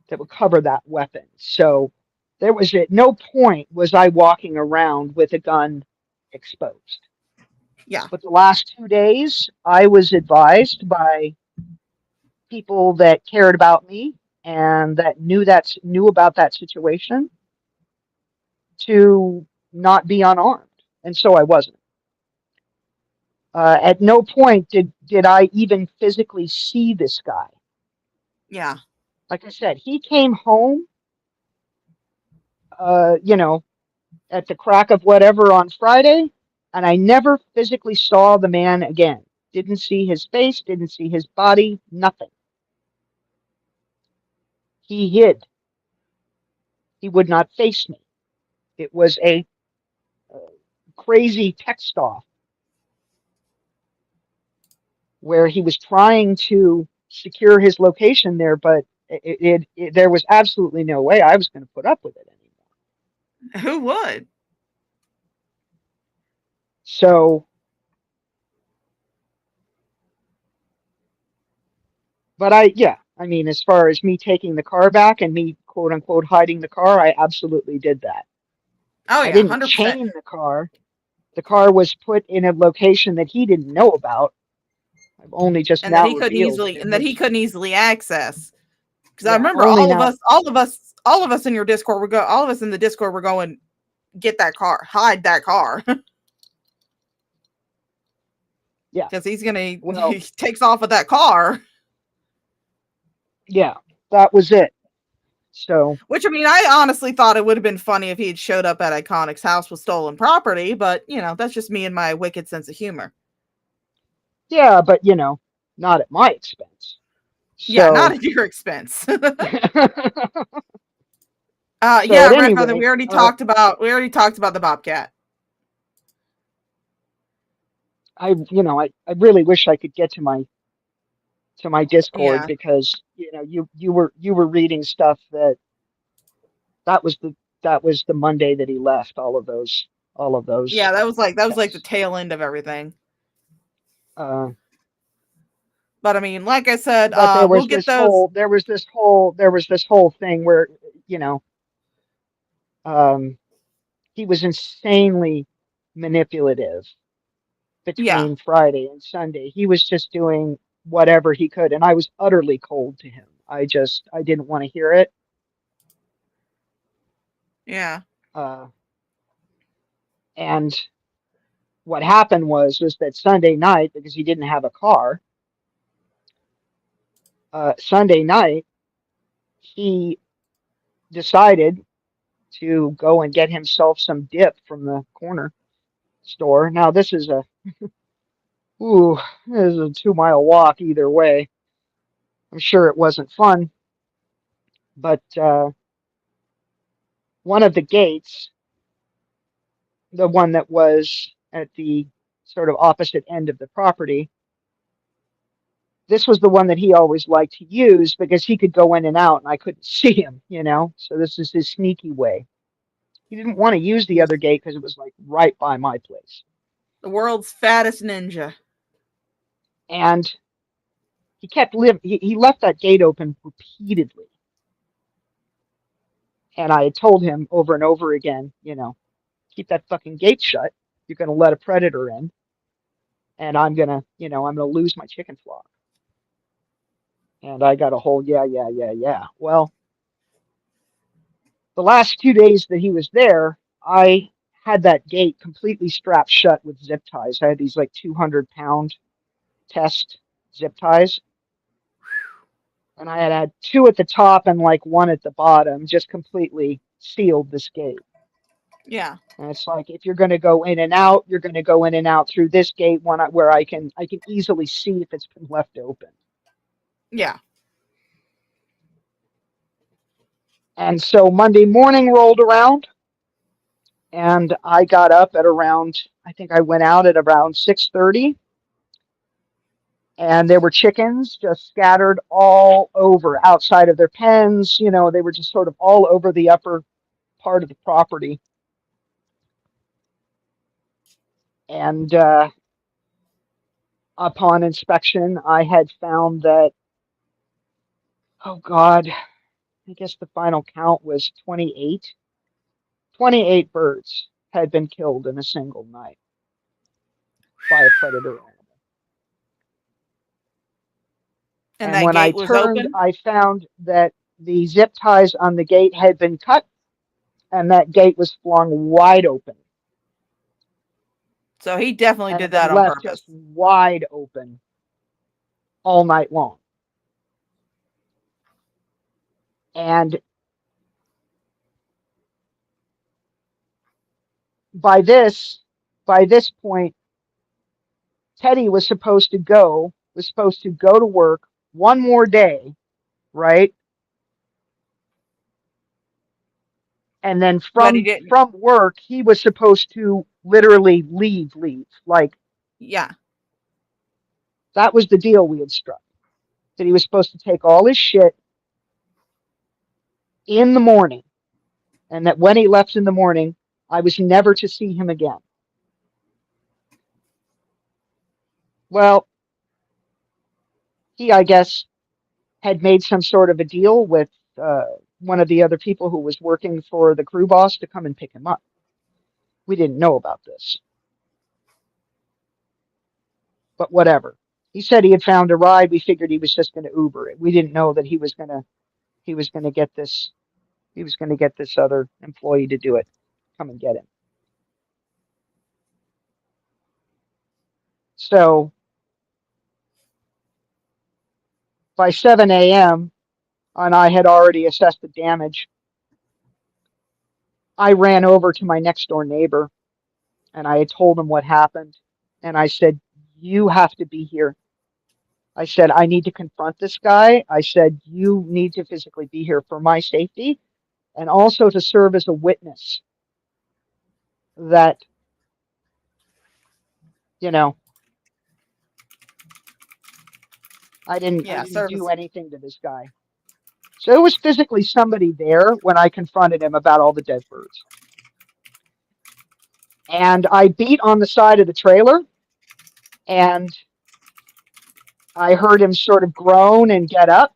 that would cover that weapon. So there was at no point was I walking around with a gun exposed. Yeah. But the last 2 days, I was advised by people that cared about me and that knew about that situation to not be unarmed, and so I wasn't. At no point did I even physically see this guy. Yeah. Like I said, he came home, you know, at the crack of whatever on Friday, and I never physically saw the man again. Didn't see his face, didn't see his body, nothing. He hid. He would not face me. It was a uh, crazy text off where he was trying to secure his location there, but there was absolutely no way I was going to put up with it anymore. Who would? So, but yeah, I mean, as far as me taking the car back and me quote unquote hiding the car, I absolutely did that. Oh I yeah, didn't 100%. chain the car. The car was put in a location that he didn't know about. I've only just And that now he couldn't revealed easily it and that he was, couldn't easily access. Because I yeah, remember only now, all of us in your Discord were all of us in the Discord were going, get that car, hide that car. yeah. Because Well, he takes off with that car. yeah, that was it. So, Which I mean, I honestly thought it would have been funny if he had showed up at Iconic's house with stolen property, but that's just me and my wicked sense of humor. yeah, but not at my expense. Yeah, not So, at your expense. so Yeah, at Red any Feather, rate, we already talked about the Bobcat. I really wish I could get to my Discord Yeah. because you were reading stuff that was the that was the Monday that he left all of those Yeah, that was like the texts. tail end of everything. Uh, But I mean, like I said, but there we'll was get this those. whole there was this whole there was this whole thing where you know um, he was insanely manipulative Yeah. between Friday and Sunday. He was just doing whatever he could, and I was utterly cold to him. I didn't want to hear it. Yeah. Uh, and what happened was that Sunday night, because he didn't have a car, Sunday night he decided to go and get himself some dip from the corner store. Now ooh, this is a 2 mile walk either way. I'm sure it wasn't fun, but one of the gates, the one that was at the sort of opposite end of the property, this was the one that he always liked to use because he could go in and out and I couldn't see him. So this is his sneaky way. He didn't want to use the other gate because it was like right by my place. The world's fattest ninja. And he left that gate open repeatedly. And I had told him over and over again, keep that fucking gate shut. You're going to let a predator in, and I'm going to lose my chicken flock. And I got a whole, yeah, yeah, yeah, yeah. Well, the last 2 days that he was there, I had that gate completely strapped shut with zip ties. I had these like 200-pound test zip ties, and I had two at the top and like one at the bottom, just completely sealed this gate. Yeah. And it's like if you're going to go in and out, you're going to go in and out through this gate one where I can easily see if it's been left open. Yeah. And so Monday morning rolled around, and I got up at around, I think I went out at around 6:30, and there were chickens just scattered all over outside of their pens. They were just sort of all over the upper part of the property. And upon inspection, I had found that, oh God, I guess the final count was 28. 28 birds had been killed in a single night by a predator animal. And And that when I gate was turned, open. I found that the zip ties on the gate had been cut, and that gate was flung wide open, So he definitely and did had been that on left purpose. just wide open all night long. And by this by this point, Teddy was supposed to go to work one more day, right? And then But he from didn't. from work, he was supposed to literally leave. Like, Yeah. that was the deal we had struck. That he was supposed to take all his shit in the morning, and that when he left in the morning, I was never to see him again. Well, he, I guess, had made some sort of a deal with uh, one of the other people who was working for the crew boss to come and pick him up. We didn't know about this, but whatever. He said he had found a ride. We figured he was just going to Uber it. We didn't know that he was going to get this other employee to do it, come and get him. So by 7 a.m., and I had already assessed the damage, I ran over to my next door neighbor, and I had told him what happened. And I said, "You have to be here." I said, "I need to confront this guy." I said, "You need to physically be here for my safety, and also to serve as a witness that, you know, I Yeah. didn't do Service. anything to this guy." So there was physically somebody there when I confronted him about all the dead birds. And I beat on the side of the trailer, and I heard him sort of groan and get up.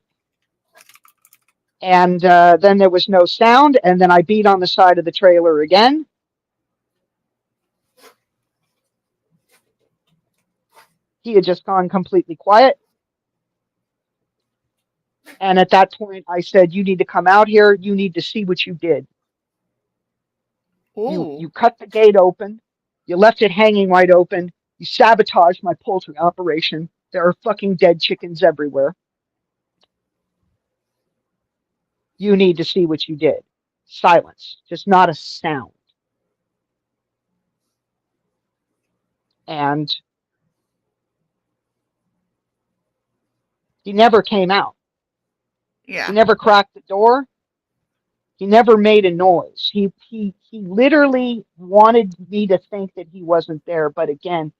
And then there was no sound. And then I beat on the side of the trailer again. He had just gone completely quiet. And at that point, I said, "You need to come out here. You need to see what you did. You Ooh. you cut the gate open. You left it hanging wide open. You sabotaged my poultry operation. There are fucking dead chickens everywhere. You need to see what you did." Silence, just not a sound. And he never came out. He Yeah. never cracked the door. He never made a noise. He literally wanted me to think that he wasn't there, but again,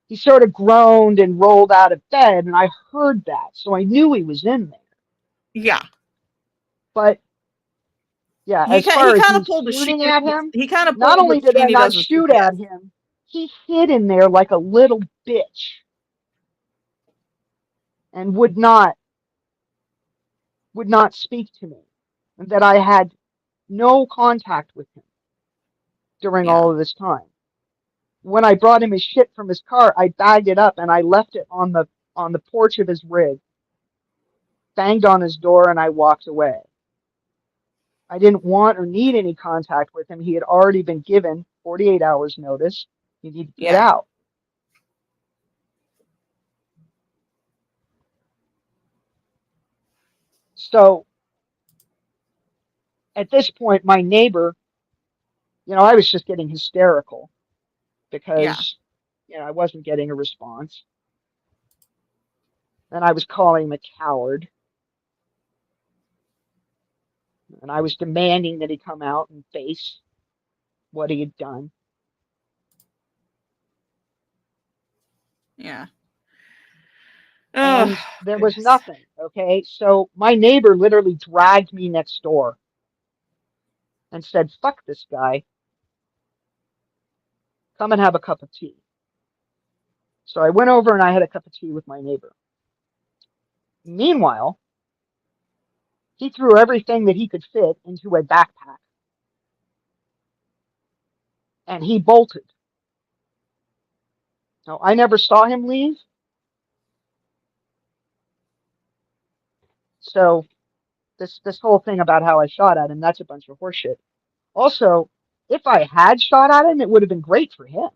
he sort of groaned and rolled out of bed, and I heard that, so I knew he was in there. Yeah. But yeah, He as he far as kind of me pulled the shooting at Sheeny. him, He kind of not pulled what only did I Sheeny not does with shoot at CPS. him, he hid in there like a little bitch and would not speak to me, and that I had no contact with him during Yeah. all of this time. When I brought him his shit from his car, I bagged it up and I left it on the porch of his rig, banged on his door, and I walked away. I didn't want or need any contact with him. He had already been given 48 hours notice. You need to get Yeah. out. So at this point, my neighbor, I was just getting hysterical Yeah. because, I wasn't getting a response. And I was calling him a coward. And I was demanding that he come out and face what he had done. Yeah. Oh, And there was goodness. nothing. Okay. So my neighbor literally dragged me next door and said, fuck this guy. Come and have a cup of tea. So I went over and I had a cup of tea with my neighbor. Meanwhile, he threw everything that he could fit into a backpack and he bolted. Now, I never saw him leave. So this whole thing about how I shot at him, that's a bunch of horseshit. Also, if I had shot at him, it would have been great for him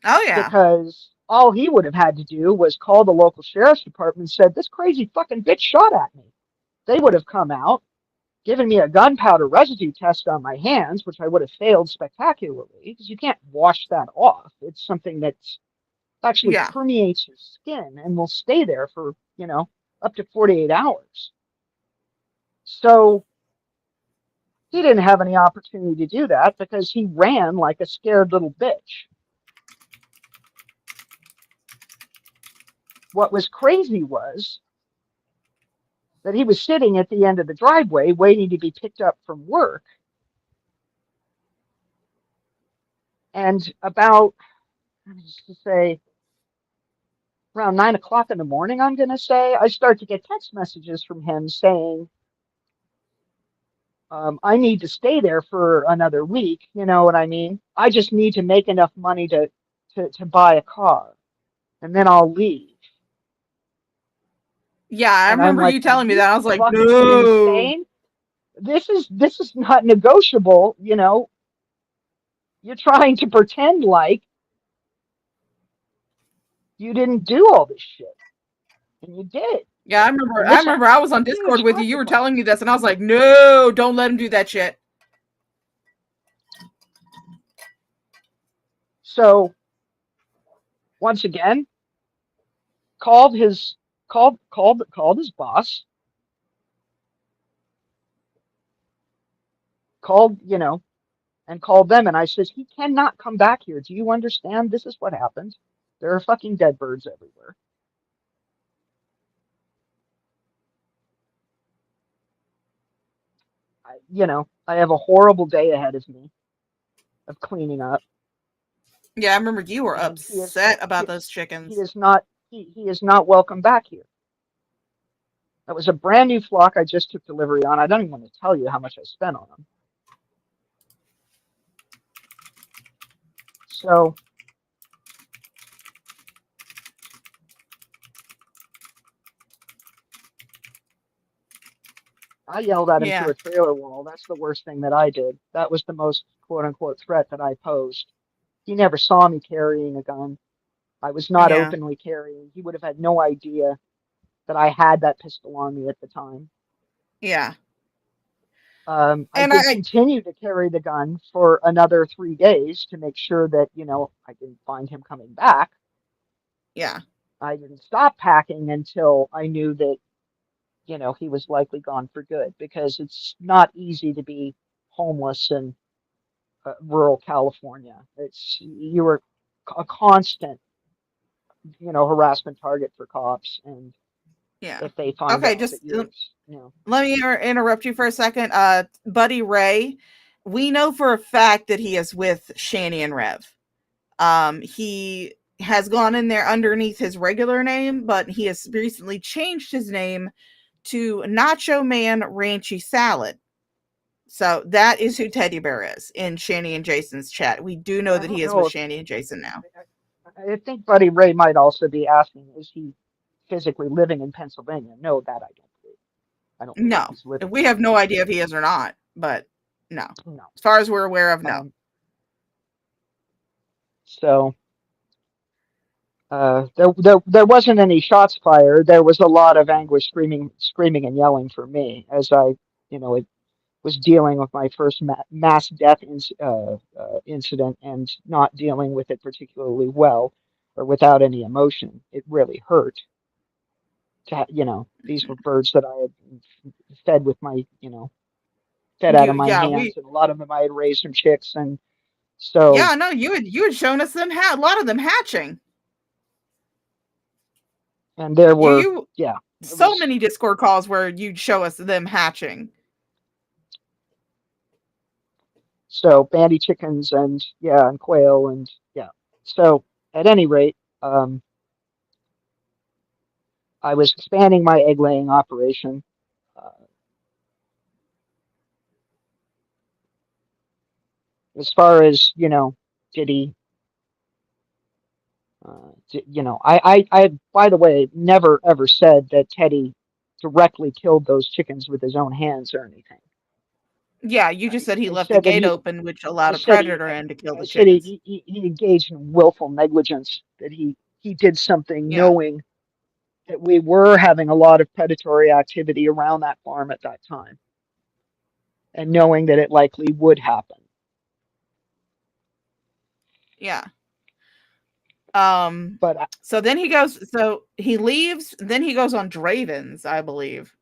Oh, yeah. because all he would have had to do was call the local sheriff's department and said, this crazy fucking bitch shot at me. They would have come out, given me a gunpowder residue test on my hands, which I would have failed spectacularly because you can't wash that off. It's something that's actually Yeah. permeates your skin and will stay there for, up to 48 hours. So he didn't have any opportunity to do that because he ran like a scared little bitch. What was crazy was that he was sitting at the end of the driveway waiting to be picked up from work. And about, let me just say, around 9 o'clock in the morning, I'm going to say, I start to get text messages from him saying, I need to stay there for another week. You know what I mean? I just need to make enough money to buy a car and then I'll leave. Yeah. I And I'm remember like, you are telling me you that. I was like, fucking no. insane? This is not negotiable. You're trying to pretend like you didn't do all this shit. And you did. Yeah. I remember. And I this remember. happened I was on a Discord huge with you. You were consequence. telling me this, and I was like, no, don't let him do that shit. So once again, called his boss, called, and called them. And I says, he cannot come back here. Do you understand? This is what happened. There are fucking dead birds everywhere. I have a horrible day ahead of me of cleaning up. Yeah. I remember you were And upset about he, those he chickens. is not, he is not welcome back here. That was a brand new flock I just took delivery on. I don't even want to tell you how much I spent on them. So I yelled at him through Yeah. a trailer wall. That's the worst thing that I did. That was the most quote unquote threat that I posed. He never saw me carrying a gun. I was not Yeah. openly carrying. He would have had no idea that I had that pistol on me at the time. Yeah. I And did continue to carry the gun for another 3 days to make sure that, I didn't find him coming back. yeah. I didn't stop packing until I knew that, he was likely gone for good because it's not easy to be homeless in rural California. You were a constant, harassment target for cops. And Yeah. if they find Okay. out Just that you're. let me interrupt you for a second. Buddy Ray, we know for a fact that he is with Shani and Rev. He has gone in there underneath his regular name, but he has recently changed his name to Nacho Man Ranchy Salad. So that is who Teddy Bear is in Shanny and Jason's chat. We do know I that he don't is with know if Shanny and Jason now. I think Buddy Ray might also be asking, is he physically living in Pennsylvania? No, that I don't believe. I don't believe No, he's living we in have no Pennsylvania. idea if he is or not, but no. No. As far as we're aware of, no. Um, so there wasn't any shots fired. There was a lot of anguish, screaming and yelling for me as I was dealing with my first mass death incident and not dealing with it particularly well or without any emotion. It really hurt. These were birds that I had fed with fed out of my Yeah, we hands, and a lot of them I had raised from chicks, and so yeah, no, you had shown us them a lot of them hatching. and there were You yeah, it so was many Discord calls where you'd show us them hatching. so bandy chickens and yeah, and quail and yeah. So at any rate, I was expanding my egg laying operation. Uh, as far as did he? I by the way never ever said that Teddy directly killed those chickens with his own hands or anything. Yeah, you just said he I left the said that gate he open, which I allowed a said he predator in to kill I the said chickens. he engaged in willful negligence, that he did something Yeah, knowing that we were having a lot of predatory activity around that farm at that time and knowing that it likely would happen. yeah. But So then he goes. So he leaves. Then he goes on Draven's, I believe.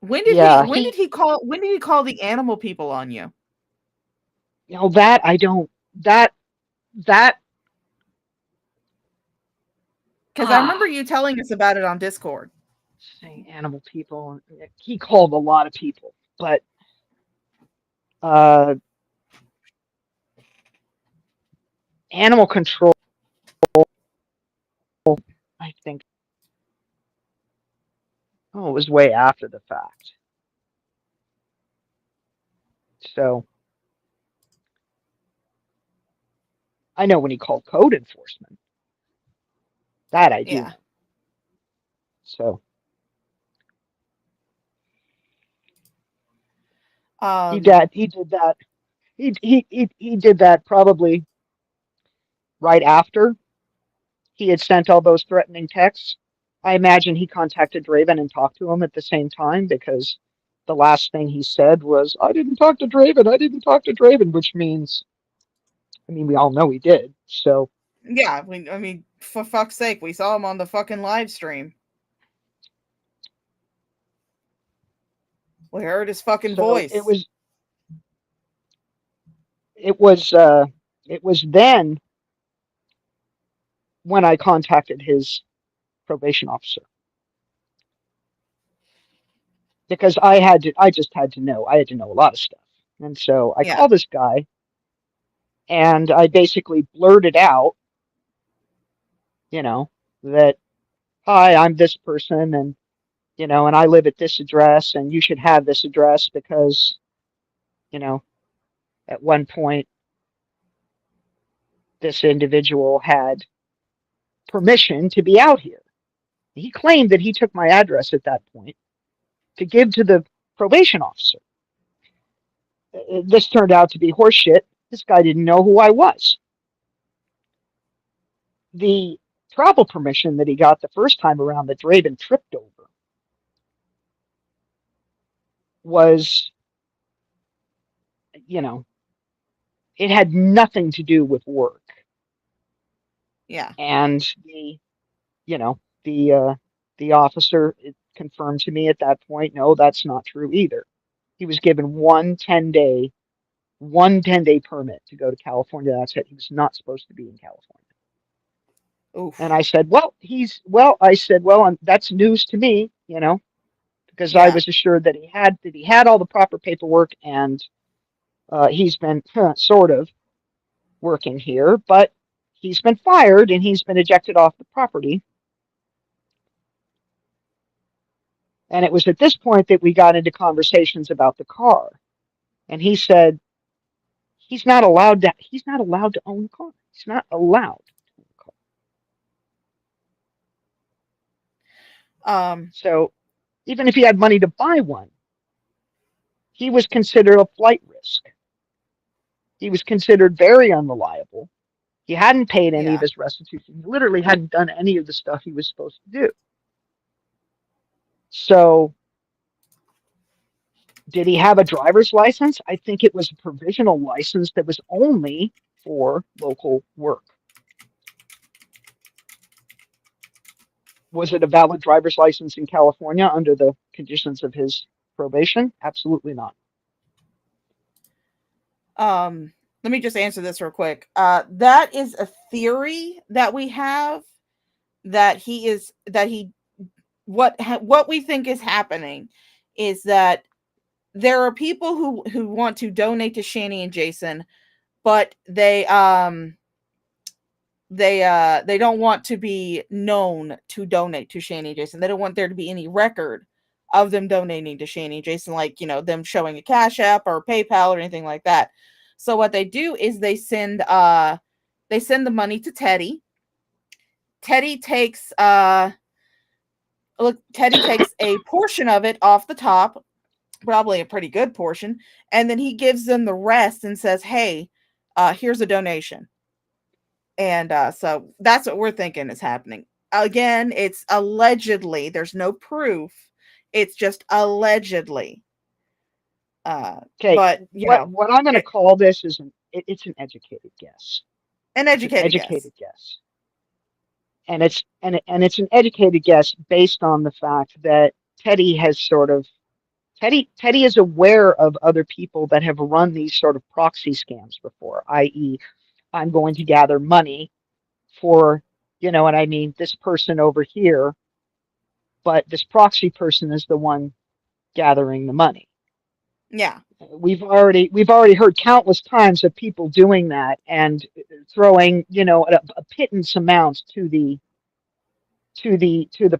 When did he? yeah, When did he call? When did he call the animal people on you? that I don't that that Because I ah remember you telling us about it on Discord. saying animal people. He called a lot of people, but uh, animal control. I think it was way after the fact. So I know when he called code enforcement. That I do Yeah. know. So Um. he did that. He did that probably right after he had sent all those threatening texts. I imagine he contacted Draven and talked to him at the same time because the last thing he said was, "I didn't talk to Draven. I didn't talk to Draven," which means, I mean, we all know he did. So, Yeah. I mean, for fuck's sake, we saw him on the fucking live stream. We heard his fucking so voice. it was uh, it was then when I contacted his probation officer because I just had to know. I had to know a lot of stuff. And so I Yeah. called this guy and I basically blurted out, you know, that, hi, I'm this person and, and I live at this address and you should have this address because, you know, at one point this individual had permission to be out here. He claimed that he took my address at that point to give to the probation officer. This turned out to be horseshit. This guy didn't know who I was. The travel permission that he got the first time around that Draven tripped over was, you know, it had nothing to do with work. Yeah. And you know, the officer confirmed to me at that point, no, that's not true either. He was given one 10-day permit to go to California. That's it. He was not supposed to be in California. And Oof. I said, I said, that's news to me, because I Yeah. was assured that he had all the proper paperwork and he's been sort of working here, but he's been fired and he's been ejected off the property. And it was at this point that we got into conversations about the car. And he said he's not allowed to own a car. He's not allowed to own a car. Um, So even if he had money to buy one, he was considered a flight risk. He was considered very unreliable. He hadn't paid any of yeah. his restitution. He literally hadn't done any of the stuff he was supposed to do. So, did he have a driver's license? I think it was a provisional license that was only for local work. Was it a valid driver's license in California under the conditions of his probation? Absolutely not. Let me just answer this real quick. That is a theory that we have that he what we think is happening is that there are people who want to donate to Shani and Jason, but they don't want to be known to donate to Shani and Jason. They don't want there to be any record of them donating to Shani and Jason, like, them showing a Cash App or PayPal or anything like that. So what they do is they send the money to Teddy. Teddy takes a portion of it off the top, probably a pretty good portion, and then he gives them the rest and says, "Hey, here's a donation." And so that's what we're thinking is happening. Again, it's allegedly. There's no proof. It's just allegedly. Okay, But what I'm going to it, call this is it's an educated guess. an It's an educated guess. educated guess, and it's an educated guess based on the fact that Teddy has sort of Teddy is aware of other people that have run these sort of proxy scams before, i.e., I'm going to gather money for, you know what I mean, this person over here, but this proxy person is the one gathering the money. Yeah, We've already heard countless times of people doing that and throwing, a pittance amount to the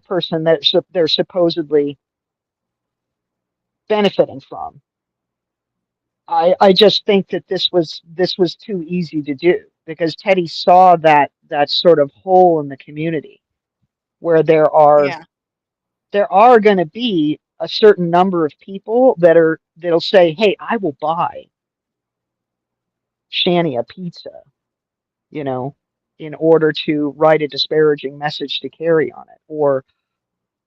person that they're supposedly benefiting from. I just think that this was too easy to do because Teddy saw that sort of hole in the community where yeah, there are going to be a certain number of people that'll say, "Hey, I will buy Shani a pizza," you know, in order to write a disparaging message to carry on it, or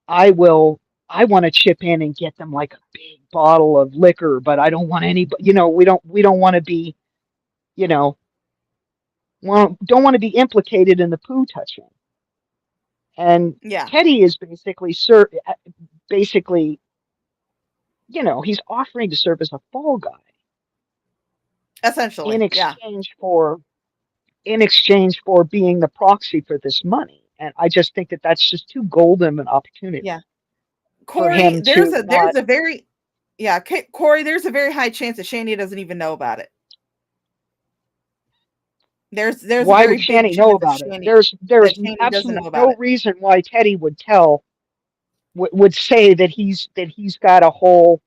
I want to chip in and get them like a big bottle of liquor, but I don't want any, we don't want to be, you know, don't want to be implicated in the poo touching. And yeah. Teddy is basically, he's offering to serve as a fall guy in Essentially, yeah, exchange for in exchange for being the proxy for this money. And I just think that that's just too golden an yeah. opportunity for Corey, him there's to a not. there's a very yeah, Corey, there's a very high chance that Shani doesn't even know about it. There's a Why would very big Shani know chance about it? There that is Shani doesn't know absolutely about no it. reason why Teddy would say that he's got a whole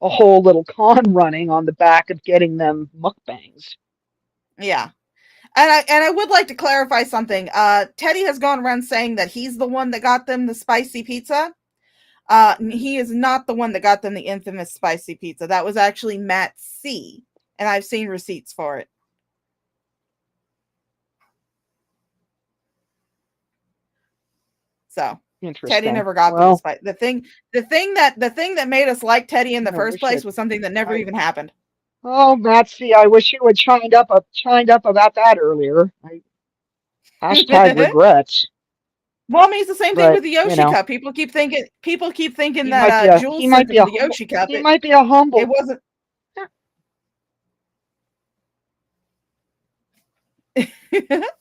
little con running on the back of getting them mukbangs. Yeah. And I would like to clarify something. Teddy has gone around saying that he's the one that got them the spicy pizza. He is not the one that got them the infamous spicy pizza. That was actually Matt C. And I've seen receipts for it. So Teddy Interesting. never got them the Well, spice. The thing that made us like Teddy in the I first wish place it. was something that never I even happened. Oh, Matsy, I wish you had chimed up about that earlier. Hashtag Well, regrets. I mean, it's the same thing But with the Yoshi Cup. People keep thinking he that might be a Jules he sent might it be for a the humble Yoshi Cup. he It might be a it humble. wasn't.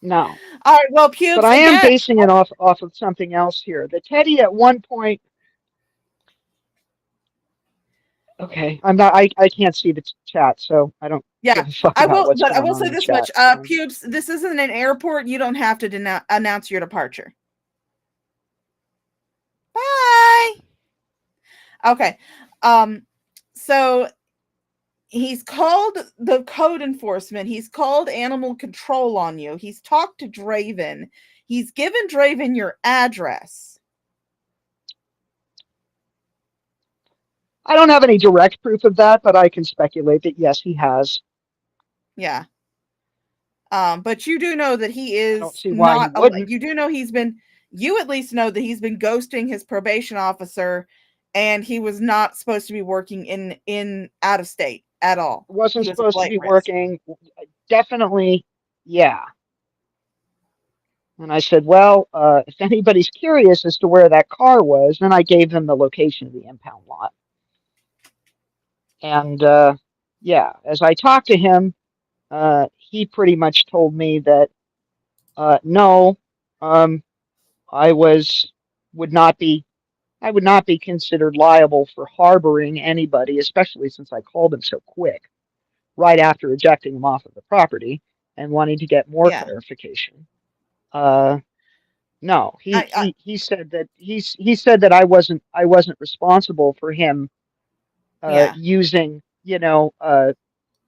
No. All right, well, But pubes I am again. basing it off of something else here. The Teddy at one point. Okay, I'm not. I can't see the chat, so I don't Yeah, give a fuck I about will, what's but I going will on say in the this much, chat. pubes. This isn't an airport. You don't have to announce your departure. Bye. Okay. Um, so he's called the code enforcement. He's called animal control on you. He's talked to Draven. He's given Draven your address. I don't have any direct proof of that, but I can speculate that yes, he has. Yeah. But you do know that he I don't is see why he not. wouldn't. You do know he's been. You at least know that he's been ghosting his probation officer, and he was not supposed to be working in out of state at all. Wasn't He was a supposed to flight be risk. working. Definitely, yeah. And I said, well, if anybody's curious as to where that car was, then I gave them the location of the impound lot. And yeah, as I talked to him, he pretty much told me that no, um, I was would not be I would not be considered liable for harboring anybody, especially since I called him so quick, right after ejecting him off of the property and wanting to get more Yeah. clarification. Uh, no, I he said that he said that I wasn't responsible for him yeah. using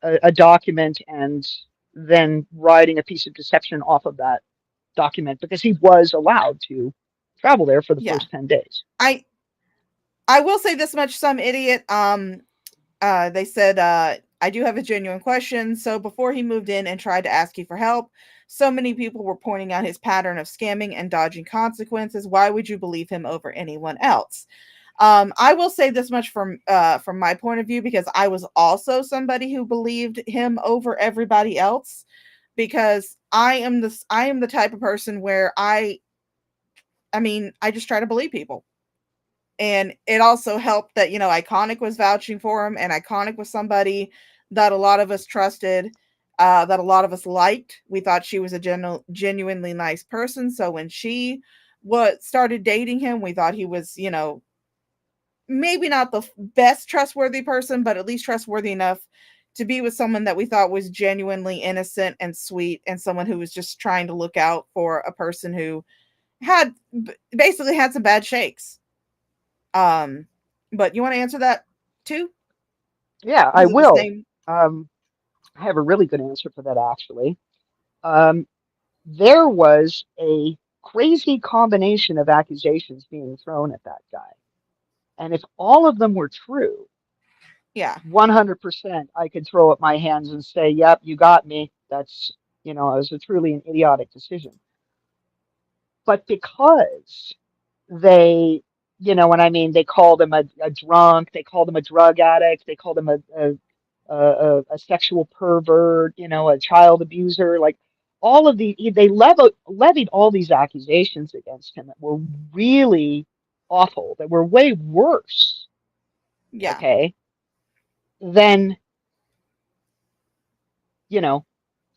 a document and then writing a piece of deception off of that document because he was allowed to travel there for the Yeah. first 10 days. I I will say this much, some idiot. They said, I do have a genuine question. So before he moved in and tried to ask you for help, so many people were pointing out his pattern of scamming and dodging consequences. Why would you believe him over anyone else? I will say this much from my point of view because I was also somebody who believed him over everybody else because I am the type of person where I mean, I just try to believe people. And it also helped that, Iconic was vouching for him, and Iconic was somebody that a lot of us trusted, that a lot of us liked. We thought she was a genuinely nice person. So when she started dating him, we thought he was, maybe not the best trustworthy person, but at least trustworthy enough to be with someone that we thought was genuinely innocent and sweet, and someone who was just trying to look out for a person who had basically had some bad shakes. Um, but you want to answer that too? Yeah, I Was it the will. same? Um, I have a really good answer for that, actually. Um, there was a crazy combination of accusations being thrown at that guy. And if all of them were true, Yeah, 100% I could throw up my hands and say, yep, you got me. It was a truly an idiotic decision. But because they, what I mean, they called him a drunk, they called him a drug addict, they called him a sexual pervert, a child abuser, like all of they levied all these accusations against him that were really awful, that were way worse, yeah, okay, than, you know,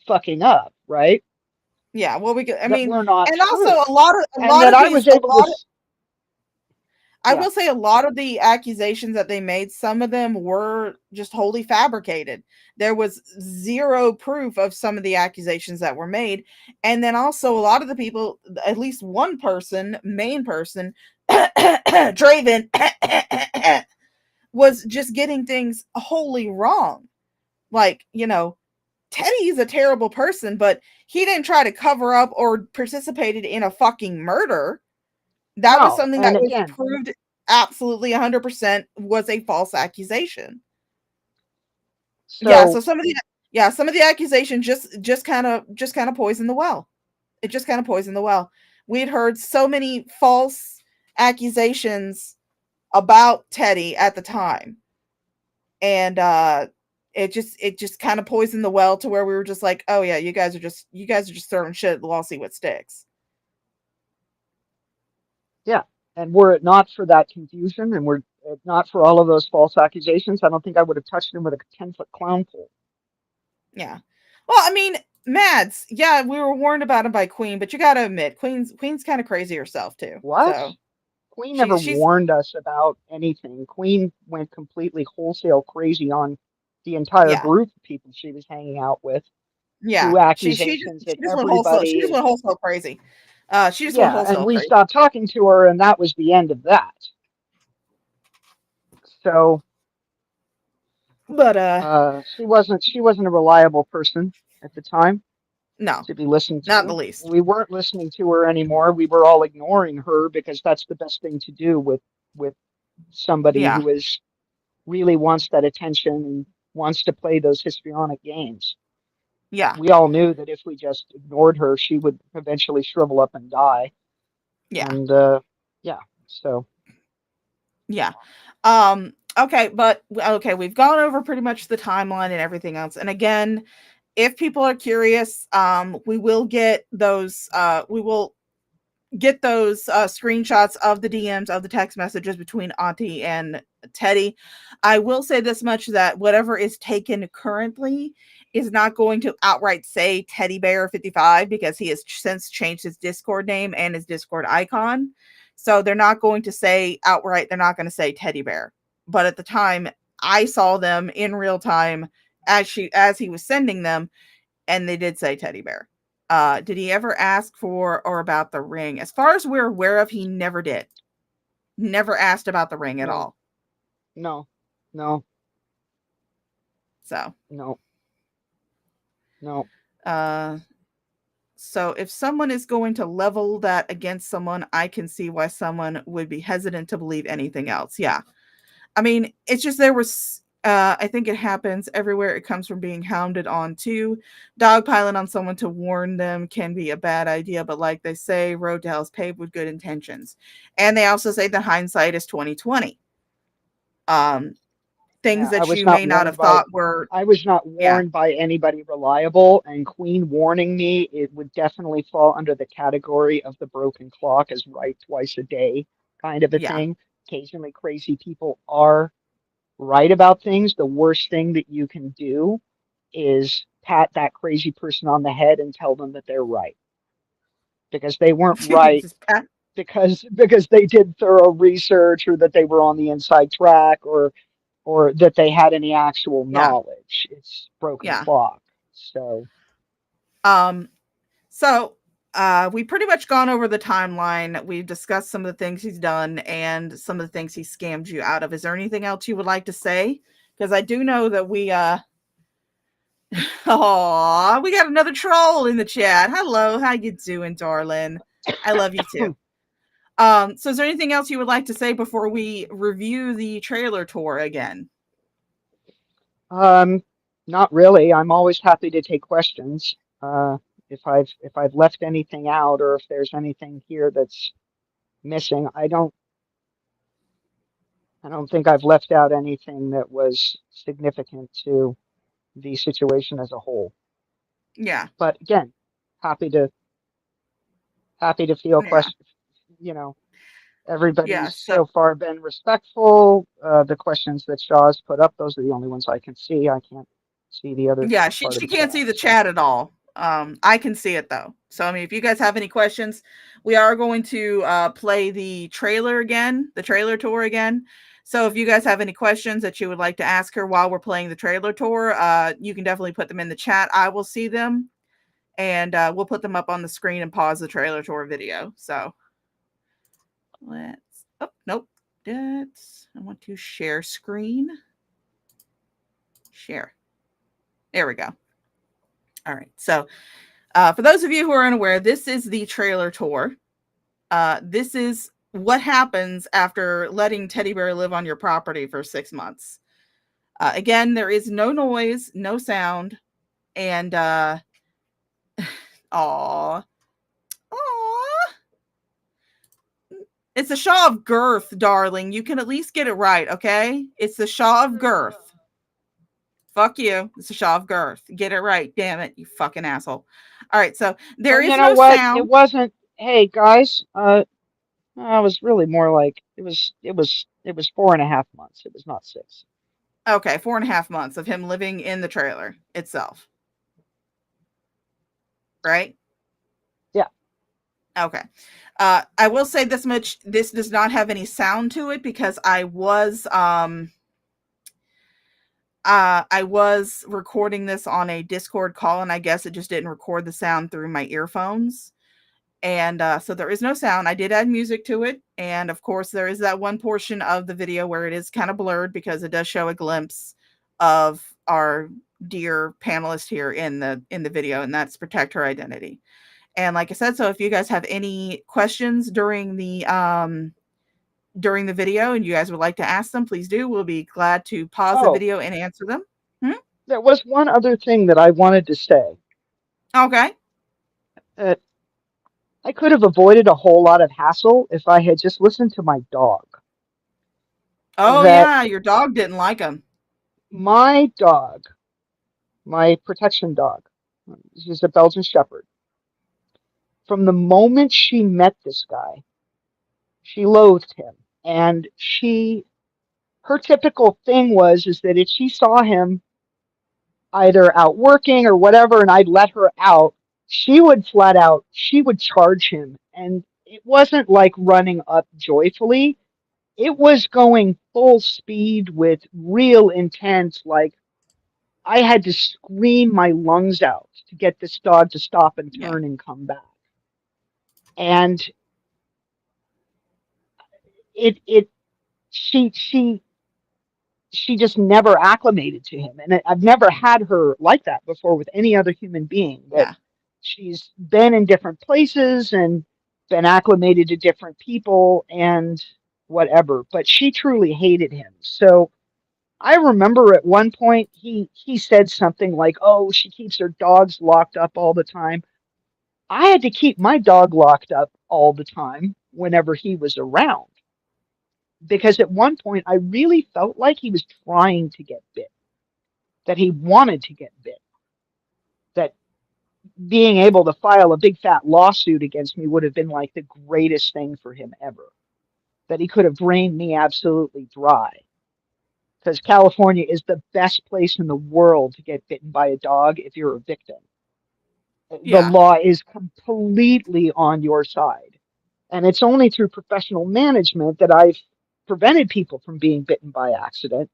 fucking up, right? yeah. Well, we could. I That mean, were not and also true. a And lot that of I these, was a able to, lot. I yeah, will say a lot of the accusations that they made, some of them were just wholly fabricated. There was zero proof of some of the accusations that were made. And then also a lot of the people, at least one person, main person, Draven, was just getting things wholly wrong. Like, Teddy is a terrible person, but he didn't try to cover up or participated in a fucking murder. That was no. something that And was again, proved absolutely 100% was a false accusation. Yeah, so so some of the accusation just kind of poisoned the well. It just kind of poisoned the well. We had heard so many false accusations about Teddy at the time. And it just kind of poisoned the well to where we were just like, "Oh yeah, you guys are just throwing shit at the wall, see what sticks." yeah. And were it not for that confusion and were it not for all of those false accusations, I don't think I would have touched him with a 10-foot clown pole. Yeah. Well, I mean, Mads, yeah, we were warned about him by Queen, but you got to admit, Queen's kind of crazy herself too. What? So Queen never she's warned us about anything. Queen went completely wholesale crazy on the entire yeah, group of people she was hanging out with, yeah. threw She she just accusations at she just went wholesale. She everybody. just And went wholesale crazy. She just went yeah, and wholesale we crazy. stopped talking to her, and that was the end of that. So But she wasn't a reliable person at the time no, to be listened not the to. least. We weren't listening to her anymore. We were all ignoring her because that's the best thing to do with somebody Yeah, who is really wants that attention and wants to play those histrionic games. yeah, We all knew that if we just ignored her, she would eventually shrivel up and die. yeah, And yeah, so yeah. Okay, but okay, we've gone over pretty much the timeline and everything else. And again, if people are curious, we will get those. We will get those screenshots of the DMs of the text messages between Auntie and Teddy. I will say this much, that whatever is taken currently is not going to outright say Teddy Bear 55, because he has since changed his Discord name and his Discord icon. So they're not going to say outright, they're not going to say Teddy Bear. But at the time, I saw them in real time as he was sending them, and they did say teddy bear. Did he ever ask for or about the ring? As far as we're aware of, he never did. Never asked about the ring at no, all. no, no, So, no, no. uh, so if someone is going to level that against someone, I can see why someone would be hesitant to believe anything else. Yeah. I mean, it's just there was I think it happens everywhere. It comes from being hounded on too. Dogpiling on someone to warn them can be a bad idea, but like they say, road to hell's paved with good intentions. And they also say that hindsight is 2020. Um, things Yeah, I that was you not may not warned have by thought were, I was not yeah, warned by anybody reliable, and Queen warning me, it would definitely fall under the category of the broken clock as right twice a day kind of a yeah, thing. Occasionally crazy people are right about things. The worst thing that you can do is pat that crazy person on the head and tell them that they're right because they weren't right just pat, because they did thorough research or that they were on the inside track or that they had any actual yeah, knowledge. It's broken yeah. clock. So Um, So, we pretty much gone over the timeline. We've discussed some of the things he's done and some of the things he scammed you out of. Is there anything else you would like to say? Because I do know that oh, we got another troll in the chat. Hello, how you doing, darling? I love you too. So is there anything else you would like to say before we review the trailer tour again? um not really. I'm always happy to take questions. If I've left anything out or if there's anything here that's missing, I don't think I've left out anything that was significant to the situation as a whole. Yeah, But again, happy to feel yeah, questions. You know, yeah. everybody's So so far been respectful. The questions that Shaw's put up, those are the only ones I can see. I can't see the other yeah, part of she the can't chat. see the So, chat at all. I can see it though. So I mean, if you guys have any questions, we are going to play the trailer again, the trailer tour again. So if you guys have any questions that you would like to ask her while we're playing the trailer tour, you can definitely put them in the chat. I will see them, and we'll put them up on the screen and pause the trailer tour video. So let's. Oh nope, that's. I want to share screen. Share. There we go. All right. So for those of you who are unaware, this is the trailer tour. This is what happens after letting Teddy Bear live on your property for 6 months. Again, there is no noise, no sound, and aw, aw, it's the Shaw of Girth, darling. You can at least get it right, okay? It's the Shaw of Girth. Fuck you. It's the Shaw of Girth. Get it right, damn it, you fucking asshole. All right, so there well, is you know no what? It sound. wasn't. Hey guys, it was really more like it was 4.5 months. It was not 6. Okay, 4.5 months of him living in the trailer itself, right? Yeah. Okay. I will say this much: this does not have any sound to it because I was recording this on a Discord call, and I guess it just didn't record the sound through my earphones. And so there is no sound. I did add music to it, and of course there is that one portion of the video where it is kind of blurred because it does show a glimpse of our dear panelist here in the video, and that's protect her identity. And like I said, so if you guys have any questions during the video and you guys would like to ask them, please do. We'll be glad to pause the Oh, video and answer them. Hmm? there was one other thing that I wanted to say. Okay. Uh, I could have avoided a whole lot of hassle if I had just listened to my dog. Oh That yeah, your dog didn't like him. my dog, my protection dog, she's a Belgian Shepherd. From the moment she met this guy, she loathed him. And her typical thing was is that if she saw him either out working or whatever, and I'd let her out, she would charge him. And it wasn't like running up joyfully. It was going full speed with real intent. Like I had to scream my lungs out to get this dog to stop and Yeah. turn and come back. And it she just never acclimated to him. And I've never had her like that before with any other human being. That Yeah. she's been in different places and been acclimated to different people and whatever, but she truly hated him. So I remember at one point he said something like, "Oh, she keeps her dogs locked up all the time." I had to keep my dog locked up all the time whenever he was around because at one point I really felt like he was trying to get bit, that he wanted to get bit, that being able to file a big fat lawsuit against me would have been like the greatest thing for him ever, that he could have drained me absolutely dry. Because California is the best place in the world to get bitten by a dog if you're a victim. The Yeah. law is completely on your side. And it's only through professional management that I've prevented people from being bitten by accident.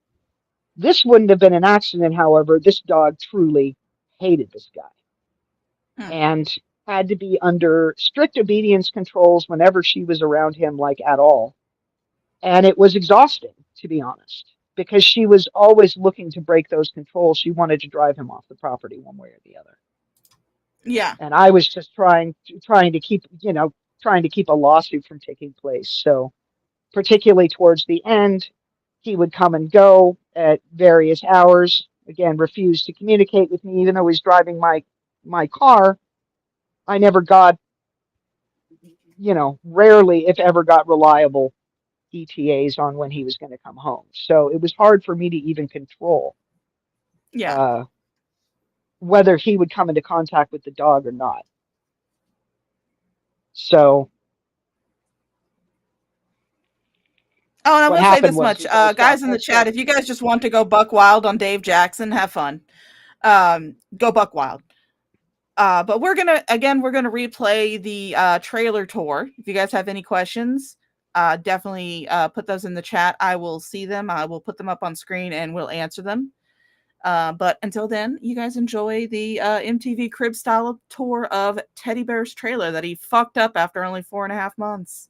This wouldn't have been an accident, however. This dog truly hated this guy Hmm. and had to be under strict obedience controls whenever she was around him, like at all. And it was exhausting, to be honest, because she was always looking to break those controls. She wanted to drive him off the property one way or the other. Yeah. And I was just trying to keep, trying to keep a lawsuit from taking place. So particularly towards the end, he would come and go at various hours. Again, refused to communicate with me, even though he's driving my car. I never got, rarely, if ever, got reliable ETAs on when he was going to come home. So it was hard for me to even control Yeah. uh, whether he would come into contact with the dog or not. So Oh, and I what will say happened this was much, is I guys stopped. in the I chat, stopped. if you guys just want to go buck wild on Dave Jackson, have fun. Go buck wild. But we're gonna replay the trailer tour. If you guys have any questions, definitely put those in the chat. I will see them. I will put them up on screen and we'll answer them. But until then, you guys enjoy the MTV Crib style tour of Teddy Bear's trailer that he fucked up after only 4.5 months.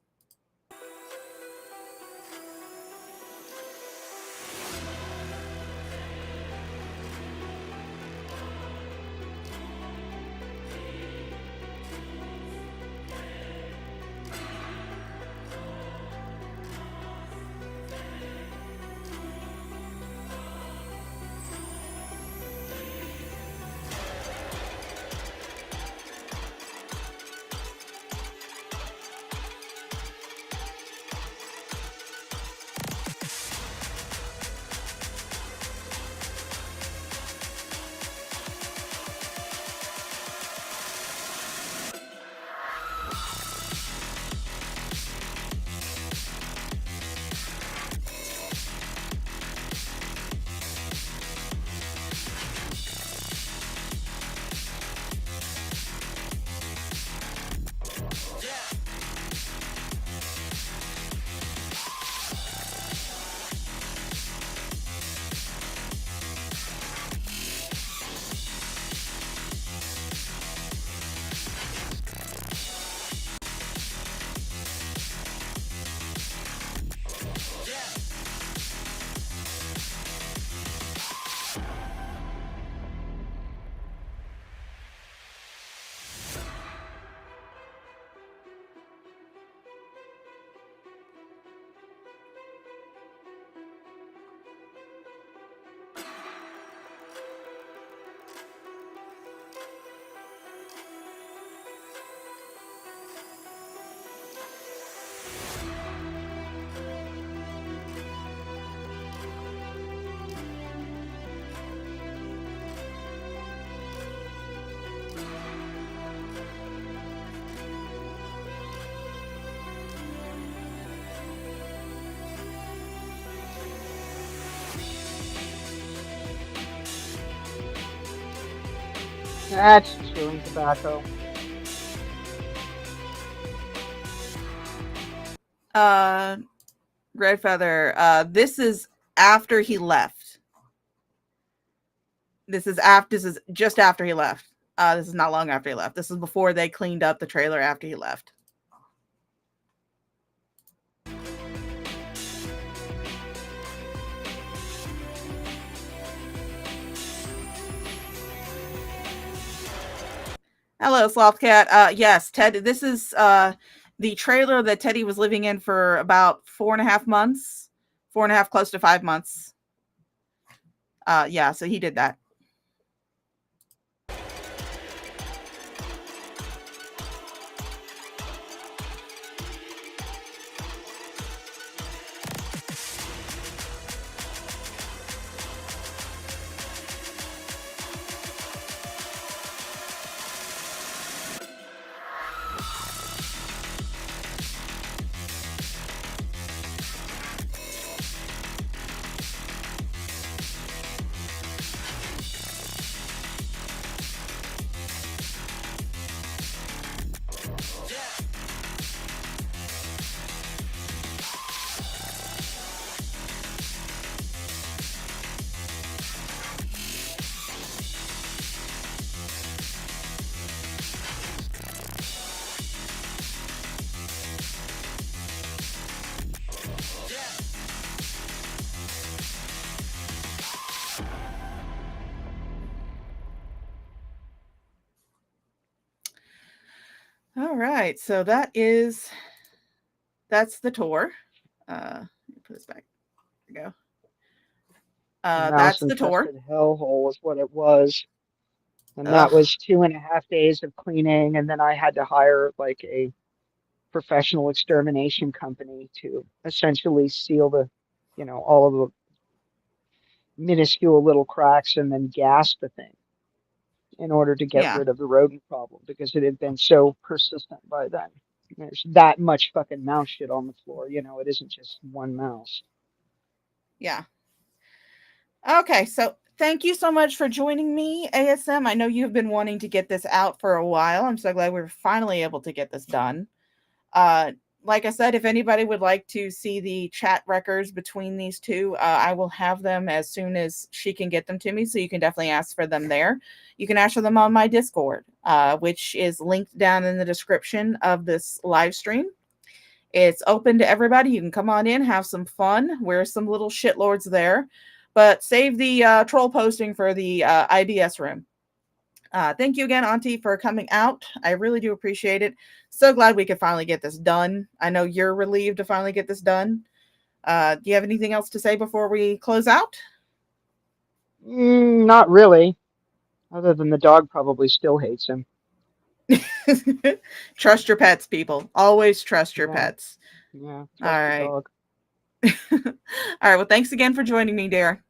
That's chewing tobacco. Uh, Red Feather. This is after he left. This is after. This is just after he left. This is not long after he left. This is before they cleaned up the trailer after he left. Hello, Slothcat. Yes, Ted. This is the trailer that Teddy was living in for about 4.5 months, 4.5, close to 5 months. Yeah, so he did that. All right, so that's the tour. Let me put this back. There we go. A mouse That's the tour. infested hellhole is what it was. And that Ugh. was 2.5 days of cleaning, and then I had to hire like a professional extermination company to essentially seal all of the minuscule little cracks and then gas the thing in order to get Yeah, rid of the rodent problem because it had been so persistent by then. There's that much fucking mouse shit on the floor. It isn't just one mouse. yeah. Okay, so thank you so much for joining me, ASM. I know you've been wanting to get this out for a while. I'm so glad we were finally able to get this done. Uh, like I said, if anybody would like to see the chat records between these two, I will have them as soon as she can get them to me. So you can definitely ask for them there. You can ask for them on my Discord, which is linked down in the description of this live stream. It's open to everybody. You can come on in, have some fun. We're some little shitlords there, but save the troll posting for the IBS room. Thank you again, Auntie, for coming out. I really do appreciate it. So glad we could finally get this done. I know you're relieved to finally get this done. Do you have anything else to say before we close out? Not really, other than the dog probably still hates him. Trust your pets, people. Always trust your Yeah, pets. yeah, All trust the right. dog. All right. Well, thanks again for joining me, dear.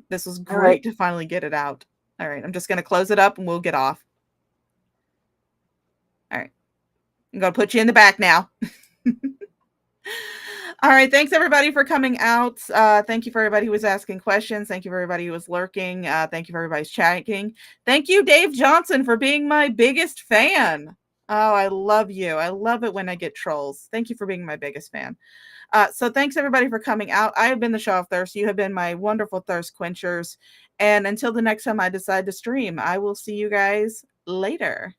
This was All right. great to finally get it out. All right. I'm just going to close it up and we'll get off. All right. I'm going to put you in the back now. All right. Thanks, everybody, for coming out. Thank you for everybody who was asking questions. Thank you for everybody who was lurking. Thank you for everybody's chatting. Thank you, Dave Johnson, for being my biggest fan. Oh, I love you. I love it when I get trolls. Thank you for being my biggest fan. So thanks, everybody, for coming out. I have been the Shaw of Thirst. You have been my wonderful thirst quenchers. And until the next time I decide to stream, I will see you guys later.